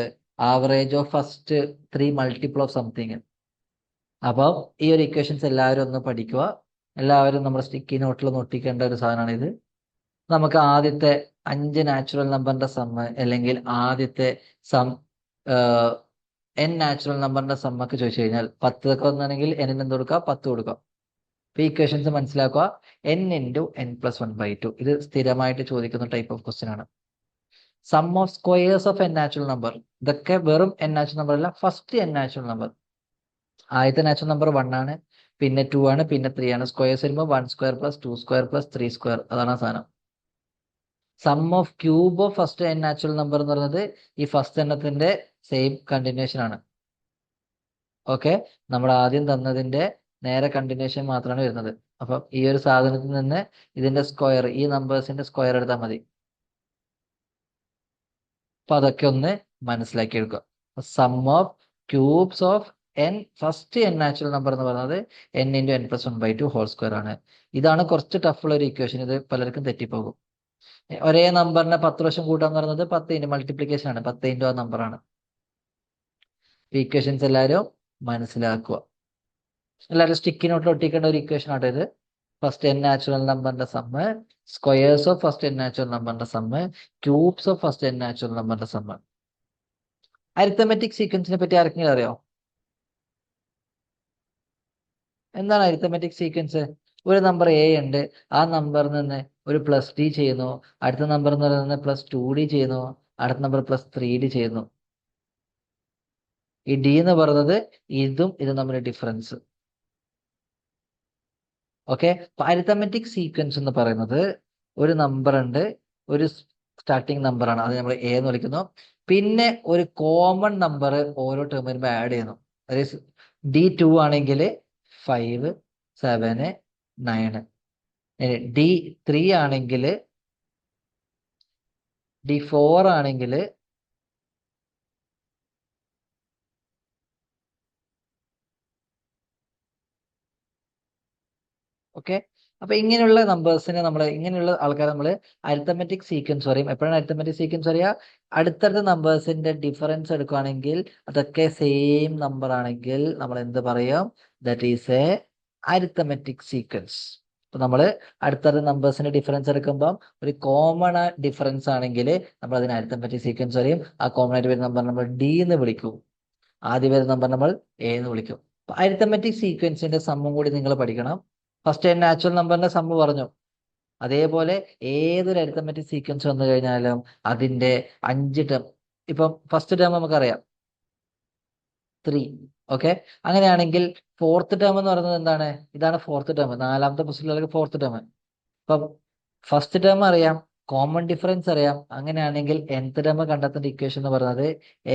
average of first 3 multiple of something. അപ്പോൾ ഈ ഒരു ഇക്വേഷൻസ് എല്ലാവരും ഒന്ന് പഠിക്കുക. എല്ലാവരും നമ്മുടെ സ്റ്റിക്കി നോട്ടിൽ ഒട്ടിക്കേണ്ട ഒരു സാധനമാണ് ഇത്. നമുക്ക് ആദ്യത്തെ 5 നാച്ചുറൽ നമ്പറിന്റെ സമ്മ്, അല്ലെങ്കിൽ ആദ്യത്തെ സം n നാച്ചുറൽ നമ്പറിന്റെ സമ്മൊക്കെ ചോദിച്ചു കഴിഞ്ഞാൽ 10 ഒക്കെ വന്നാണെങ്കിൽ n എന്ത് കൊടുക്കുക? 10 കൊടുക്കുക. ഈ ഇക്വേഷൻസ് മനസ്സിലാക്കുക. n × n+1/2 ഇത് സ്ഥിരമായിട്ട് ചോദിക്കുന്ന ടൈപ്പ് ഓഫ് ക്വസ്റ്റ്യൻ ആണ്. Sum of squares of n natural number, ഇതൊക്കെ വെറും n നാച്ചുറൽ നമ്പർ അല്ല, ഫസ്റ്റ് n നാച്ചുറൽ നമ്പർ. ആദ്യത്തെ നാച്ചുറൽ നമ്പർ 1 ആണ്, പിന്നെ 2 ആണ്, പിന്നെ 3 ആണ്. സ്ക്വയേഴ്സ് വരുമ്പോൾ 1² + 2² + 3², അതാണ് ആ സാധനം. Sum of cube of first n natural number എന്ന് പറയുന്നത് ഈ ഫസ്റ്റ് എണ്ണത്തിന്റെ സെയിം കണ്ടിന്യൂഷൻ ആണ്. ഓക്കെ, നമ്മൾ ആദ്യം തന്നതിന്റെ നേരെ കണ്ടിന്യൂഷൻ മാത്രമാണ് വരുന്നത്. അപ്പം ഈ ഒരു സാധനത്തിൽ നിന്ന് ഇതിന്റെ സ്ക്വയർ, ഈ നമ്പേഴ്സിന്റെ സ്ക്വയർ എടുത്താൽ മതി. അപ്പൊ അതൊക്കെ ഒന്ന് മനസ്സിലാക്കി എടുക്കുക. Sum of cubes of n first n natural number എന്ന് പറയുന്നത് n × n+1/2 ഹോൾ സ്ക്വയർ ആണ്. ഇതാണ് കുറച്ച് ടഫുള്ള ഒരു ഇക്വേഷൻ. ഇത് പലർക്കും തെറ്റിപ്പോകും. ഒരേ നമ്പറിനെ 10 പ്രാവശ്യം കൂട്ടാന്ന് പറയുന്നത് 10 മൾട്ടിപ്ലിക്കേഷൻ ആണ്, 10 ആ നമ്പറാണ്. ഇക്വേഷൻസ് എല്ലാവരും മനസ്സിലാക്കുക. എല്ലാവരും സ്റ്റിക്കി നോട്ടിൽ ഒട്ടിക്കേണ്ട ഒരു ഇക്വേഷൻ ആണ് ഇത്. ഫസ്റ്റ് n നാച്ചുറൽ നമ്പറിന്റെ sum, squares of first n natural നമ്പറിന്റെ sum, cubes of first n natural നമ്പറിന്റെ സമ്മ്. അരിത്തമെറ്റിക് സീക്വൻസിനെ പറ്റി ആർക്കെങ്കിലും അറിയോ? എന്താണ് അരിത്തമെറ്റിക് സീക്വൻസ്? ഒരു നമ്പർ a ഉണ്ട്, ആ നമ്പറിൽ നിന്ന് ഒരു +d ചെയ്യുന്നു, അടുത്ത നമ്പർ എന്ന് പറയുന്നത് +2d ചെയ്യുന്നു, അടുത്ത നമ്പർ +3d ചെയ്യുന്നു. ഈ d എന്ന് പറയുന്നത് ഇതും തമ്മിൽ ഡിഫറൻസ്. ഓക്കെ, അരിത്തമെറ്റിക് സീക്വൻസ് എന്ന് പറയുന്നത് ഒരു നമ്പർ ഉണ്ട്, ഒരു സ്റ്റാർട്ടിങ് നമ്പറാണ്, അത് നമ്മൾ a എന്ന് വിളിക്കുന്നു. പിന്നെ ഒരു കോമൺ നമ്പർ ഓരോ ടേം വരുമ്പോൾ ആഡ് ചെയ്യുന്നു. അതായത് d2 ആണെങ്കിൽ 5, 7, 9. d3 ആണെങ്കിൽ, d4 ആണെങ്കിൽ ഓക്കെ. അപ്പൊ ഇങ്ങനെയുള്ള നമ്പേഴ്സിനെ ഇങ്ങനെയുള്ള ആൾക്കാരെ നമ്മൾ അരിത്തമെറ്റിക് സീക്വൻസ് പറയും. എപ്പോഴാണ് അരിത്തമെറ്റിക് സീക്വൻസ് പറയുക? അടുത്തടുത്ത നമ്പേഴ്സിന്റെ ഡിഫറൻസ് എടുക്കുകയാണെങ്കിൽ അതൊക്കെ സെയിം നമ്പർ ആണെങ്കിൽ നമ്മൾ എന്ത് പറയും? That is A arithmetic sequence. അപ്പൊ നമ്മൾ അടുത്തടുത്ത നമ്പേഴ്സിന്റെ ഡിഫറൻസ് എടുക്കുമ്പോൾ ഒരു കോമൺ ഡിഫറൻസ് ആണെങ്കിൽ നമ്മൾ അതിന് അരിത്തമെറ്റിക് സീക്വൻസ് പറയും. ആ കോമൺ ആയിട്ട് വരുന്ന നമ്പർ നമ്മൾ d എന്ന് വിളിക്കും, ആദ്യം വരുന്ന നമ്പർ നമ്മൾ a എന്ന് വിളിക്കും. അപ്പൊ അരിത്തമെറ്റിക് സീക്വൻസിന്റെ സമ്മും കൂടി നിങ്ങൾ പഠിക്കണം. ഫസ്റ്റ് n നാച്ചുറൽ നമ്പറിന്റെ സമ്മ് പറഞ്ഞു. അതേപോലെ ഏതൊരു അരിത്തമെറ്റിക് സീക്വൻസ് വന്നു കഴിഞ്ഞാലും അതിന്റെ 5 ടേം, ഇപ്പം ഫസ്റ്റ് ടേം നമുക്കറിയാം 3. ഓക്കെ, അങ്ങനെയാണെങ്കിൽ ഫോർത്ത് ടേം എന്ന് പറയുന്നത് എന്താണ്? ഇതാണ് ഫോർത്ത് ടേം, നാലാമത്തെ പൊസിഷനിലേക്ക് ഫോർത്ത് ടേം. അപ്പം ഫസ്റ്റ് ടേം അറിയാം, കോമൺ ഡിഫറൻസ് അറിയാം. അങ്ങനെയാണെങ്കിൽ nth ടേം കണ്ടെത്തേണ്ട ഇക്വേഷൻ എന്ന് പറയുന്നത്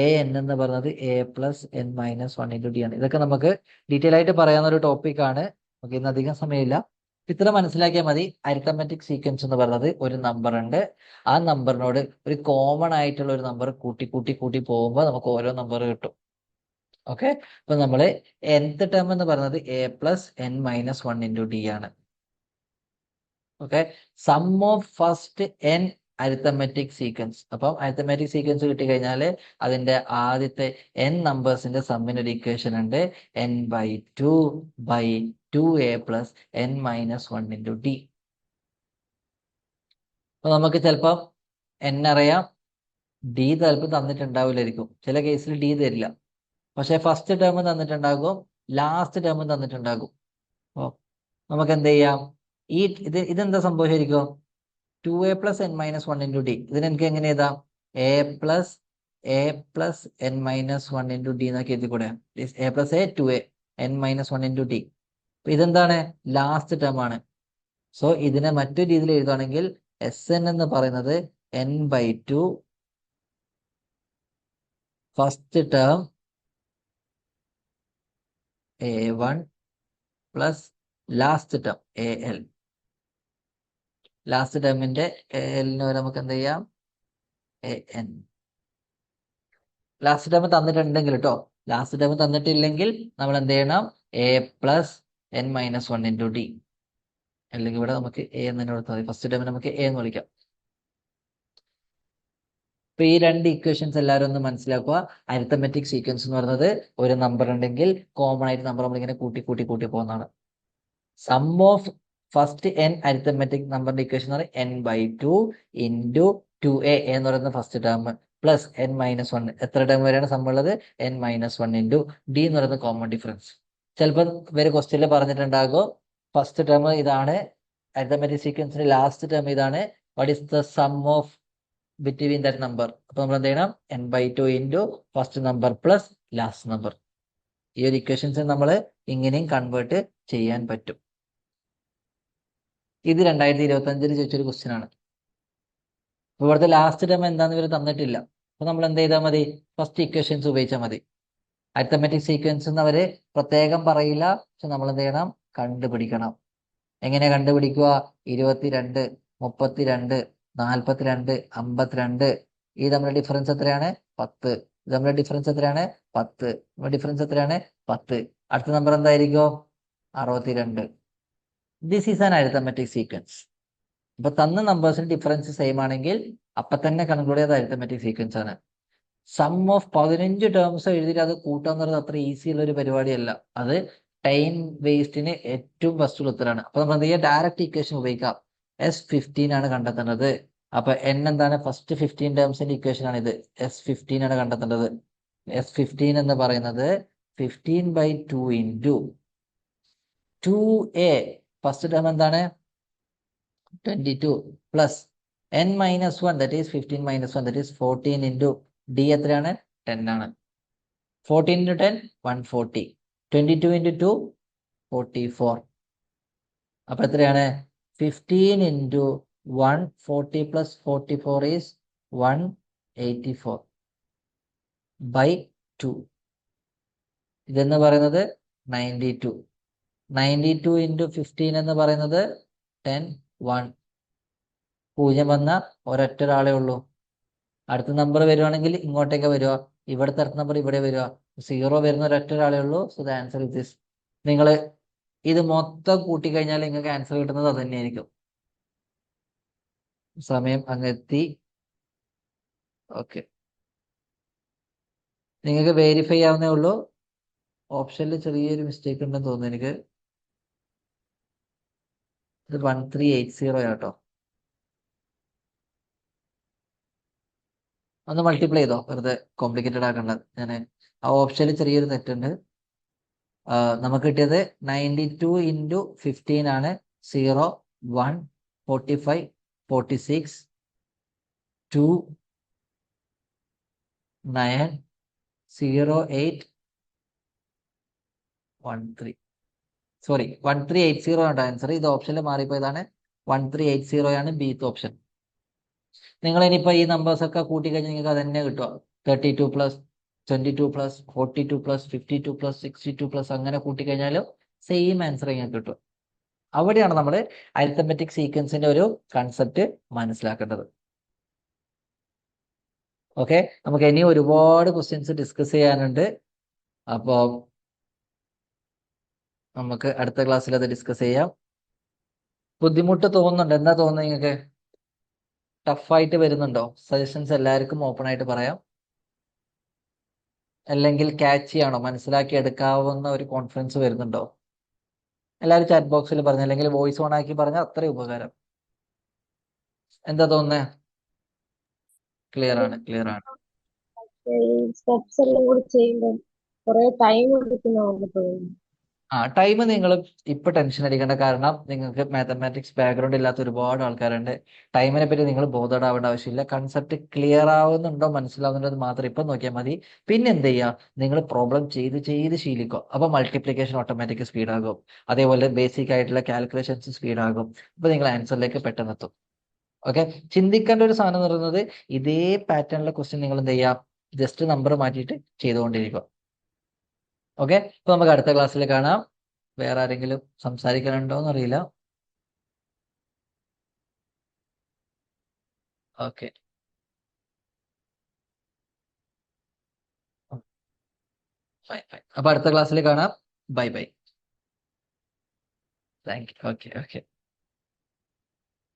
an എന്ന് പറയുന്നത് a + n-1 × d ആണ്. ഇതൊക്കെ നമുക്ക് ഡീറ്റെയിൽ ആയിട്ട് പറയാവുന്ന ഒരു ടോപ്പിക് ആണ്. നമുക്ക് ഇന്ന് അധികം സമയമില്ല, ഇത്ര മനസ്സിലാക്കിയാൽ മതി. അരിത്തമെറ്റിക് സീക്വൻസ് എന്ന് പറയുന്നത് ഒരു നമ്പർ ഉണ്ട്, ആ നമ്പറിനോട് ഒരു കോമൺ ആയിട്ടുള്ള ഒരു നമ്പർ കൂട്ടി പോകുമ്പോൾ നമുക്ക് ഓരോ നമ്പർ കിട്ടും. ഓക്കെ, അപ്പൊ നമ്മള് nth ടേം എന്ന് പറയുന്നത് a + n-1 × d ആണ്. Okay, sum of first n arithmetic sequence. അപ്പം അരിത്തമെറ്റിക് സീക്വൻസ് കിട്ടിക്കഴിഞ്ഞാൽ അതിന്റെ ആദ്യത്തെ n നമ്പേഴ്സിന്റെ സമ്മിന് ഒരു ഇക്വേഷൻ ഉണ്ട്, n/2/2a + n-1 × d. അപ്പൊ നമുക്ക് ചിലപ്പം n അറിയാം, ഡി ചിലപ്പോൾ തന്നിട്ടുണ്ടാവില്ലായിരിക്കും, ചില കേസിൽ ഡി തരില്ല. പക്ഷെ ഫസ്റ്റ് ടേം തന്നിട്ടുണ്ടാകും, ലാസ്റ്റ് ടേം തന്നിട്ടുണ്ടാകും. അപ്പോൾ നമുക്ക് എന്ത് ചെയ്യാം, ഇതെന്താ സംഭവിച്ചിരിക്കും, 2a + n - 1 × d. ഇതിന് എനിക്ക് എങ്ങനെ എഴുതാം, a + n - 1 × d എന്നൊക്കെ എഴുതി കൂടെ. a + a 2a n - 1 × d. അപ്പൊ ഇതെന്താണ്, ലാസ്റ്റ് ടേം ആണ്. സോ ഇതിനെ മറ്റൊരു രീതിയിൽ എഴുതുകയാണെങ്കിൽ Sn എന്ന് പറയുന്നത് n/2 first term a1 plus last term al. Last ടേമിന്റെ alന് നമുക്ക് എന്ത് ചെയ്യാം, an. ലാസ്റ്റ് ടേം തന്നിട്ടുണ്ടെങ്കിൽ കേട്ടോ, ലാസ്റ്റ് ടേം തന്നിട്ടില്ലെങ്കിൽ നമ്മൾ എന്ത് ചെയ്യണം, a + n - 1 × d. അല്ലെങ്കിൽ ഇവിടെ നമുക്ക് a എന്ന് തന്നെ കൊടുത്താൽ മതി. ഫസ്റ്റ് ടേമിന് നമുക്ക് a എന്ന് വിളിക്കാം. അപ്പൊ ഈ രണ്ട് ഇക്വേഷൻസ് എല്ലാവരും ഒന്ന് മനസ്സിലാക്കുക. അരിത്തമെറ്റിക് സീക്വൻസ് എന്ന് പറയുന്നത് ഒരു നമ്പർ ഉണ്ടെങ്കിൽ കോമൺ ആയിട്ട് നമ്പർ നമ്മളിങ്ങനെ കൂട്ടി കൂട്ടി കൂട്ടി പോകുന്നതാണ്. Sum of first n arithmetic നമ്പറിന്റെ ഇക്വേഷൻ എന്ന് പറയുന്നത് n/2 × 2a എന്ന് പറയുന്ന ഫസ്റ്റ് ടേം പ്ലസ് n - 1. എത്ര ടേം വരെയാണ് സം ഉള്ളത്, n - 1 × d എന്ന് പറയുന്ന കോമൺ ഡിഫറൻസ്. ചിലപ്പോൾ ഇവര് ക്വസ്റ്റ്യനിൽ പറഞ്ഞിട്ടുണ്ടാകും, ഫസ്റ്റ് ടേം ഇതാണ്, അരിത്തമെറ്റിക് സീക്വൻസിന്റെ ലാസ്റ്റ് ടേം ഇതാണ്, what is the sum of between that number. അപ്പൊ നമ്മൾ എന്ത് ചെയ്യണം, n/2 × first number plus last number. ഈ ഒരു ഇക്വേഷൻസ് നമ്മൾ ഇങ്ങനെയും കൺവേർട്ട് ചെയ്യാൻ പറ്റും. ഇത് 2025 ചോദിച്ചൊരു ക്വസ്റ്റ്യൻ ആണ്. ഇവിടുത്തെ ലാസ്റ്റ് ടേം എന്താണെന്ന് ഇവർ തന്നിട്ടില്ല. അപ്പൊ നമ്മൾ എന്ത് ചെയ്താൽ മതി, ഫസ്റ്റ് ഇക്വേഷൻസ് ഉപയോഗിച്ചാൽ മതി. അരിത്തമെറ്റിക് സീക്വൻസ് എന്ന് അവര് പ്രത്യേകം പറയില്ല, പക്ഷെ നമ്മൾ എന്ത് ചെയ്യണം, കണ്ടുപിടിക്കണം. എങ്ങനെ കണ്ടുപിടിക്കുക, 22, 32, 42, 52. ഈ തമ്മിലുള്ള ഡിഫറൻസ് എത്രയാണ്, 10. ഇത് തമ്മിലുള്ള ഡിഫറൻസ് എത്രയാണ്, 10. ഡിഫറൻസ് എത്രയാണ്, 10. അടുത്ത നമ്പർ എന്തായിരിക്കും, 62. This is an arithmetic sequence. അപ്പൊ തന്ന നമ്പേഴ്സിന് ഡിഫറൻസ് സെയിം ആണെങ്കിൽ അപ്പൊ തന്നെ കൺക്ലൂഡ് ചെയ്ത അരിത്തമെറ്റിക് സീക്വൻസ് ആണ്. സം ഓഫ് 15 ടേംസ് എഴുതിയിട്ട് അത് കൂട്ടുക എന്ന് പറയുന്നത് അത്ര ഈസി ഉള്ള ഒരു പരിപാടിയല്ല. അത് ടൈം വേസ്റ്റിന് ഏറ്റവും ബെസ്റ്റ് ഉത്തരമാണ്. അപ്പൊ നമ്മൾ എന്ത് ചെയ്യുക, ഡയറക്റ്റ് ഇക്വേഷൻ ഉപയോഗിക്കാം. S15 ആണ് കണ്ടെത്തേണ്ടത്. അപ്പൊ n എന്താണ്, ഫസ്റ്റ് 15 ടേംസിന്റെ ഇക്വേഷൻ ആണ് ഇത്. S15 ആണ് കണ്ടെത്തേണ്ടത്. S15 എന്ന് പറയുന്നത് 15/2 × 2a. ഫസ്റ്റ് ടേം എന്താണ്, 22 plus n - 1 that is 15 - 1 that is 14 × d എത്രയാണ്, 10 ആണ്. 14 × 10 140. 22 × 2 44. അപ്പൊ എത്രയാണ്, 15 × 140 + 44 ഈസ് 184/2. ഇതെന്ന് പറയുന്നത് 92. 92 × 15 എന്ന് പറയുന്നത് 10. 1 0 വന്ന ഒരൊറ്റ ഒരാളേ ഉള്ളൂ. അടുത്ത നമ്പർ വരുവാണെങ്കിൽ ഇങ്ങോട്ടേക്ക് വരിക, ഇവിടുത്തെ അടുത്ത നമ്പർ ഇവിടെ വരിക. 0 വരുന്ന ഒരൊറ്റ ഒരാളേ ഉള്ളൂ. So the answer is this. നിങ്ങൾ ഇത് മൊത്തം കൂട്ടിക്കഴിഞ്ഞാൽ നിങ്ങൾക്ക് ആൻസർ കിട്ടുന്നത് അത് തന്നെയായിരിക്കും. സമയം അങ്ങ് എത്തി. ഓക്കെ, നിങ്ങൾക്ക് വെരിഫൈ ആവുന്നേ ഉള്ളൂ. ഓപ്ഷനിൽ ചെറിയൊരു മിസ്റ്റേക്ക് ഉണ്ടെന്ന് തോന്നുന്നു എനിക്ക്. ഇത് 1380 ആട്ടോ. ഒന്ന് മൾട്ടിപ്ലൈ ചെയ്തോ, വെറുതെ കോംപ്ലിക്കേറ്റഡ് ആക്കണ്ട. ഞാൻ ആ ഓപ്ഷനിൽ ചെറിയൊരു തെറ്റുണ്ട്. നമുക്ക് കിട്ടിയത് 92 × 15 ആണ്. 0, 1, 45, 46, 2, 9, 0, 8, 13. സോറി, 1380 ആണ് ആൻസർ. ഇത് ഓപ്ഷനിൽ മാറിപ്പോയതാണ്. 1380 ആണ് ബീത്ത് ഓപ്ഷൻ. നിങ്ങൾ ഇനിയിപ്പോ ഈ നമ്പേഴ്സ് ഒക്കെ കൂട്ടിക്കഴിഞ്ഞാൽ നിങ്ങൾക്ക് അത് തന്നെ കിട്ടുക. 32 + 22 + 42 + 52 + 62 അങ്ങനെ കൂട്ടിക്കഴിഞ്ഞാലും സെയിം ആൻസർ നിങ്ങൾക്ക് കിട്ടും. അവിടെയാണ് നമ്മൾ അരിത്തമെറ്റിക് സീക്വൻസിന്റെ ഒരു കൺസെപ്റ്റ് മനസ്സിലാക്കേണ്ടത്. ഓക്കെ, നമുക്ക് ഇനി ഒരുപാട് ക്വസ്റ്റ്യൻസ് ഡിസ്കസ് ചെയ്യാനുണ്ട്. അപ്പോൾ നമുക്ക് അടുത്ത ക്ലാസ്സിൽ അത് ഡിസ്കസ് ചെയ്യാം. ബുദ്ധിമുട്ട് തോന്നുന്നുണ്ട്, എന്താ തോന്നുന്നത് നിങ്ങൾക്ക്? ടഫായിട്ട് വരുന്നുണ്ടോ? സജഷൻസ് എല്ലാവർക്കും ഓപ്പൺ ആയിട്ട് പറയാം. അല്ലെങ്കിൽ ക്യാച്ച് ചെയ്യാണോ, മനസ്സിലാക്കി എടുക്കാവുന്ന ഒരു കോൺഫിഡൻസ് വരുന്നുണ്ടോ? എല്ലാവരും ചാറ്റ് ബോക്സിൽ പറഞ്ഞു, അല്ലെങ്കിൽ വോയിസ് ഓൺ ആക്കി പറഞ്ഞാൽ അത്രയും ഉപകാരം. എന്താ തോന്നുന്നത്? ക്ലിയർ ആണ് ക്ലിയർ ആണ്. സ്റ്റെപ്സ് എല്ലാം കൂടി ചെയ്യുമ്പോൾ കുറെ ടൈം എടുക്കുന്ന പോലെ തോന്നുന്നു. ടൈം നിങ്ങൾ ഇപ്പൊ ടെൻഷൻ അടിക്കേണ്ട, കാരണം നിങ്ങൾക്ക് മാത്തമാറ്റിക്സ് ബാക്ക്ഗ്രൗണ്ട് ഇല്ലാത്ത ഒരുപാട് ആൾക്കാരുണ്ട്. ടൈമിനെ പറ്റി നിങ്ങൾ ബോധേഡാവേണ്ട ആവശ്യമില്ല. കൺസെപ്റ്റ് ക്ലിയർ ആവുന്നുണ്ടോ മനസ്സിലാവുന്നുണ്ടോ മാത്രം ഇപ്പൊ നോക്കിയാൽ മതി. പിന്നെ എന്ത് ചെയ്യുക, നിങ്ങൾ പ്രോബ്ലം ചെയ്ത് ചെയ്ത് ശീലിക്കുക. അപ്പൊ മൾട്ടിപ്ലിക്കേഷൻ ഓട്ടോമാറ്റിക് സ്പീഡ് ആകും, അതേപോലെ ബേസിക് ആയിട്ടുള്ള കാൽക്കുലേഷൻസ് സ്പീഡ് ആകും. അപ്പൊ നിങ്ങൾ ആൻസറിലേക്ക് പെട്ടെന്ന് എത്തും. ഓക്കെ, ചിന്തിക്കേണ്ട ഒരു സാധനം എന്ന് പറയുന്നത് ഇതേ പാറ്റേണിലെ ക്വസ്റ്റ്യൻ നിങ്ങൾ എന്ത് ചെയ്യാം, ജസ്റ്റ് നമ്പർ മാറ്റിയിട്ട് ചെയ്തുകൊണ്ടിരിക്കുക. ഓക്കെ, അപ്പൊ നമുക്ക് അടുത്ത ക്ലാസ്സിൽ കാണാം. വേറെ ആരെങ്കിലും സംസാരിക്കാനുണ്ടോ എന്നറിയില്ല. Okay, fine fine. അപ്പൊ അടുത്ത ക്ലാസ്സിൽ കാണാം. Bye bye. Thank you. Okay okay.